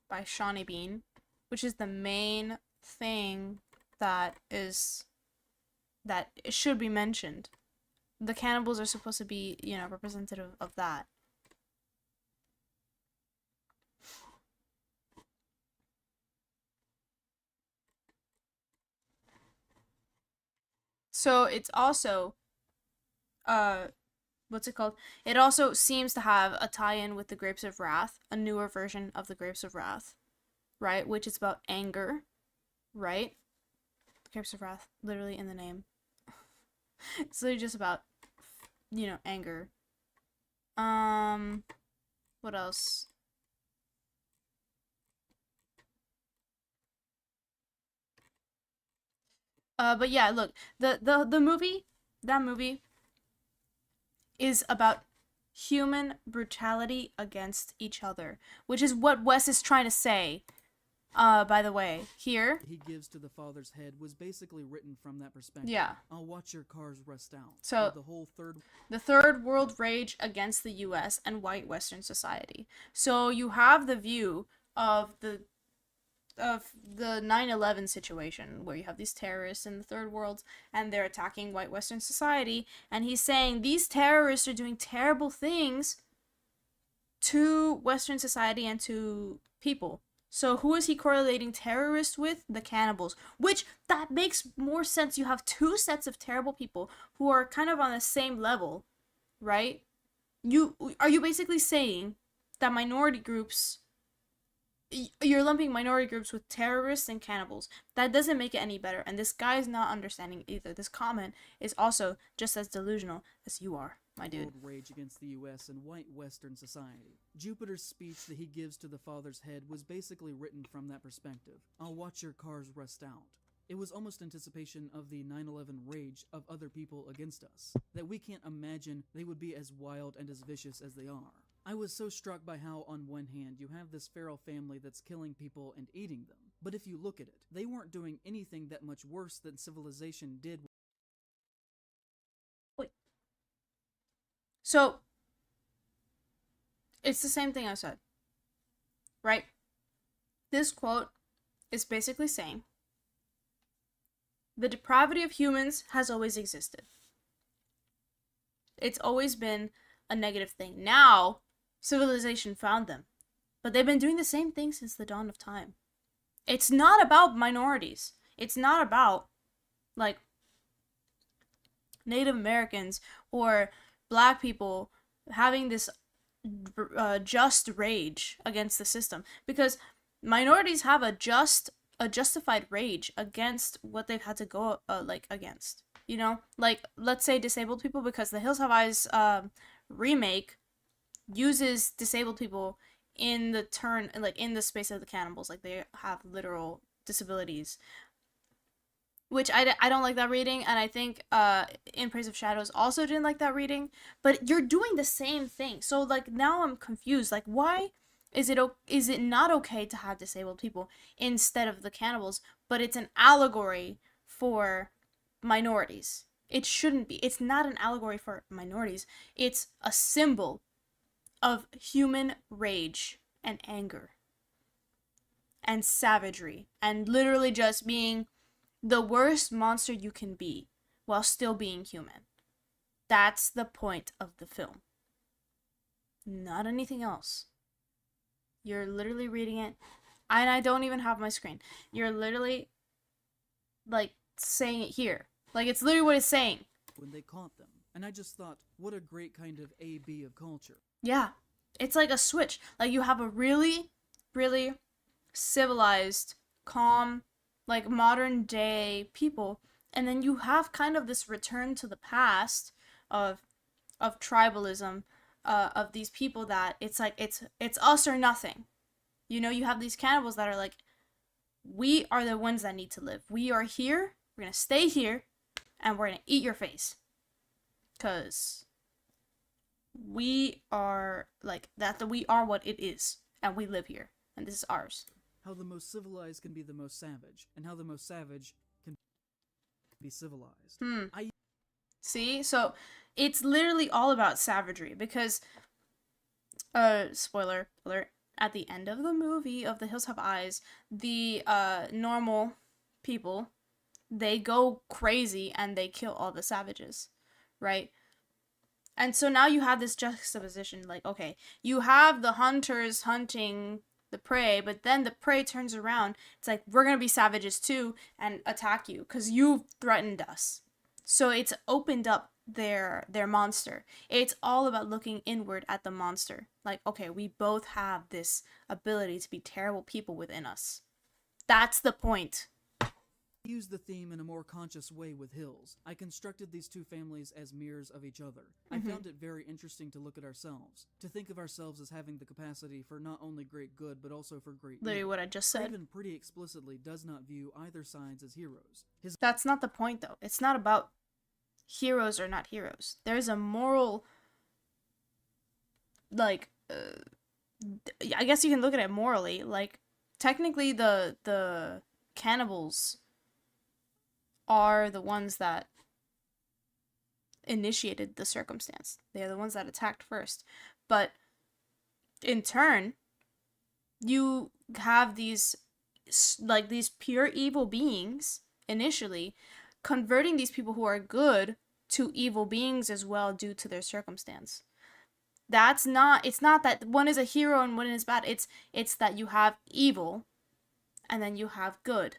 by Shawnee Bean, which is the main thing that it should be mentioned. The cannibals are supposed to be, representative of that. So it's also, what's it called? It also seems to have a tie-in with the Grapes of Wrath, a newer version of the Grapes of Wrath, right? Which is about anger, right? The Grapes of Wrath, literally in the name. It's literally just about, anger. What else? But yeah, look, the movie, that movie is about human brutality against each other, which is what Wes is trying to say. By the way, here he gives to the father's head was basically written from that perspective. Yeah. I'll watch your cars rust out. So the third world rage against the US and white Western society. So you have the view of the 9/11 situation where you have these terrorists in the third world and they're attacking white Western society, and he's saying these terrorists are doing terrible things to Western society and to people. So who is he correlating terrorists with? The cannibals. Which, that makes more sense. You have two sets of terrible people who are kind of on the same level, right? Are you basically saying that minority groups, you're lumping minority groups with terrorists and cannibals. That doesn't make it any better. And this guy's not understanding either. This comment is also just as delusional as you are, my dude. World rage against the U.S. and white Western society. Jupiter's speech that he gives to the father's head was basically written from that perspective. I'll watch your cars rust out. It was almost anticipation of the 9/11 rage of other people against us, that we can't imagine they would be as wild and as vicious as they are. I was so struck by how, on one hand, you have this feral family that's killing people and eating them, but if you look at it, they weren't doing anything that much worse than civilization did. Wait. So, it's the same thing I said, right? This quote is basically saying, the depravity of humans has always existed. It's always been a negative thing. Now, civilization found them. But they've been doing the same thing since the dawn of time. It's not about minorities. It's not about, like, Native Americans or black people having this just rage against the system. Because minorities have a justified rage against what they've had to go against, you know, like let's say disabled people, because the Hills Have Eyes remake uses disabled people in the space of the cannibals, like they have literal disabilities, which I don't like that reading, and I think In Praise of Shadows also didn't like that reading, but you're doing the same thing. So like now I'm confused, like why is it not okay to have disabled people instead of the cannibals, but it's an allegory for minorities? It shouldn't be. It's not an allegory for minorities. It's a symbol of human rage and anger and savagery and literally just being the worst monster you can be while still being human. That's the point of the film. Not anything else. You're literally reading it, and I don't even have my screen. You're literally, like, saying it here. Like, it's literally what it's saying. When they caught them. And I just thought, what a great kind of A-B of culture. Yeah. It's like a switch. Like, you have a really, really civilized, calm, like, modern-day people, and then you have kind of this return to the past of tribalism, of these people that it's like it's us or nothing. You know, you have these cannibals that are like, we are the ones that need to live. We are here. We're gonna stay here, and we're gonna eat your face, cause we are like that. We are what it is, and we live here, and this is ours. How the most civilized can be the most savage, and how the most savage can be civilized. See, so it's literally all about savagery, because spoiler alert, at the end of the movie of The Hills Have Eyes, the normal people, they go crazy and they kill all the savages, right? And so now you have this juxtaposition, like, okay, you have the hunters hunting the prey, but then the prey turns around. It's like, we're gonna be savages too and attack you because you threatened us. So it's opened up their monster. It's all about looking inward at the monster. Like, okay, we both have this ability to be terrible people within us. That's the point. I used the theme in a more conscious way with Hills. I constructed these two families as mirrors of each other. I found it very interesting to look at ourselves, to think of ourselves as having the capacity for not only great good, but also for great Literally evil. what I just said. Raven pretty explicitly does not view either sides as heroes. His That's not the point, though. It's not about heroes or not heroes. There's a moral, like, I guess you can look at it morally. Like, technically, the cannibals are the ones that initiated the circumstance. They are the ones that attacked first. But in turn, you have these pure evil beings initially converting these people who are good to evil beings as well due to their circumstance. It's not that one is a hero and one is bad. It's that you have evil and then you have good.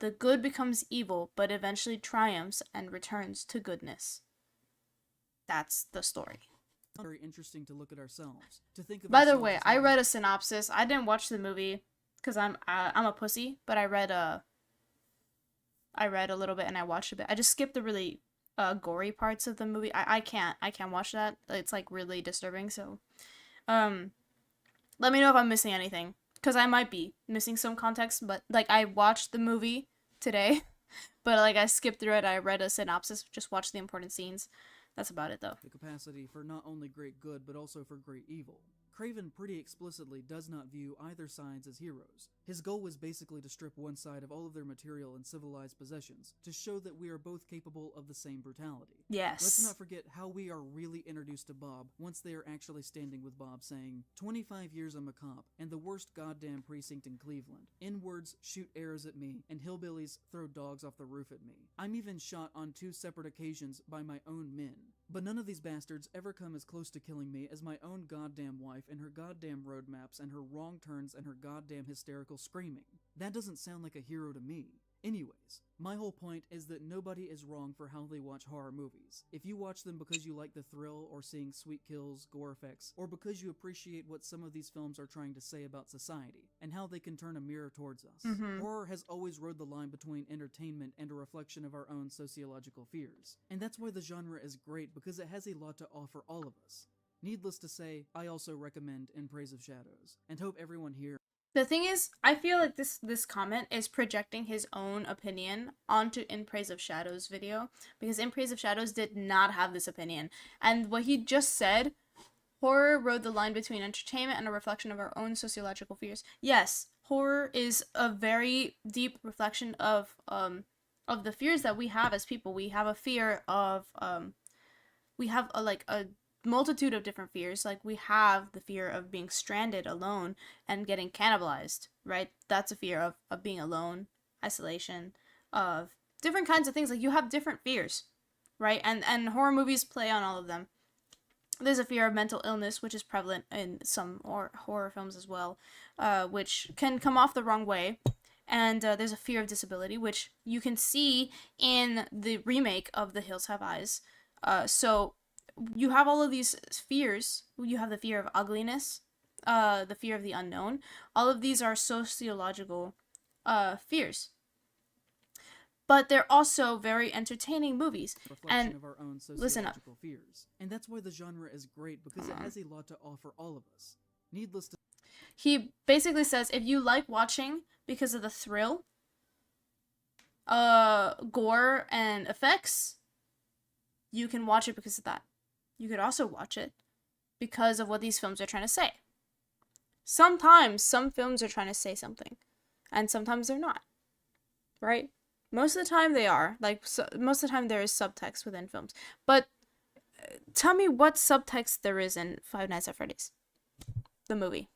The good becomes evil, but eventually triumphs and returns to goodness. That's the story. very interesting to look at ourselves, to think of By the ourselves way, as I having- read a synopsis. I didn't watch the movie. because I'm a pussy, but I read a little bit and I watched a bit. I just skipped the really gory parts of the movie. I can't watch that. It's like really disturbing. So let me know if I'm missing anything, because I might be missing some context. But like, I watched the movie today, but like I skipped through it. I read a synopsis, just watched the important scenes. That's about it though. The capacity for not only great good, but also for great evil. Craven pretty explicitly does not view either sides as heroes. His goal was basically to strip one side of all of their material and civilized possessions, to show that we are both capable of the same brutality. Yes. Let's not forget how we are really introduced to Bob once they are actually standing with Bob saying, 25 years I'm a cop, and the worst goddamn precinct in Cleveland. N-words shoot arrows at me, and hillbillies throw dogs off the roof at me. I'm even shot on 2 separate occasions by my own men. But none of these bastards ever come as close to killing me as my own goddamn wife and her goddamn roadmaps and her wrong turns and her goddamn hysterical screaming. That doesn't sound like a hero to me. Anyways, my whole point is that nobody is wrong for how they watch horror movies. If you watch them because you like the thrill or seeing sweet kills, gore effects, or because you appreciate what some of these films are trying to say about society and how they can turn a mirror towards us, horror has always rode the line between entertainment and a reflection of our own sociological fears. And that's why the genre is great, because it has a lot to offer all of us. Needless to say, I also recommend In Praise of Shadows, and hope everyone here. The thing is, I feel like this comment is projecting his own opinion onto In Praise of Shadows video, because In Praise of Shadows did not have this opinion. And what he just said, horror rode the line between entertainment and a reflection of our own sociological fears. Yes, horror is a very deep reflection of the fears that we have as people. We have a fear of we have a multitude of different fears. Like, we have the fear of being stranded alone and getting cannibalized, right? That's a fear of being alone, isolation, of different kinds of things. Like, you have different fears, right? And horror movies play on all of them. There's a fear of mental illness, which is prevalent in some horror films as well, which can come off the wrong way. And there's a fear of disability, which you can see in the remake of The Hills Have Eyes. So you have all of these fears. You have the fear of ugliness, the fear of the unknown. All of these are sociological fears. But they're also very entertaining movies. Reflection And of our own listen up. sociological fears. And that's why the genre is great, because it has a lot to offer all of us. Needless to He basically says, if you like watching because of the thrill, gore, and effects, you can watch it because of that. You could also watch it because of what these films are trying to say. Sometimes some films are trying to say something, and sometimes they're not, right? Most of the time they are. Most of the time there is subtext within films. But tell me what subtext there is in Five Nights at Freddy's, the movie.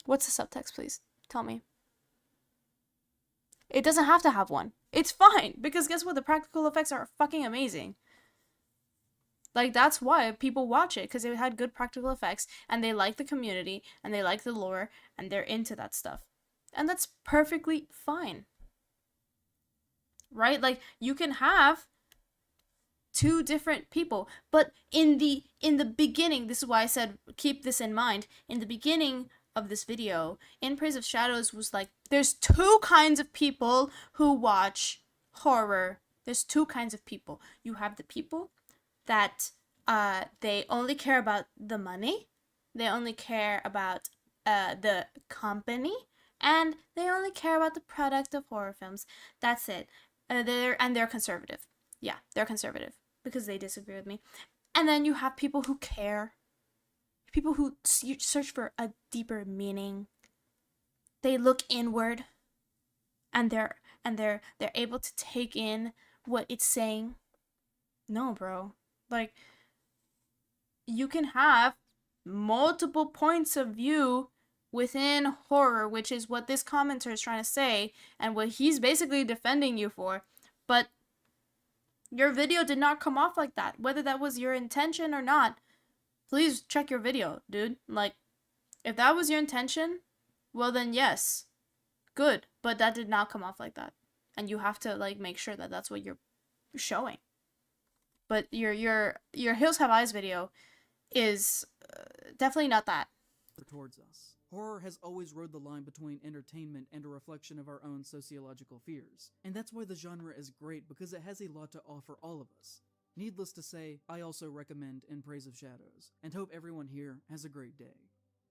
What's the subtext, please? Tell me. It doesn't have to have one. It's fine, because guess what? The practical effects are fucking amazing. Like, that's why people watch it, because it had good practical effects, and they like the community, and they like the lore, and they're into that stuff. And that's perfectly fine. Right? Like, you can have 2 different people, but in the beginning, this is why I said keep this in mind. In the beginning of this video, In Praise of Shadows was like, there's 2 kinds of people who watch horror. There's 2 kinds of people. You have the people that they only care about the money, they only care about the company, and they only care about the product of horror films. That's it. They're conservative. Yeah, they're conservative because they disagree with me. And then you have people who care, people who search for a deeper meaning. They look inward, and they're able to take in what it's saying. No, bro. Like, you can have multiple points of view within horror, which is what this commenter is trying to say, and what he's basically defending you for. But your video did not come off like that. Whether that was your intention or not, please check your video, dude. Like, if that was your intention, well then yes, good. But that did not come off like that, and you have to like make sure that that's what you're showing. But your Hills Have Eyes video is definitely not that. towards us. Horror has always rode the line between entertainment and a reflection of our own sociological fears. And that's why the genre is great, because it has a lot to offer all of us. Needless to say, I also recommend In Praise of Shadows, and hope everyone here has a great day.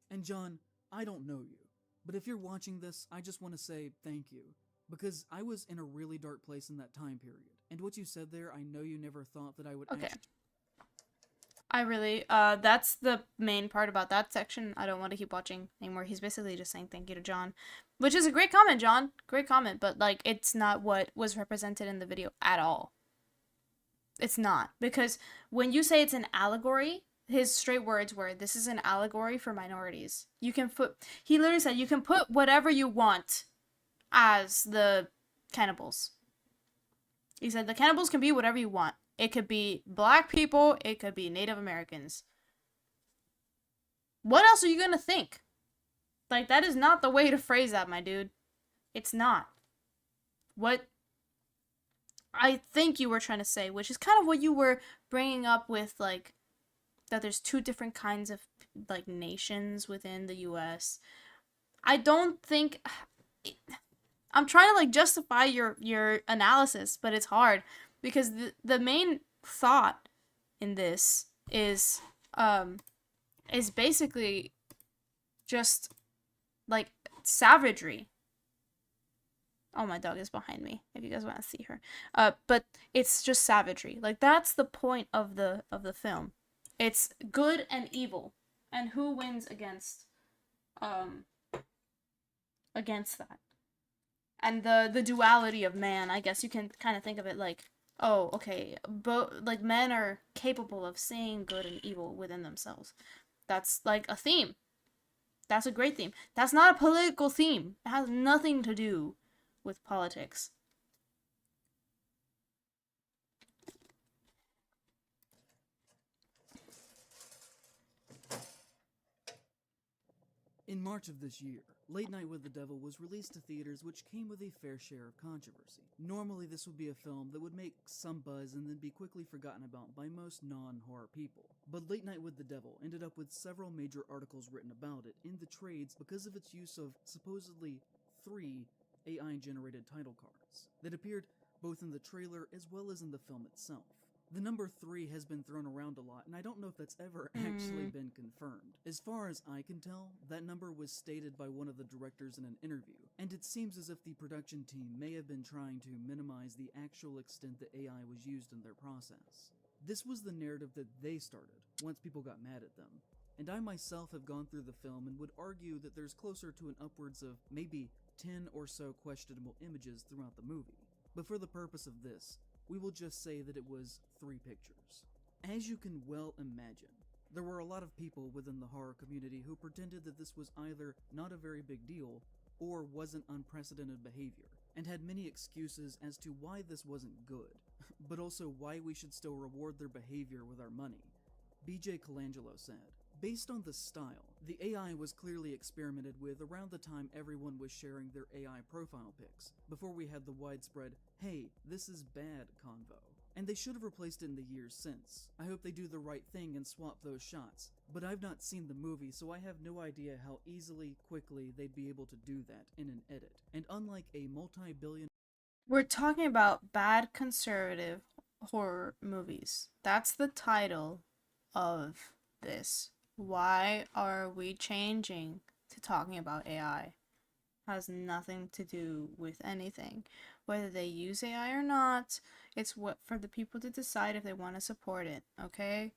And John, I don't know you, but if you're watching this, I just want to say thank you, because I was in a really dark place in that time period. And what you said there, I know you never thought that I would Okay. actually... I really, that's the main part about that section. I don't want to keep watching anymore. He's basically just saying thank you to John, which is a great comment, John. Great comment, but, like, it's not what was represented in the video at all. It's not. Because when you say it's an allegory, his straight words were, this is an allegory for minorities. You can put, he literally said, you can put whatever you want as the cannibals. He said, the cannibals can be whatever you want. It could be black people. It could be Native Americans. What else are you gonna think? Like, that is not the way to phrase that, my dude. It's not. What I think you were trying to say, which is kind of what you were bringing up with, like, that there's two different kinds of, like, nations within the US. I don't think... I'm trying to, like, justify your analysis, but it's hard. Because the main thought in this is basically just, like, savagery. Oh, my dog is behind me, if you guys want to see her. But it's just savagery. Like, that's the point of the film. It's good and evil. And who wins against that. And the duality of man, I guess you can kind of think of it like, oh, okay, like, men are capable of seeing good and evil within themselves. That's, like, a theme. That's a great theme. That's not a political theme. It has nothing to do with politics. In March of this year, Late Night with the Devil was released to theaters, which came with a fair share of controversy. Normally, this would be a film that would make some buzz and then be quickly forgotten about by most non-horror people. But Late Night with the Devil ended up with several major articles written about it in the trades because of its use of supposedly 3 AI-generated title cards that appeared both in the trailer as well as in the film itself. The number 3 has been thrown around a lot, and I don't know if that's ever actually been confirmed. As far as I can tell, that number was stated by one of the directors in an interview, and it seems as if the production team may have been trying to minimize the actual extent that AI was used in their process. This was the narrative that they started, once people got mad at them. And I myself have gone through the film and would argue that there's closer to an upwards of maybe 10 or so questionable images throughout the movie. But for the purpose of this, we will just say that it was 3 pictures. As you can well imagine, there were a lot of people within the horror community who pretended that this was either not a very big deal or wasn't unprecedented behavior, and had many excuses as to why this wasn't good, but also why we should still reward their behavior with our money. BJ Colangelo said, based on the style, the AI was clearly experimented with around the time everyone was sharing their AI profile pics, before we had the widespread, hey, this is bad convo. And they should have replaced it in the years since. I hope they do the right thing and swap those shots, but I've not seen the movie, so I have no idea how quickly they'd be able to do that in an edit. And unlike a multi-billion... We're talking about bad conservative horror movies. That's the title of this. Why are we changing to talking about AI? Has nothing to do with anything. Whether they use AI or not, it's what for the people to decide if they want to support it, okay?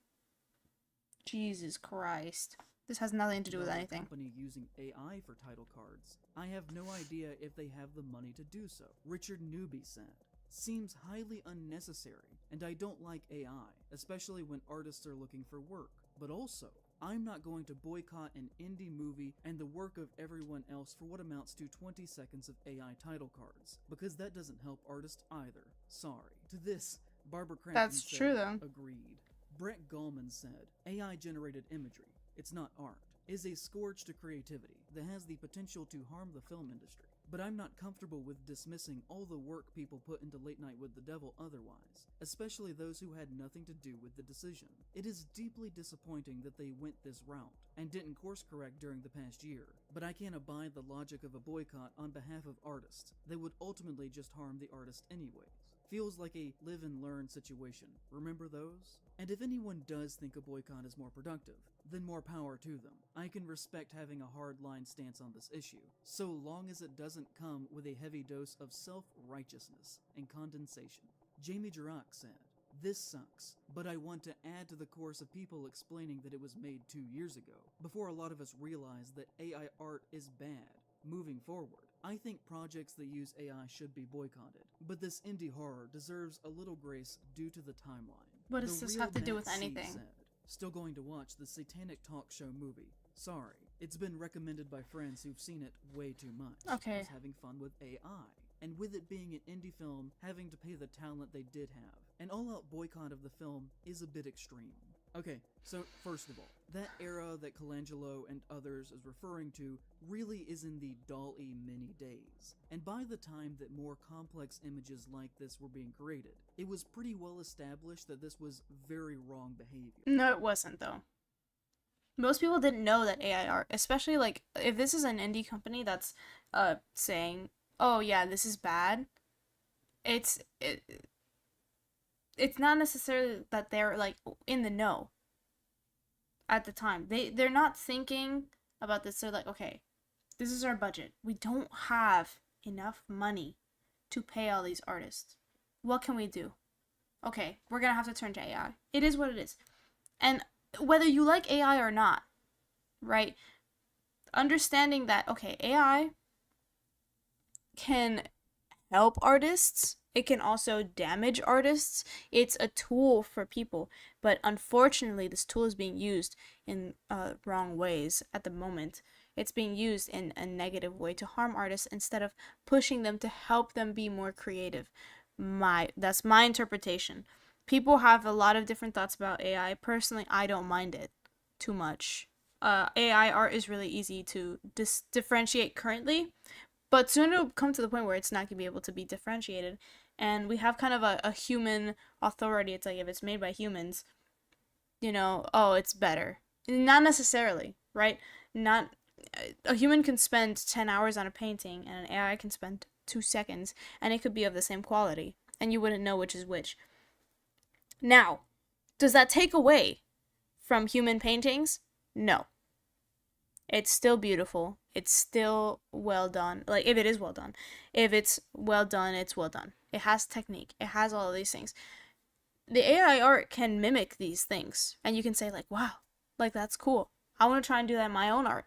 Jesus Christ. This has nothing to do with anything. Company using AI for title cards. I have no idea if they have the money to do so. Richard Newby said, seems highly unnecessary, and I don't like AI, especially when artists are looking for work. But also, I'm not going to boycott an indie movie and the work of everyone else for what amounts to 20 seconds of AI title cards, because that doesn't help artists either. Sorry. To this, Barbara Crampton That's said, true, though. agreed. Brett Gallman said, AI-generated imagery, it's not art, is a scourge to creativity that has the potential to harm the film industry. but I'm not comfortable with dismissing all the work people put into Late Night with the Devil otherwise, especially those who had nothing to do with the decision. It is deeply disappointing that they went this route, and didn't course correct during the past year, but I can't abide the logic of a boycott on behalf of artists that would ultimately just harm the artist anyways. Feels like a live and learn situation. Remember those? And if anyone does think a boycott is more productive, then more power to them. I can respect having a hard-line stance on this issue, so long as it doesn't come with a heavy dose of self-righteousness and condensation. Jamie Jirac said, "This sucks, but I want to add to the chorus of people explaining that it was made 2 years ago, before a lot of us realized that AI art is bad. Moving forward, I think projects that use AI should be boycotted, but this indie horror deserves a little grace due to the timeline." What does The this real have to do Matt with C. anything? said, "Still going to watch the Satanic Talk Show movie. Sorry, it's been recommended by friends who've seen it way too much. Okay. Was having fun with AI, and with it being an indie film, having to pay the talent they did have. An all-out boycott of the film is a bit extreme." Okay, so first of all, that era that Colangelo and others is referring to really is in the DALL-E mini days. And by the time that more complex images like this were being created, it was pretty well established that this was very wrong behavior. No, it wasn't, though. Most people didn't know that AI art, especially, like, if this is an indie company that's saying, oh, yeah, this is bad, it's not necessarily that they're, like, in the know at the time. They're not thinking about this. They're like, okay, this is our budget. We don't have enough money to pay all these artists. What can we do? Okay, we're gonna have to turn to AI. It is what it is. And whether you like AI or not, right? Understanding that, okay, AI can help artists. It can also damage artists. It's a tool for people. But unfortunately, this tool is being used in wrong ways at the moment. It's being used in a negative way to harm artists instead of pushing them to help them be more creative. That's my interpretation. People have a lot of different thoughts about AI. Personally, I don't mind it too much. AI art is really easy to differentiate currently, but soon it'll come to the point where it's not going to be able to be differentiated. And we have kind of a human authority. It's like if it's made by humans, oh, it's better. Not necessarily, right? A human can spend 10 hours on a painting, and an AI can spend 2 seconds, and it could be of the same quality, and you wouldn't know which is which. Now, does that take away from human paintings? No. It's still beautiful. It's still well done. Like, if it is well done. If it's well done, it's well done. It has technique. It has all of these things. The AI art can mimic these things. And you can say, like, wow, like, that's cool. I want to try and do that in my own art.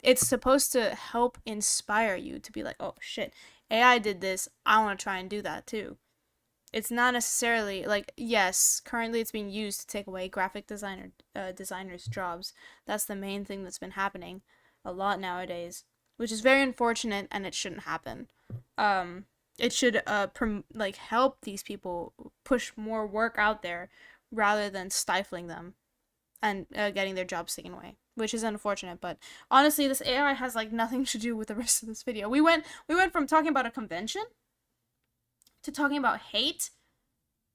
It's supposed to help inspire you to be like, oh, shit, AI did this. I want to try and do that, too. It's not necessarily, like, yes, currently it's being used to take away graphic designers' jobs. That's the main thing that's been happening a lot nowadays, which is very unfortunate, and it shouldn't happen. It should, help these people push more work out there rather than stifling them and getting their jobs taken away, which is unfortunate. But honestly, this AI has, like, nothing to do with the rest of this video. We went from talking about a convention to talking about hate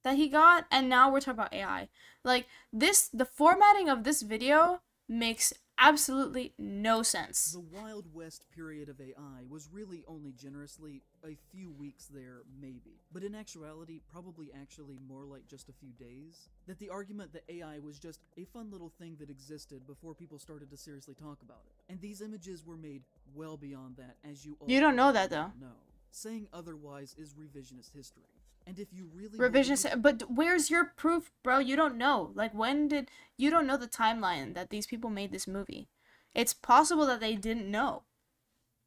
that he got, and now we're talking about AI. Like, the formatting of this video makes absolutely no sense. The Wild West period of AI was really only generously a few weeks there, maybe. But in actuality, probably actually more like just a few days. That the argument that AI was just a fun little thing that existed before people started to seriously talk about it. And these images were made well beyond that, as you all You don't know that, probably though. know. Saying otherwise is revisionist history. And if you really Revisionist, but where's your proof, bro? You don't know. Like, you don't know the timeline that these people made this movie. It's possible that they didn't know.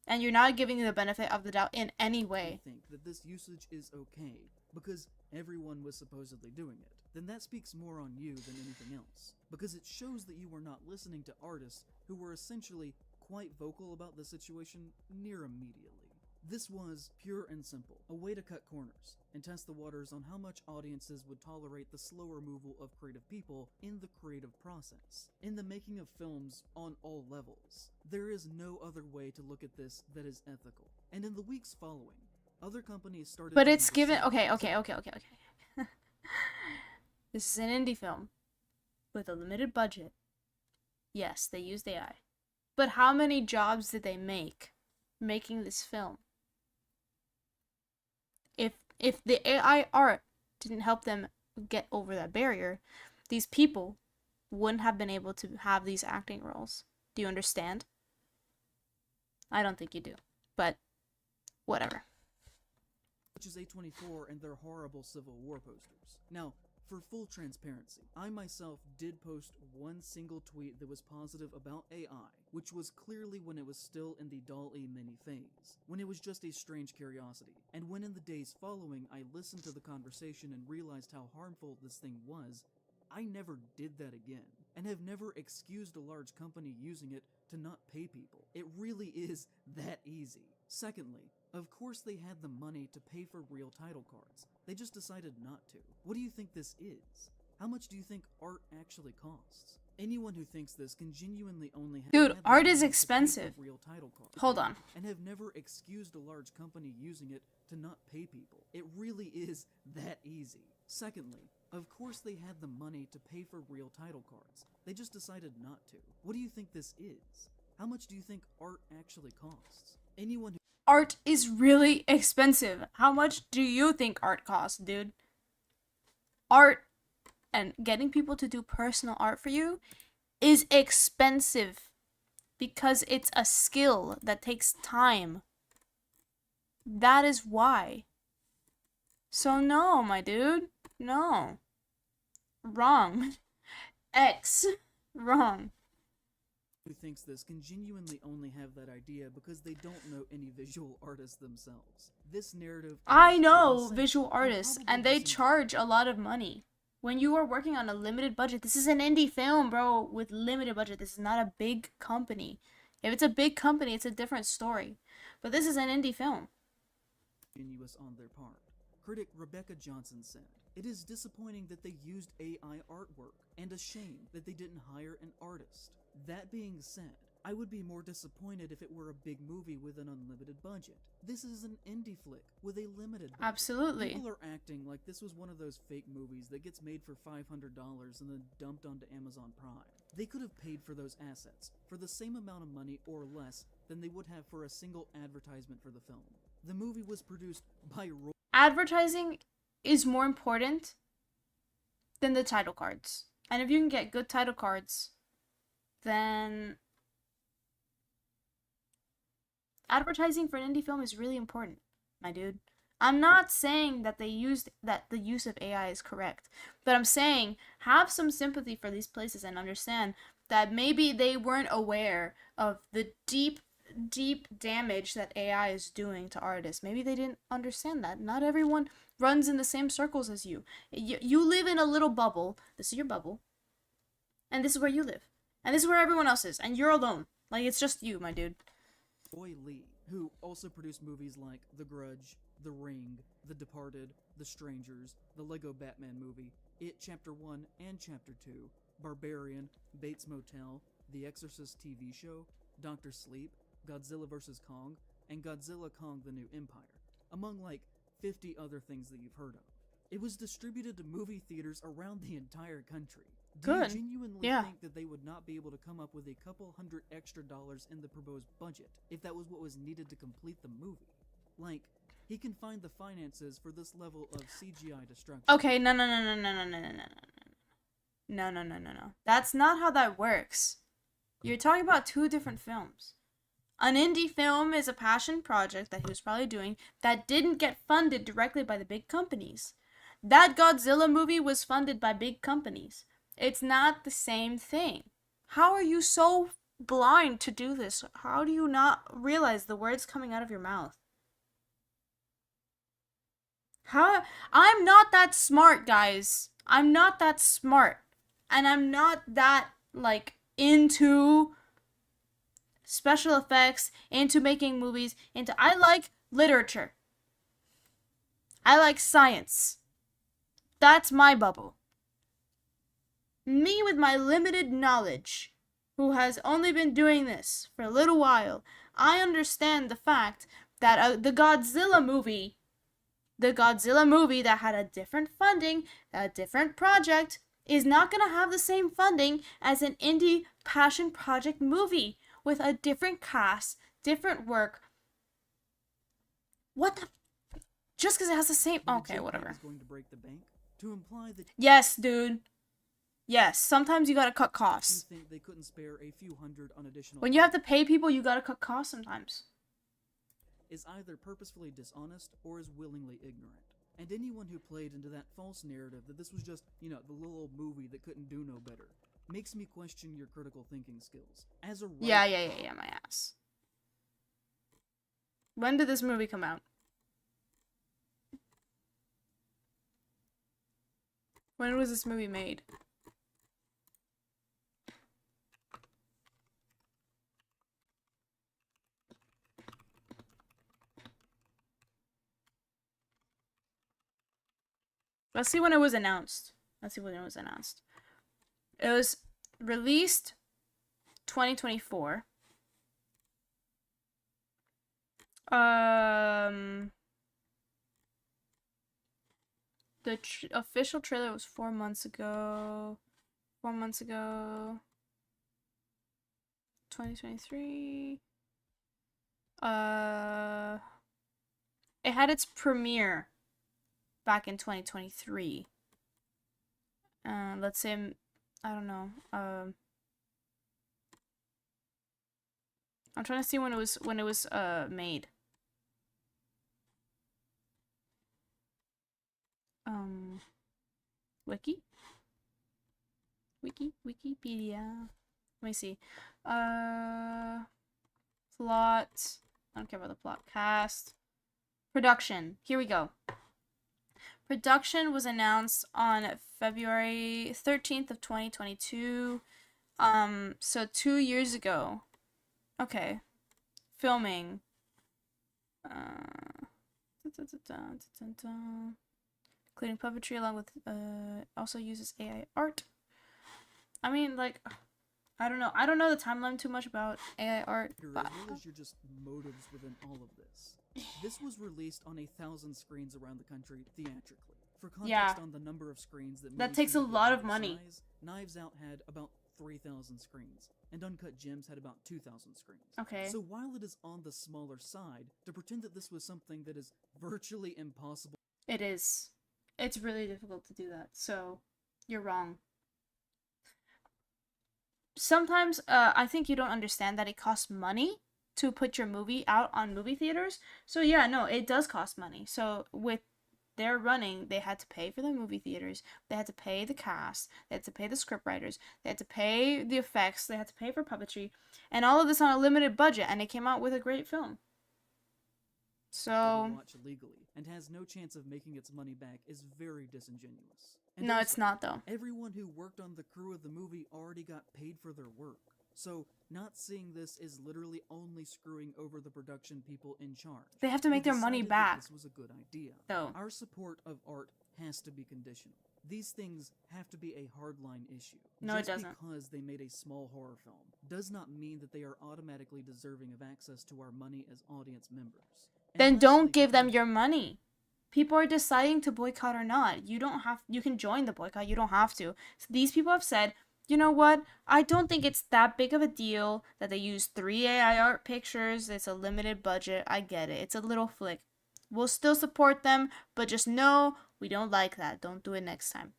And you're not giving the benefit of the doubt in any way. think that this usage is okay because everyone was supposedly doing it, then that speaks more on you than anything else. Because it shows that you were not listening to artists who were essentially quite vocal about the situation near immediately. This was, pure and simple, a way to cut corners and test the waters on how much audiences would tolerate the slow removal of creative people in the creative process, in the making of films on all levels. There is no other way to look at this that is ethical. And in the weeks following, other companies started. But to it's given. understand- Okay. This is an indie film with a limited budget. Yes, they used AI. But how many jobs did they make making this film? If the AI art didn't help them get over that barrier, these people wouldn't have been able to have these acting roles. Do you understand? I don't think you do. But whatever. Which is A24 and their horrible Civil War posters. Now, for full transparency, I myself did post one single tweet that was positive about AI, which was clearly when it was still in the DALL-E mini phase, when it was just a strange curiosity, and when in the days following I listened to the conversation and realized how harmful this thing was, I never did that again, and have never excused a large company using it to not pay people. It really is that easy. Secondly, of course they had the money to pay for real title cards. They just decided not to. What do you think this is? How much do you think art actually costs? Anyone who thinks this can genuinely only have Dude, the art money is to pay for expensive. real title cards. Hold on. And have never excused a large company using it to not pay people. It really is that easy. Secondly, of course they had the money to pay for real title cards. They just decided not to. What do you think this is? How much do you think art actually costs? Anyone who Art is really expensive. How much do you think art costs, dude? Art and getting people to do personal art for you is expensive because it's a skill that takes time. That is why. So no, my dude. No. Wrong. X. Wrong. who thinks this can genuinely only have that idea because they don't know any visual artists themselves. This narrative I is know insane visual and artists, probably and they disin- charge a lot of money. When you are working on a limited budget, this is an indie film, bro, with limited budget. This is not a big company. If it's a big company, it's a different story. But this is an indie film. Ingenuous on their part. Critic Rebecca Johnson said, "It is disappointing that they used AI artwork, and a shame that they didn't hire an artist. That being said, I would be more disappointed if it were a big movie with an unlimited budget. This is an indie flick with a limited budget. Absolutely. People are acting like this was one of those fake movies that gets made for $500 and then dumped onto Amazon Prime. They could have paid for those assets for the same amount of money or less than they would have for a single advertisement for the film. The movie was produced by Advertising is more important than the title cards. And if you can get good title cards, then advertising for an indie film is really important, my dude. I'm not saying that the use of AI is correct, but I'm saying have some sympathy for these places and understand that maybe they weren't aware of the deep damage that AI is doing to artists. Maybe they didn't understand that. Not everyone runs in the same circles as you. You live in a little bubble. This is your bubble. And this is where you live. And this is where everyone else is. And you're alone. Like, it's just you, my dude. Roy Lee, who also produced movies like The Grudge, The Ring, The Departed, The Strangers, the Lego Batman movie, It Chapter 1 and Chapter 2, Barbarian, Bates Motel, The Exorcist TV show, Dr. Sleep, Godzilla vs. Kong, and Godzilla Kong the New Empire, among like 50 other things that you've heard of. It was distributed to movie theaters around the entire country. Do Good. you genuinely Yeah. think that they would not be able to come up with a couple $100 extra in the proposed budget if that was what was needed to complete the movie? Like, he can find the finances for this level of CGI destruction. Okay, no. That's not how that works. You're talking about two different films. An indie film is a passion project that he was probably doing that didn't get funded directly by the big companies. That Godzilla movie was funded by big companies. It's not the same thing. How are you so blind to do this? How do you not realize the words coming out of your mouth? I'm not that smart, guys. I'm not that smart. And I'm not that, like, into special effects, into making movies, I like literature. I like science. That's my bubble. Me with my limited knowledge, who has only been doing this for a little while, I understand the fact that the Godzilla movie that had a different funding, a different project, is not going to have the same funding as an indie passion project movie with a different cast, different work. What the? Just because it has the same. That a Okay, jetpack whatever. is going to break the bank, to imply that Yes, dude. Yes, sometimes you gotta cut you costs. think they couldn't spare a few hundred on additional When you have to pay people, you gotta cut costs sometimes. is either purposefully dishonest or is willingly ignorant. And anyone who played into that false narrative that this was just, the little old movie that couldn't do no better, makes me question your critical thinking skills. As a writer, Yeah, my ass. When did this movie come out? When was this movie made? Let's see when it was announced. It was released 2024. The official trailer was 4 months ago. 2023. It had its premiere back in 2023. Let's say, I don't know. I'm trying to see when it was made. Wikipedia. Let me see. Plot. I don't care about the plot. Cast. Production. Here we go. Production was announced on February 13th of 2022. So 2 years ago. Okay. Filming. Including puppetry along with also uses AI art. I mean, like, I don't know. I don't know the timeline too much about AI art, but as well as your just motives within all of this. This was released on 1,000 screens around the country theatrically. For context on the number of screens that takes a lot of money. Size, Knives Out had about 3,000 screens, and Uncut Gems had about 2,000 screens. Okay. So while it is on the smaller side, to pretend that this was something that is virtually impossible. It is. It's really difficult to do that. So, you're wrong. Sometimes, I think you don't understand that it costs money to put your movie out on movie theaters. So yeah, no, it does cost money. So with their running, they had to pay for the movie theaters, they had to pay the cast, they had to pay the scriptwriters, they had to pay the effects, they had to pay for puppetry, and all of this on a limited budget, and it came out with a great film. So Watch legally and has no chance of making its money back is very disingenuous. And no, also, it's not though. Everyone who worked on the crew of the movie already got paid for their work. So not seeing this is literally only screwing over the production people in charge. They have to make their money back. This was a good idea. Though. Our support of art has to be conditional. These things have to be a hardline issue. No, Just it doesn't. because they made a small horror film does not mean that they are automatically deserving of access to our money as audience members. And Then lastly, don't give them your money. People are deciding to boycott or not. You can join the boycott, you don't have to. So these people have said, you know what? I don't think it's that big of a deal that they use 3 AI art pictures. It's a limited budget. I get it. It's a little flick. We'll still support them, but just know we don't like that. Don't do it next time.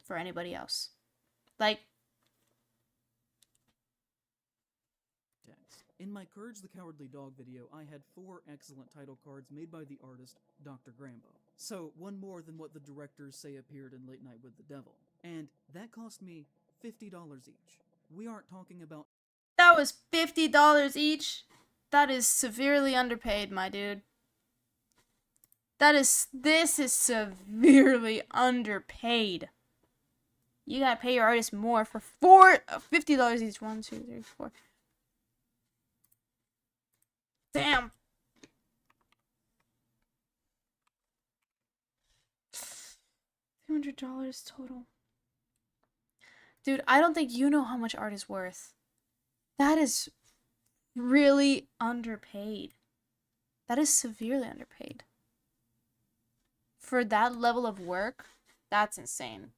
For anybody else. Like, in my Courage the Cowardly Dog video, I had 4 excellent title cards made by the artist Dr. Grambo. So, one more than what the directors say appeared in Late Night with the Devil. And that cost me $50 each. We aren't talking about... That was $50 each? That is severely underpaid, my dude. This is severely underpaid. You gotta pay your artist more for $50 each. 1, 2, 3, 4. Damn. $200 total. Dude, I don't think you know how much art is worth. That is really underpaid. That is severely underpaid. For that level of work, that's insane.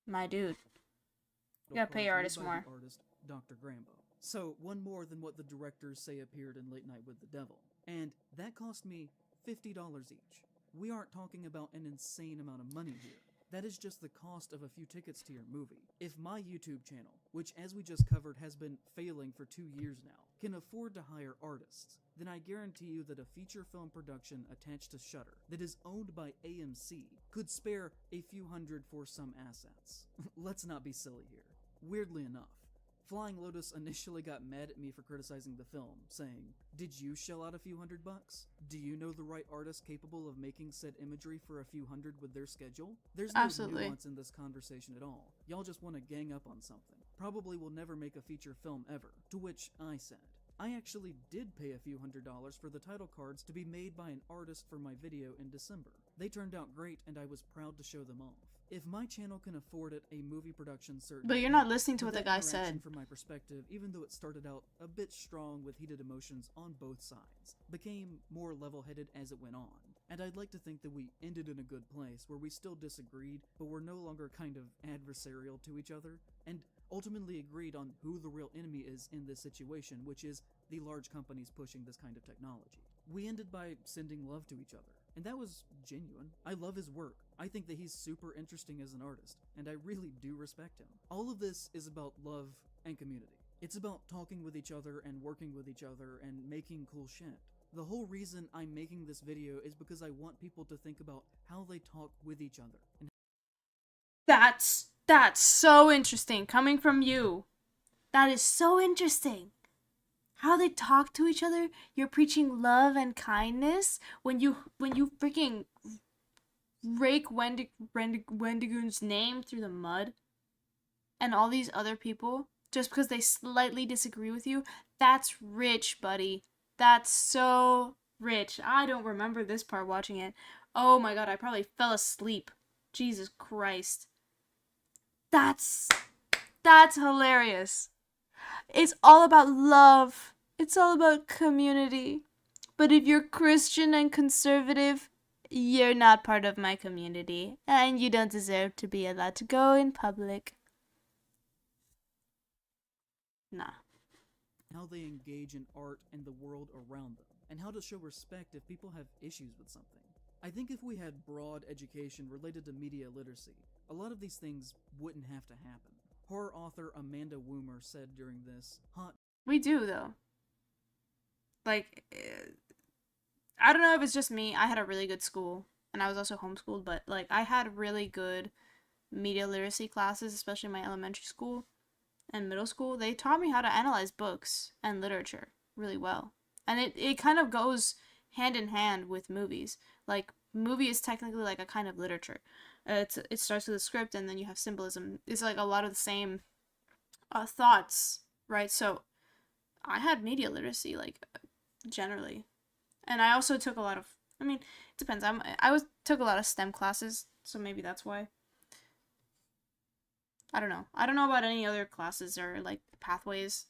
My dude. You gotta pay your artists By more. the artist Dr. Grambo. So, one more than what the directors say appeared in Late Night with the Devil. And that cost me $50 each. We aren't talking about an insane amount of money here. That is just the cost of a few tickets to your movie. If my YouTube channel, which as we just covered has been failing for 2 years now, can afford to hire artists, then I guarantee you that a feature film production attached to Shudder that is owned by AMC could spare a few hundred for some assets. Let's not be silly here. Weirdly enough, Flying Lotus initially got mad at me for criticizing the film, saying, "Did you shell out a few $100? Do you know the right artist capable of making said imagery for a few hundred with their schedule?" There's no Absolutely. nuance in this conversation at all. Y'all just want to gang up on something. Probably will never make a feature film ever. To which I said, I actually did pay a few $100s for the title cards to be made by an artist for my video in December. They turned out great and I was proud to show them off. If my channel can afford it, a movie production certainly But you're can. not listening to what the That guy interaction, said. from my perspective, even though it started out a bit strong with heated emotions on both sides, became more level-headed as it went on. And I'd like to think that we ended in a good place, where we still disagreed, but were no longer kind of adversarial to each other, and ultimately agreed on who the real enemy is in this situation, which is the large companies pushing this kind of technology. We ended by sending love to each other, and that was genuine. I love his work. I think that he's super interesting as an artist, and I really do respect him. All of this is about love and community. It's about talking with each other and working with each other and making cool shit. The whole reason I'm making this video is because I want people to think about how they talk with each other. And That's so interesting coming from you. That is so interesting. How they talk to each other. You're preaching love and kindness when you freaking rake Wendigoon's name through the mud, and all these other people just because they slightly disagree with you. That's rich, buddy. That's so rich. I don't remember this part watching it. Oh my god, I probably fell asleep. Jesus Christ. That's hilarious. It's all about love. It's all about community. But if you're Christian and conservative, you're not part of my community, and you don't deserve to be allowed to go in public. Nah. how they engage in art and the world around them, and how to show respect if people have issues with something. I think if we had broad education related to media literacy, a lot of these things wouldn't have to happen. Horror author Amanda Woomer said during this hot We do, though. Like, I don't know if it's just me. I had a really good school, and I was also homeschooled, but, like, I had really good media literacy classes, especially in my elementary school and middle school. They taught me how to analyze books and literature really well. And it kind of goes hand in hand with movies. Like, movie is technically like a kind of literature. It starts with a script, and then you have symbolism. It's like a lot of the same thoughts, right? So I had media literacy, like, generally. And I also took a lot of, I mean, it depends. Took a lot of STEM classes, so maybe that's why. I don't know. I don't know about any other classes or, like, pathways.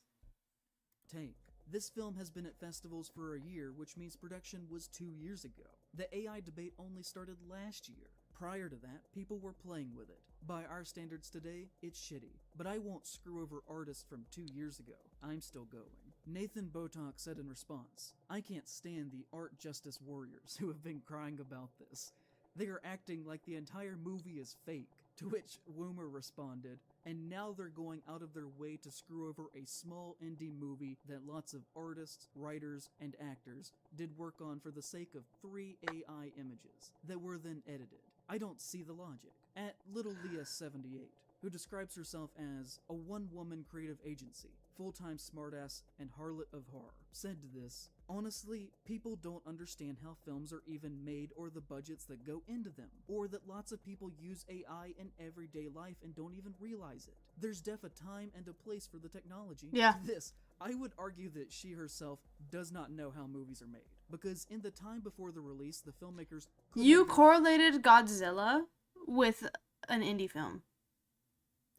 take. This film has been at festivals for a year, which means production was 2 years ago. The AI debate only started last year. Prior to that, people were playing with it. By our standards today, it's shitty. But I won't screw over artists from 2 years ago. I'm still going. Nathan Botok said in response, "I can't stand the art justice warriors who have been crying about this. They are acting like the entire movie is fake." To which Woomer responded, "And now they're going out of their way to screw over a small indie movie that lots of artists, writers, and actors did work on for the sake of 3 AI images that were then edited. I don't see the logic." At Little Leah78, who describes herself as a one-woman creative agency, full-time smartass, and harlot of horror, said to this, "Honestly, people don't understand how films are even made or the budgets that go into them, or that lots of people use AI in everyday life and don't even realize it. There's a time and a place for the technology." Yeah. To this, I would argue that she herself does not know how movies are made, because in the time before the release, the filmmakers could You have- correlated Godzilla with an indie film.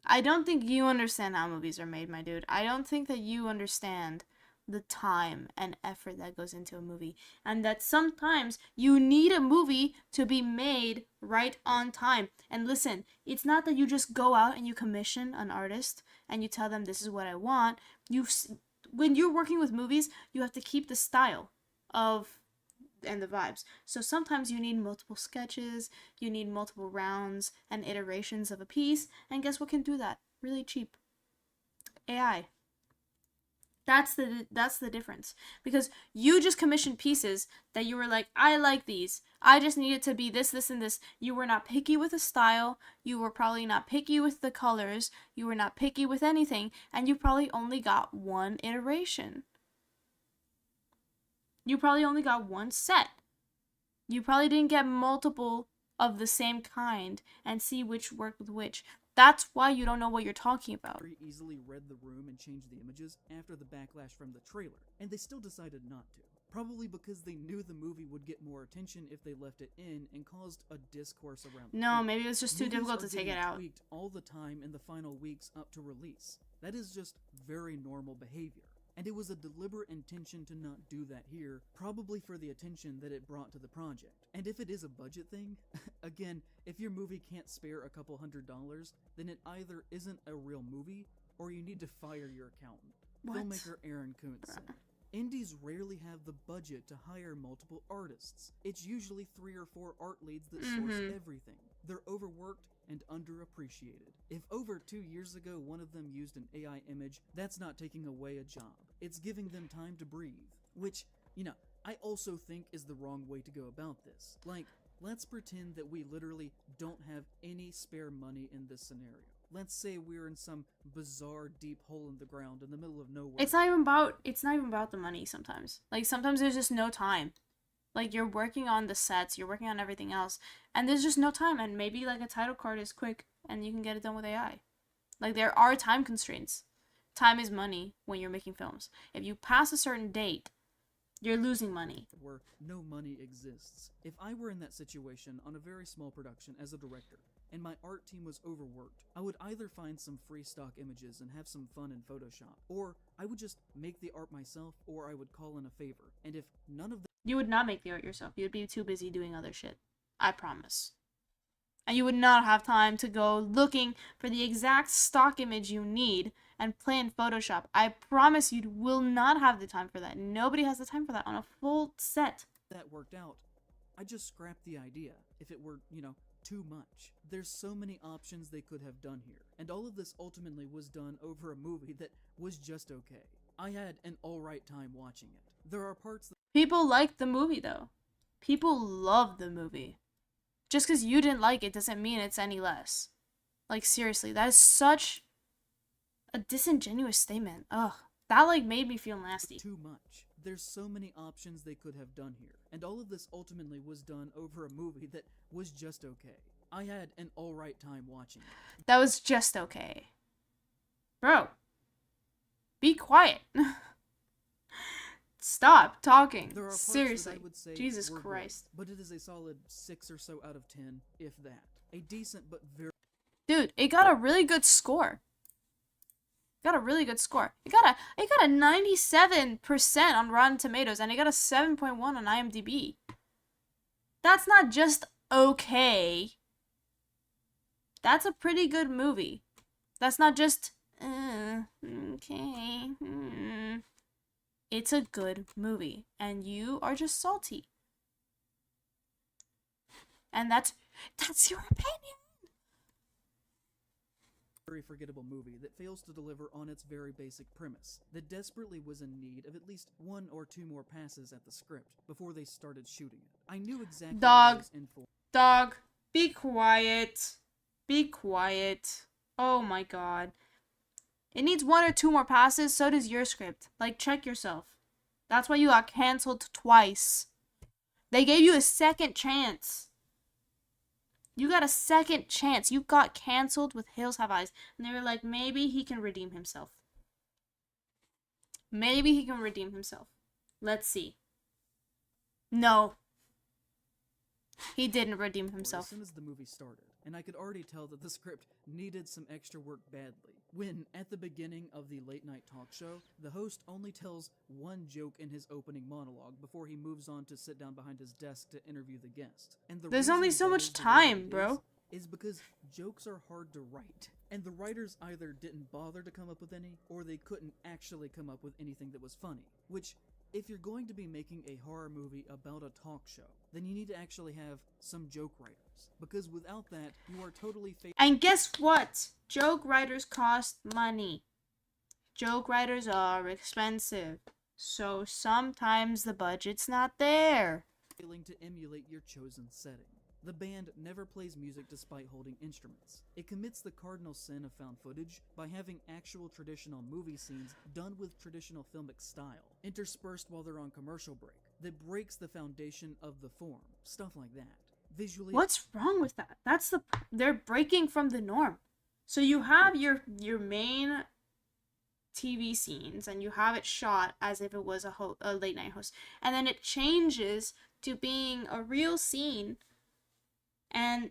I don't think you understand how movies are made, my dude. I don't think that you understand the time and effort that goes into a movie, and that sometimes you need a movie to be made right on time. And listen, it's not that you just go out and you commission an artist and you tell them this is what I want. When you're working with movies, you have to keep the style of and the vibes. So sometimes you need multiple sketches, you need multiple rounds and iterations of a piece, and guess what can do that really cheap? AI. That's the difference. Because you just commissioned pieces that you were like, I like these. I just need it to be this, this, and this. You were not picky with the style. You were probably not picky with the colors. You were not picky with anything. And you probably only got one iteration. You probably only got one set. You probably didn't get multiple of the same kind and see which worked with which. That's why you don't know what you're talking about. Very easily read the room and changed the images after the backlash from the trailer, and they still decided not to. Probably because they knew the movie would get more attention if they left it in and caused a discourse around the No, film. maybe it was just too Movies difficult are to take it getting out. tweaked all the time in the final weeks up to release. That is just very normal behavior. And it was a deliberate intention to not do that here, probably for the attention that it brought to the project. And if it is a budget thing, again, if your movie can't spare a couple $100s, then it either isn't a real movie, or you need to fire your accountant. What? Filmmaker Aaron Kuntz said. Indies rarely have the budget to hire multiple artists. It's usually 3 or 4 art leads that source everything. They're overworked and underappreciated. If over 2 years ago one of them used an AI image, that's not taking away a job. It's giving them time to breathe. Which, I also think is the wrong way to go about this. Like, let's pretend that we literally don't have any spare money in this scenario. Let's say we're in some bizarre deep hole in the ground in the middle of nowhere. It's not even about the money sometimes. Like, sometimes there's just no time. Like, you're working on the sets, you're working on everything else, and there's just no time, and maybe, like, a title card is quick, and you can get it done with AI. Like, there are time constraints. Time is money when you're making films. If you pass a certain date, you're losing money. Where no money exists. If I were in that situation on a very small production as a director, and my art team was overworked, I would either find some free stock images and have some fun in Photoshop, or I would just make the art myself, or I would call in a favor. And if none of You would not make the art yourself. You'd be too busy doing other shit. I promise. And you would not have time to go looking for the exact stock image you need and play in Photoshop. I promise you will not have the time for that. Nobody has the time for that on a full set. that worked out, I just scrapped the idea. If it were, too much. There's so many options they could have done here. And all of this ultimately was done over a movie that was just okay. I had an alright time watching it. There are parts that People liked the movie, though. People loved the movie. Just because you didn't like it doesn't mean it's any less. Like, seriously, that is such a disingenuous statement. Ugh. That, like, made me feel nasty. too much. There's so many options they could have done here. And all of this ultimately was done over a movie that was just okay. I had an alright time watching it. That was just okay. Bro. Be quiet. Stop talking. There are parts Seriously. that I would say Jesus were good, Christ. but it is a solid 6 or so out of 10, if that. A decent but very Dude, it got a really good score. It got a really good score. It got a 97% on Rotten Tomatoes, and it got a 7.1 on IMDb. That's not just okay. That's a pretty good movie. That's not just okay. It's a good movie, and you are just salty. And that's your opinion. very forgettable movie that fails to deliver on its very basic premise, that desperately was in need of at least 1 or 2 more passes at the script before they started shooting it. I knew exactly what I was in for. Dog, be quiet. Be quiet. Oh my god. It needs 1 or 2 more passes, so does your script. Like, check yourself. That's why you got canceled twice. They gave you a second chance. You got a second chance. You got canceled with Hills Have Eyes. And they were like, maybe he can redeem himself. Maybe he can redeem himself. Let's see. No. He didn't redeem As himself. soon as the movie started, and I could already tell that the script needed some extra work badly. When, at the beginning of the late-night talk show, the host only tells one joke in his opening monologue before he moves on to sit down behind his desk to interview the guest. And the There's only reason so that much is the way time, that it bro. is because jokes are hard to write. And the writers either didn't bother to come up with any, or they couldn't actually come up with anything that was funny. Which, if you're going to be making a horror movie about a talk show, then you need to actually have some joke writers. Because without that, you are totally And guess what? Joke writers cost money. Joke writers are expensive. So sometimes the budget's not there. failing to emulate your chosen setting. The band never plays music despite holding instruments. It commits the cardinal sin of found footage by having actual traditional movie scenes done with traditional filmic style, interspersed while they're on commercial break, that breaks the foundation of the form, stuff like that. Visually, What's wrong with that? They're breaking from the norm. So you have your main TV scenes and you have it shot as if it was a late night host, and then it changes to being a real scene and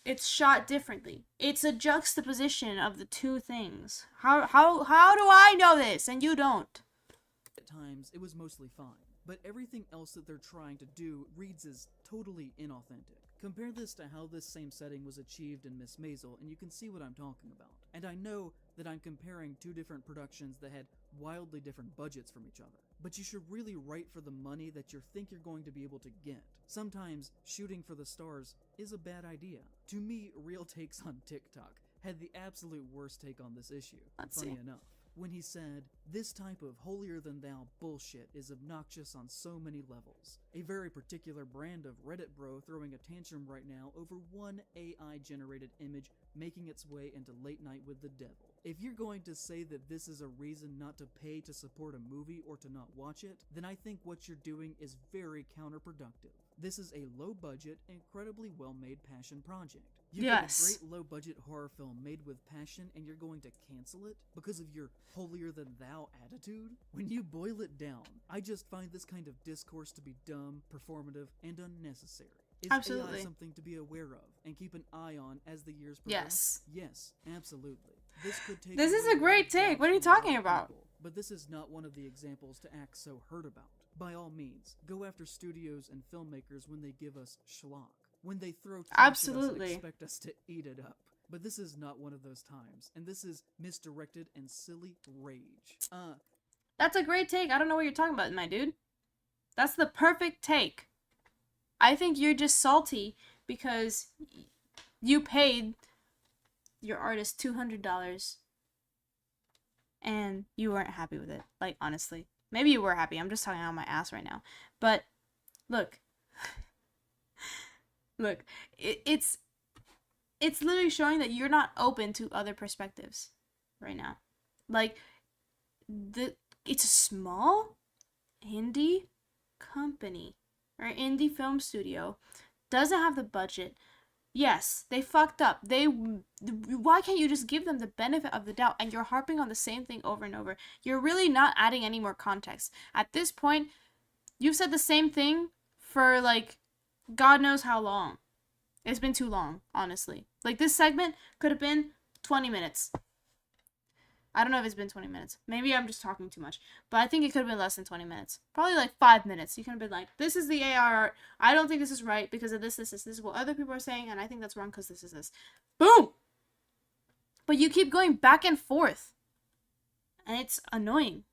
it's shot differently. It's a juxtaposition of the two things. How do I know this and you don't? at times, it was mostly fine. But everything else that they're trying to do reads as totally inauthentic. Compare this to how this same setting was achieved in Miss Maisel, and you can see what I'm talking about. And I know that I'm comparing two different productions that had wildly different budgets from each other. But you should really write for the money that you think you're going to be able to get. Sometimes, shooting for the stars is a bad idea. To me, Real Takes on TikTok had the absolute worst take on this issue, funny enough. When he said, "This type of holier-than-thou bullshit is obnoxious on so many levels. A very particular brand of Reddit bro throwing a tantrum right now over one AI-generated image making its way into Late Night with the Devil. If you're going to say that this is a reason not to pay to support a movie or to not watch it, then I think what you're doing is very counterproductive. This is a low-budget, incredibly well-made passion project. You get a great low-budget horror film made with passion and you're going to cancel it because of your holier-than-thou attitude? When you boil it down, I just find this kind of discourse to be dumb, performative, and unnecessary. Is Absolutely. AI something to be aware of and keep an eye on as the years progress? Yes. Yes, absolutely. This could take This is away a great lot of take. jobs What are you from a lot talking of about? people, but this is not one of the examples to act so hurt about. By all means, go after studios and filmmakers when they give us schlock. When they throw trash at us Absolutely. and expect us to eat it up. But this is not one of those times, and this is misdirected and silly rage. That's a great take. I don't know what you're talking about, my dude. That's the perfect take. I think you're just salty because you paid your artist $200 and you weren't happy with it. Like, honestly. Maybe you were happy. I'm just talking out of my ass right now. But, look. Look. It's literally showing that you're not open to other perspectives right now. Like, it's a small indie company or indie film studio, doesn't have the budget. Yes, they fucked up. Why can't you just give them the benefit of the doubt? And you're harping on the same thing over and over. You're really not adding any more context. At this point, you've said the same thing for like God knows how long. It's been too long, honestly. Like, this segment could have been 20 minutes. I don't know if it's been 20 minutes. Maybe I'm just talking too much. But I think it could have been less than 20 minutes. Probably like 5 minutes. You could have been like, this is the AR art. I don't think this is right because of this. This is what other people are saying. And I think that's wrong because this is this. Boom! But you keep going back and forth. And it's annoying.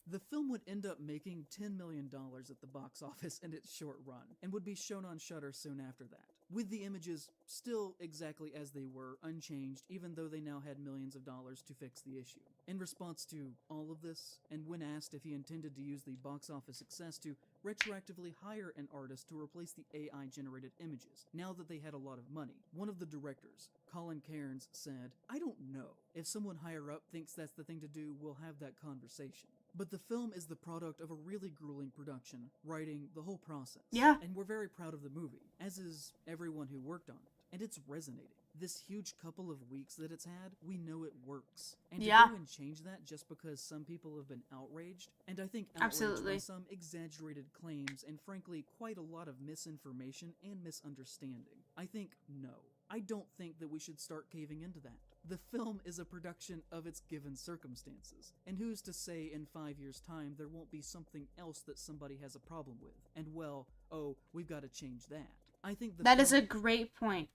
The film would end up making $10 million at the box office in its short run, and would be shown on Shudder soon after that, with the images still exactly as they were, unchanged, even though they now had millions of dollars to fix the issue. In response to all of this, and when asked if he intended to use the box office success to retroactively hire an artist to replace the AI-generated images, now that they had a lot of money, one of the directors, Colin Cairns, said, "I don't know. If someone higher up thinks that's the thing to do, we'll have that conversation." But the film is the product of a really grueling production, writing, the whole process. Yeah. And we're very proud of the movie, as is everyone who worked on it. and it's resonating. This huge couple of weeks that it's had, we know it works. And to Yeah. go and change that just because some people have been outraged, and I think outraged Absolutely. by some exaggerated claims and frankly quite a lot of misinformation and misunderstanding, I think no. I don't think that we should start caving into that. The film is a production of its given circumstances, and who's to say in 5 years' time there won't be something else that somebody has a problem with, and well, oh, we've got to change that. I think That is a great point.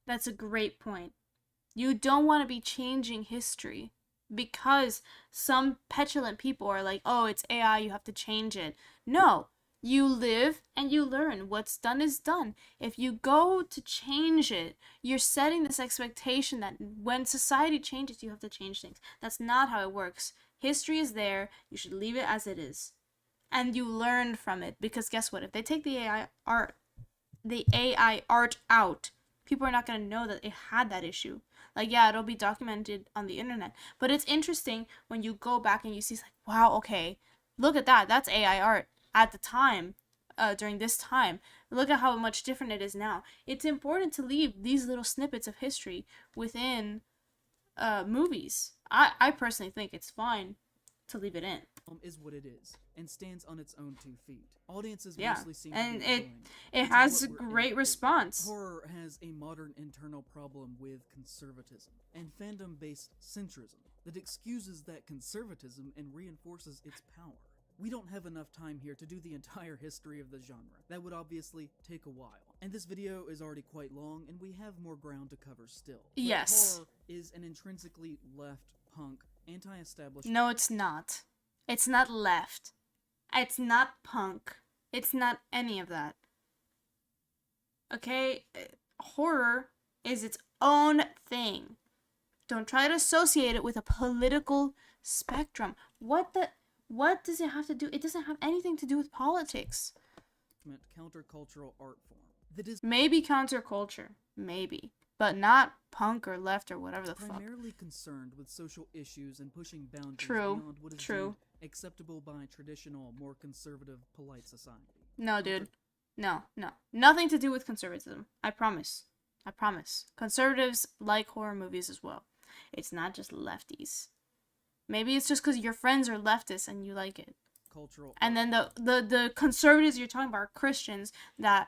That's a great point. You don't want to be changing history because some petulant people are like, oh, it's AI, you have to change it. No, you live and you learn. What's done is done. If you go to change it, you're setting this expectation that when society changes, you have to change things. That's not how it works. History is there. You should leave it as it is. And you learn from it, because guess what? If they take the AI art out, people are not going to know that it had that issue. Like, yeah, it'll be documented on the internet, but it's interesting when you go back and you see, like, wow, okay, look at that. That's AI art at the time, during this time. Look at how much different it is now. It's important to leave these little snippets of history within movies. I personally think it's fine to leave it in. Is what it is and stands on its own 2 feet. Audiences Yeah, mostly seem and to be enjoying it which is has a what we're in great for. response. Horror has a modern internal problem with conservatism and fandom-based centrism that excuses that conservatism and reinforces its power. We don't have enough time here to do the entire history of the genre. That would obviously take a while. And this video is already quite long, and we have more ground to cover still. But Yes. horror is an intrinsically left, punk, anti-establishment. No, it's not. It's not left. It's not punk. It's not any of that. Okay? Horror is its own thing. Don't try to associate it with a political spectrum. What does it have to do? It doesn't have anything to do with politics. Countercultural art form that is Maybe counterculture. Maybe. But not punk or left or whatever the fuck. primarily concerned with social issues and pushing boundaries True. beyond what is True. deemed acceptable by traditional, more conservative, polite society. No, dude. No. Nothing to do with conservatism. I promise. Conservatives like horror movies as well. It's not just lefties. Maybe it's just because your friends are leftists and you like it. Cultural And then the conservatives you're talking about are Christians that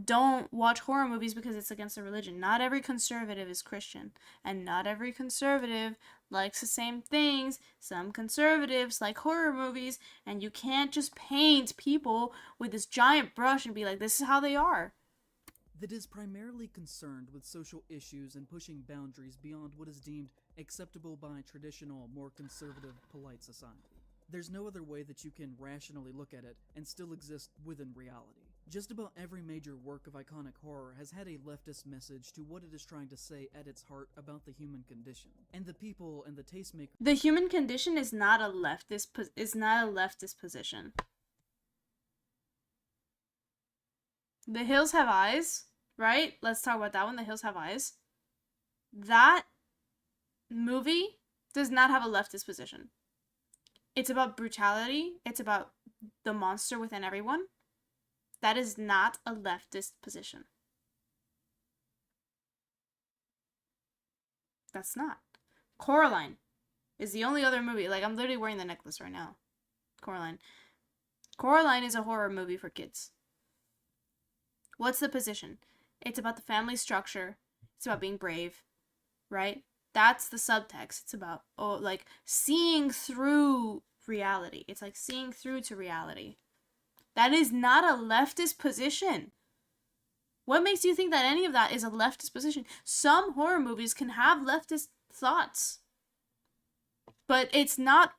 don't watch horror movies because it's against their religion. Not every conservative is Christian. And not every conservative likes the same things. Some conservatives like horror movies, and you can't just paint people with this giant brush and be like, this is how they are. that is primarily concerned with social issues and pushing boundaries beyond what is deemed acceptable by traditional, more conservative, polite society. There's no other way that you can rationally look at it and still exist within reality. Just about every major work of iconic horror has had a leftist message to what it is trying to say at its heart about the human condition. And the people and the tastemakers... The human condition is not a leftist position. The Hills Have Eyes, right? Let's talk about that one. The Hills Have Eyes. That movie does not have a leftist position. It's about brutality. It's about the monster within everyone. That is not a leftist position. That's not. Coraline is the only other movie. Like, I'm literally wearing the necklace right now. Coraline. Coraline is a horror movie for kids. What's the position? It's about the family structure. It's about being brave, right? That's the subtext. It's about, seeing through reality. It's like seeing through to reality. That is not a leftist position. What makes you think that any of that is a leftist position? Some horror movies can have leftist thoughts. But it's not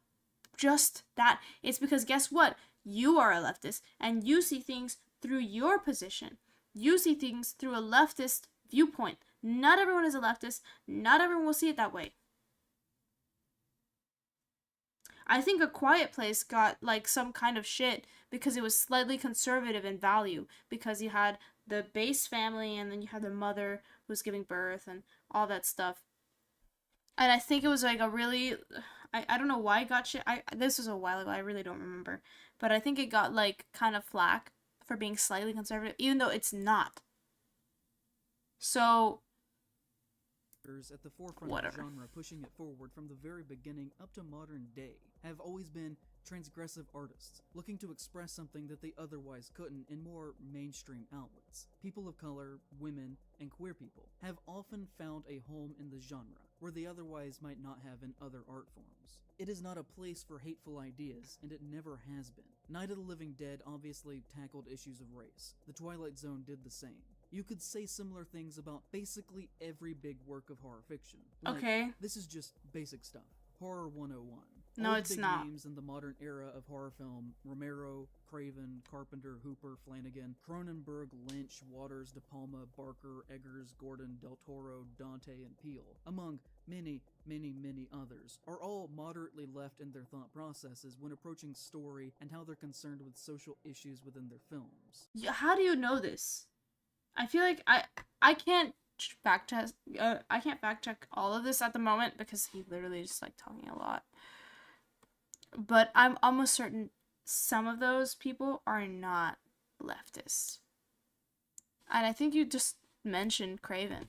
just that. It's because guess what? You are a leftist and you see things through your position. You see things through a leftist viewpoint. Not everyone is a leftist. Not everyone will see it that way. I think A Quiet Place got some kind of shit because it was slightly conservative in value, because you had the base family and then you had the mother who was giving birth and all that stuff. And I think it was a really, I don't know why it got shit. This was a while ago. I really don't remember. But I think it got kind of flack for being slightly conservative, even though it's not. So, At the forefront of the genre, pushing it forward from the very beginning up to modern day, have always been transgressive artists, looking to express something that they otherwise couldn't in more mainstream outlets. People of color, women, and queer people have often found a home in the genre, where they otherwise might not have in other art forms. It is not a place for hateful ideas, and it never has been. Night of the Living Dead obviously tackled issues of race. The Twilight Zone did the same. You could say similar things about basically every big work of horror fiction. Like, okay. this is just basic stuff. Horror 101. No, All the it's big not. names in the modern era of horror film: Romero, Craven, Carpenter, Hooper, Flanagan, Cronenberg, Lynch, Waters, De Palma, Barker, Eggers, Gordon, Del Toro, Dante, and Peele, among many, many, many others, are all moderately left in their thought processes when approaching story and how they're concerned with social issues within their films. How do you know this? I feel like I can't fact check. I can't fact check all of this at the moment because he literally just like talking a lot. But I'm almost certain some of those people are not leftists. And I think you just mentioned Craven.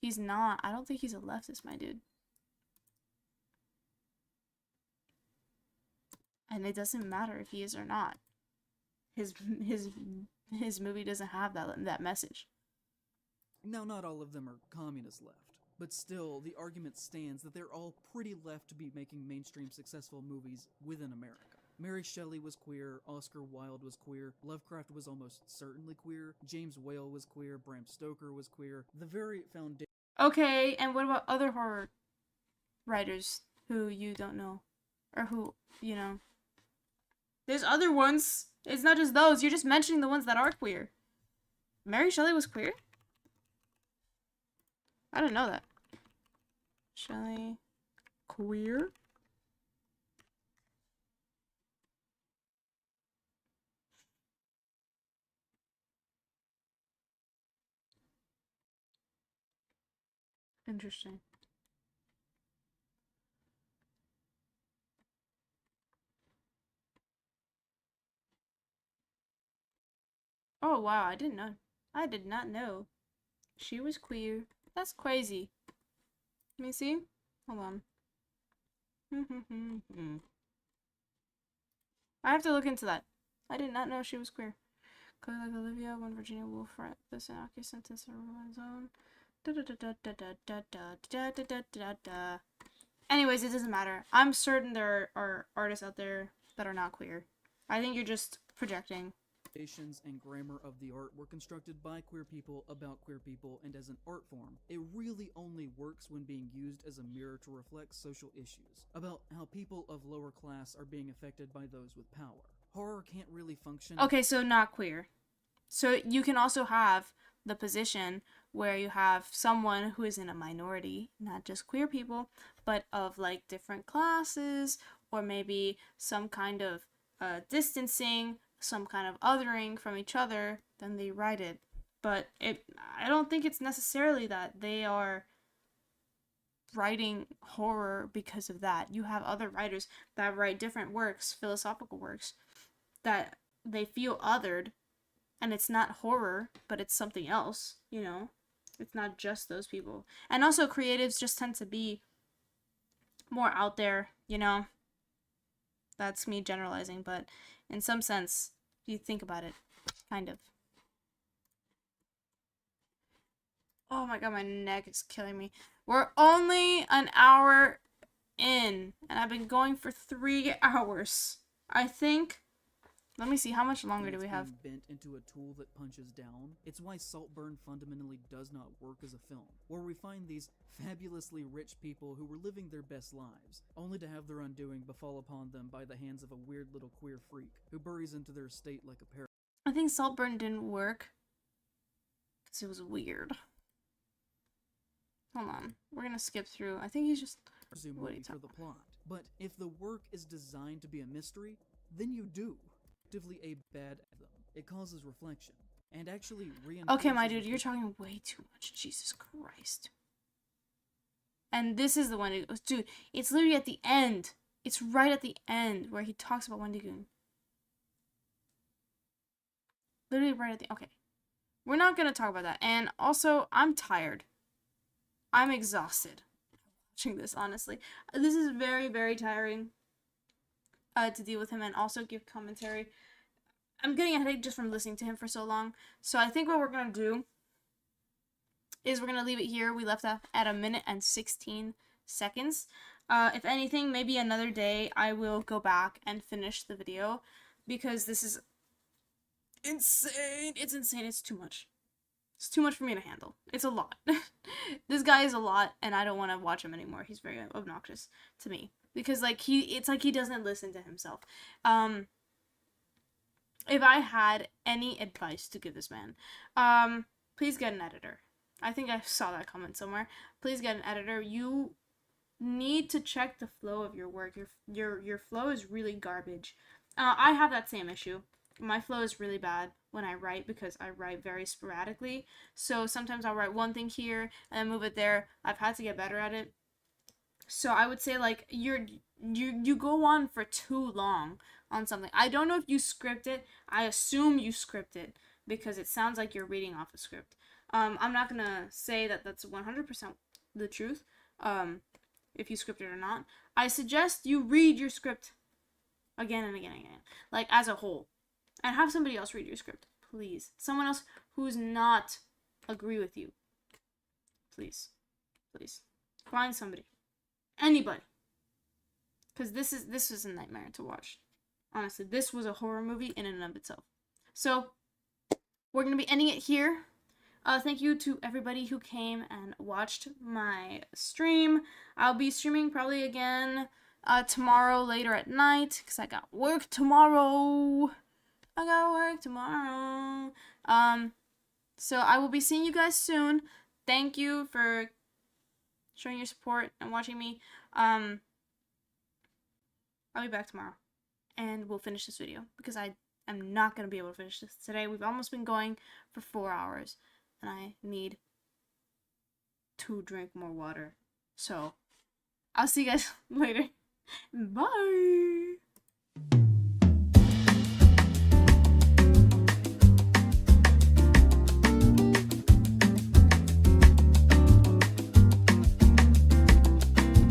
He's not. I don't think he's a leftist, my dude. And it doesn't matter if he is or not. His movie doesn't have that message. Now, not all of them are communist left, but still, the argument stands that they're all pretty left to be making mainstream successful movies within America. Mary Shelley was queer, Oscar Wilde was queer, Lovecraft was almost certainly queer, James Whale was queer, Bram Stoker was queer. The very foundation. Okay, and what about other horror writers who you don't know? Or who, you know? There's other ones. It's not just those. You're just mentioning the ones that are queer. Mary Shelley was queer? I didn't know that. Shelley. Queer? Interesting. Oh wow, I didn't know. I did not know. She was queer. That's crazy. Let me see. Hold on. I have to look into that. I did not know she was queer. Cause like Olivia, when Virginia Woolf wrote this innocuous sentence in Ruben's own. Anyways, it doesn't matter. I'm certain there are artists out there that are not queer. I think you're just projecting. And grammar of the art were constructed by queer people about queer people, and as an art form, it really only works when being used as a mirror to reflect social issues, about how people of lower class are being affected by those with power. Horror can't really function. Okay, so not queer. So you can also have the position where you have someone who is in a minority, not just queer people, but of like different classes, or maybe some kind of distancing, some kind of othering from each other, then they write it. But I don't think it's necessarily that they are writing horror because of that. You have other writers that write different works, philosophical works, that they feel othered, and it's not horror, but it's something else, you know? It's not just those people. And also creatives just tend to be more out there, you know? That's me generalizing, but in some sense, if you think about it, kind of. Oh my god, my neck is killing me. We're only an hour in, and I've been going for 3 hours. I think. Let me see, how much longer do we have? Bent into a tool that punches down. It's why Saltburn fundamentally does not work as a film, where we find these fabulously rich people who were living their best lives, only to have their undoing befall upon them by the hands of a weird little queer freak who buries into their estate like a parrot. I think Saltburn didn't work because it was weird. Hold on, we're gonna skip through. I think he's just Presumably for the plot. But if the work is designed to be a mystery, then you do. Actively a bad them. It causes reflection and actually reinforces. Okay, my dude, you're talking way too much. Jesus Christ. And this is the one, dude. It's literally at the end. It's right at the end where he talks about Wendigoon. Literally right at the. Okay. we're not gonna talk about that. And also, I'm tired. I'm exhausted watching this, honestly. This is very, very tiring to deal with him and also give commentary. I'm getting a headache just from listening to him for so long. So I think what we're gonna do is we're gonna leave it here. We left off at 1 minute and 16 seconds. If anything, maybe another day I will go back and finish the video because this is insane. It's insane. It's too much. It's too much for me to handle. It's a lot. This guy is a lot, and I don't want to watch him anymore. He's very obnoxious to me because it's like he doesn't listen to himself. If I had any advice to give this man, please get an editor. I think I saw that comment somewhere. Please get an editor. You need to check the flow of your work. Your flow is really garbage. I have that same issue. My flow is really bad when I write because I write very sporadically. So sometimes I'll write one thing here and then move it there. I've had to get better at it. So I would say like you go on for too long on something. I don't know if you script it. I assume you script it because it sounds like you're reading off a script. I'm not gonna say that that's 100% the truth. If you script it or not. I suggest you read your script again and again and again, like as a whole, and have somebody else read your script, please. Someone else who's not agree with you. Please, please find somebody, anybody, because this was a nightmare to watch. Honestly, this was a horror movie in and of itself. So we're gonna be ending it here. Thank you to everybody who came and watched my stream. I'll be streaming probably again tomorrow later at night because I got work tomorrow. So I will be seeing you guys soon. Thank you for showing your support and watching me. I'll be back tomorrow and we'll finish this video because I am not going to be able to finish this today. We've almost been going for 4 hours. And I need to drink more water. So, I'll see you guys later. Bye!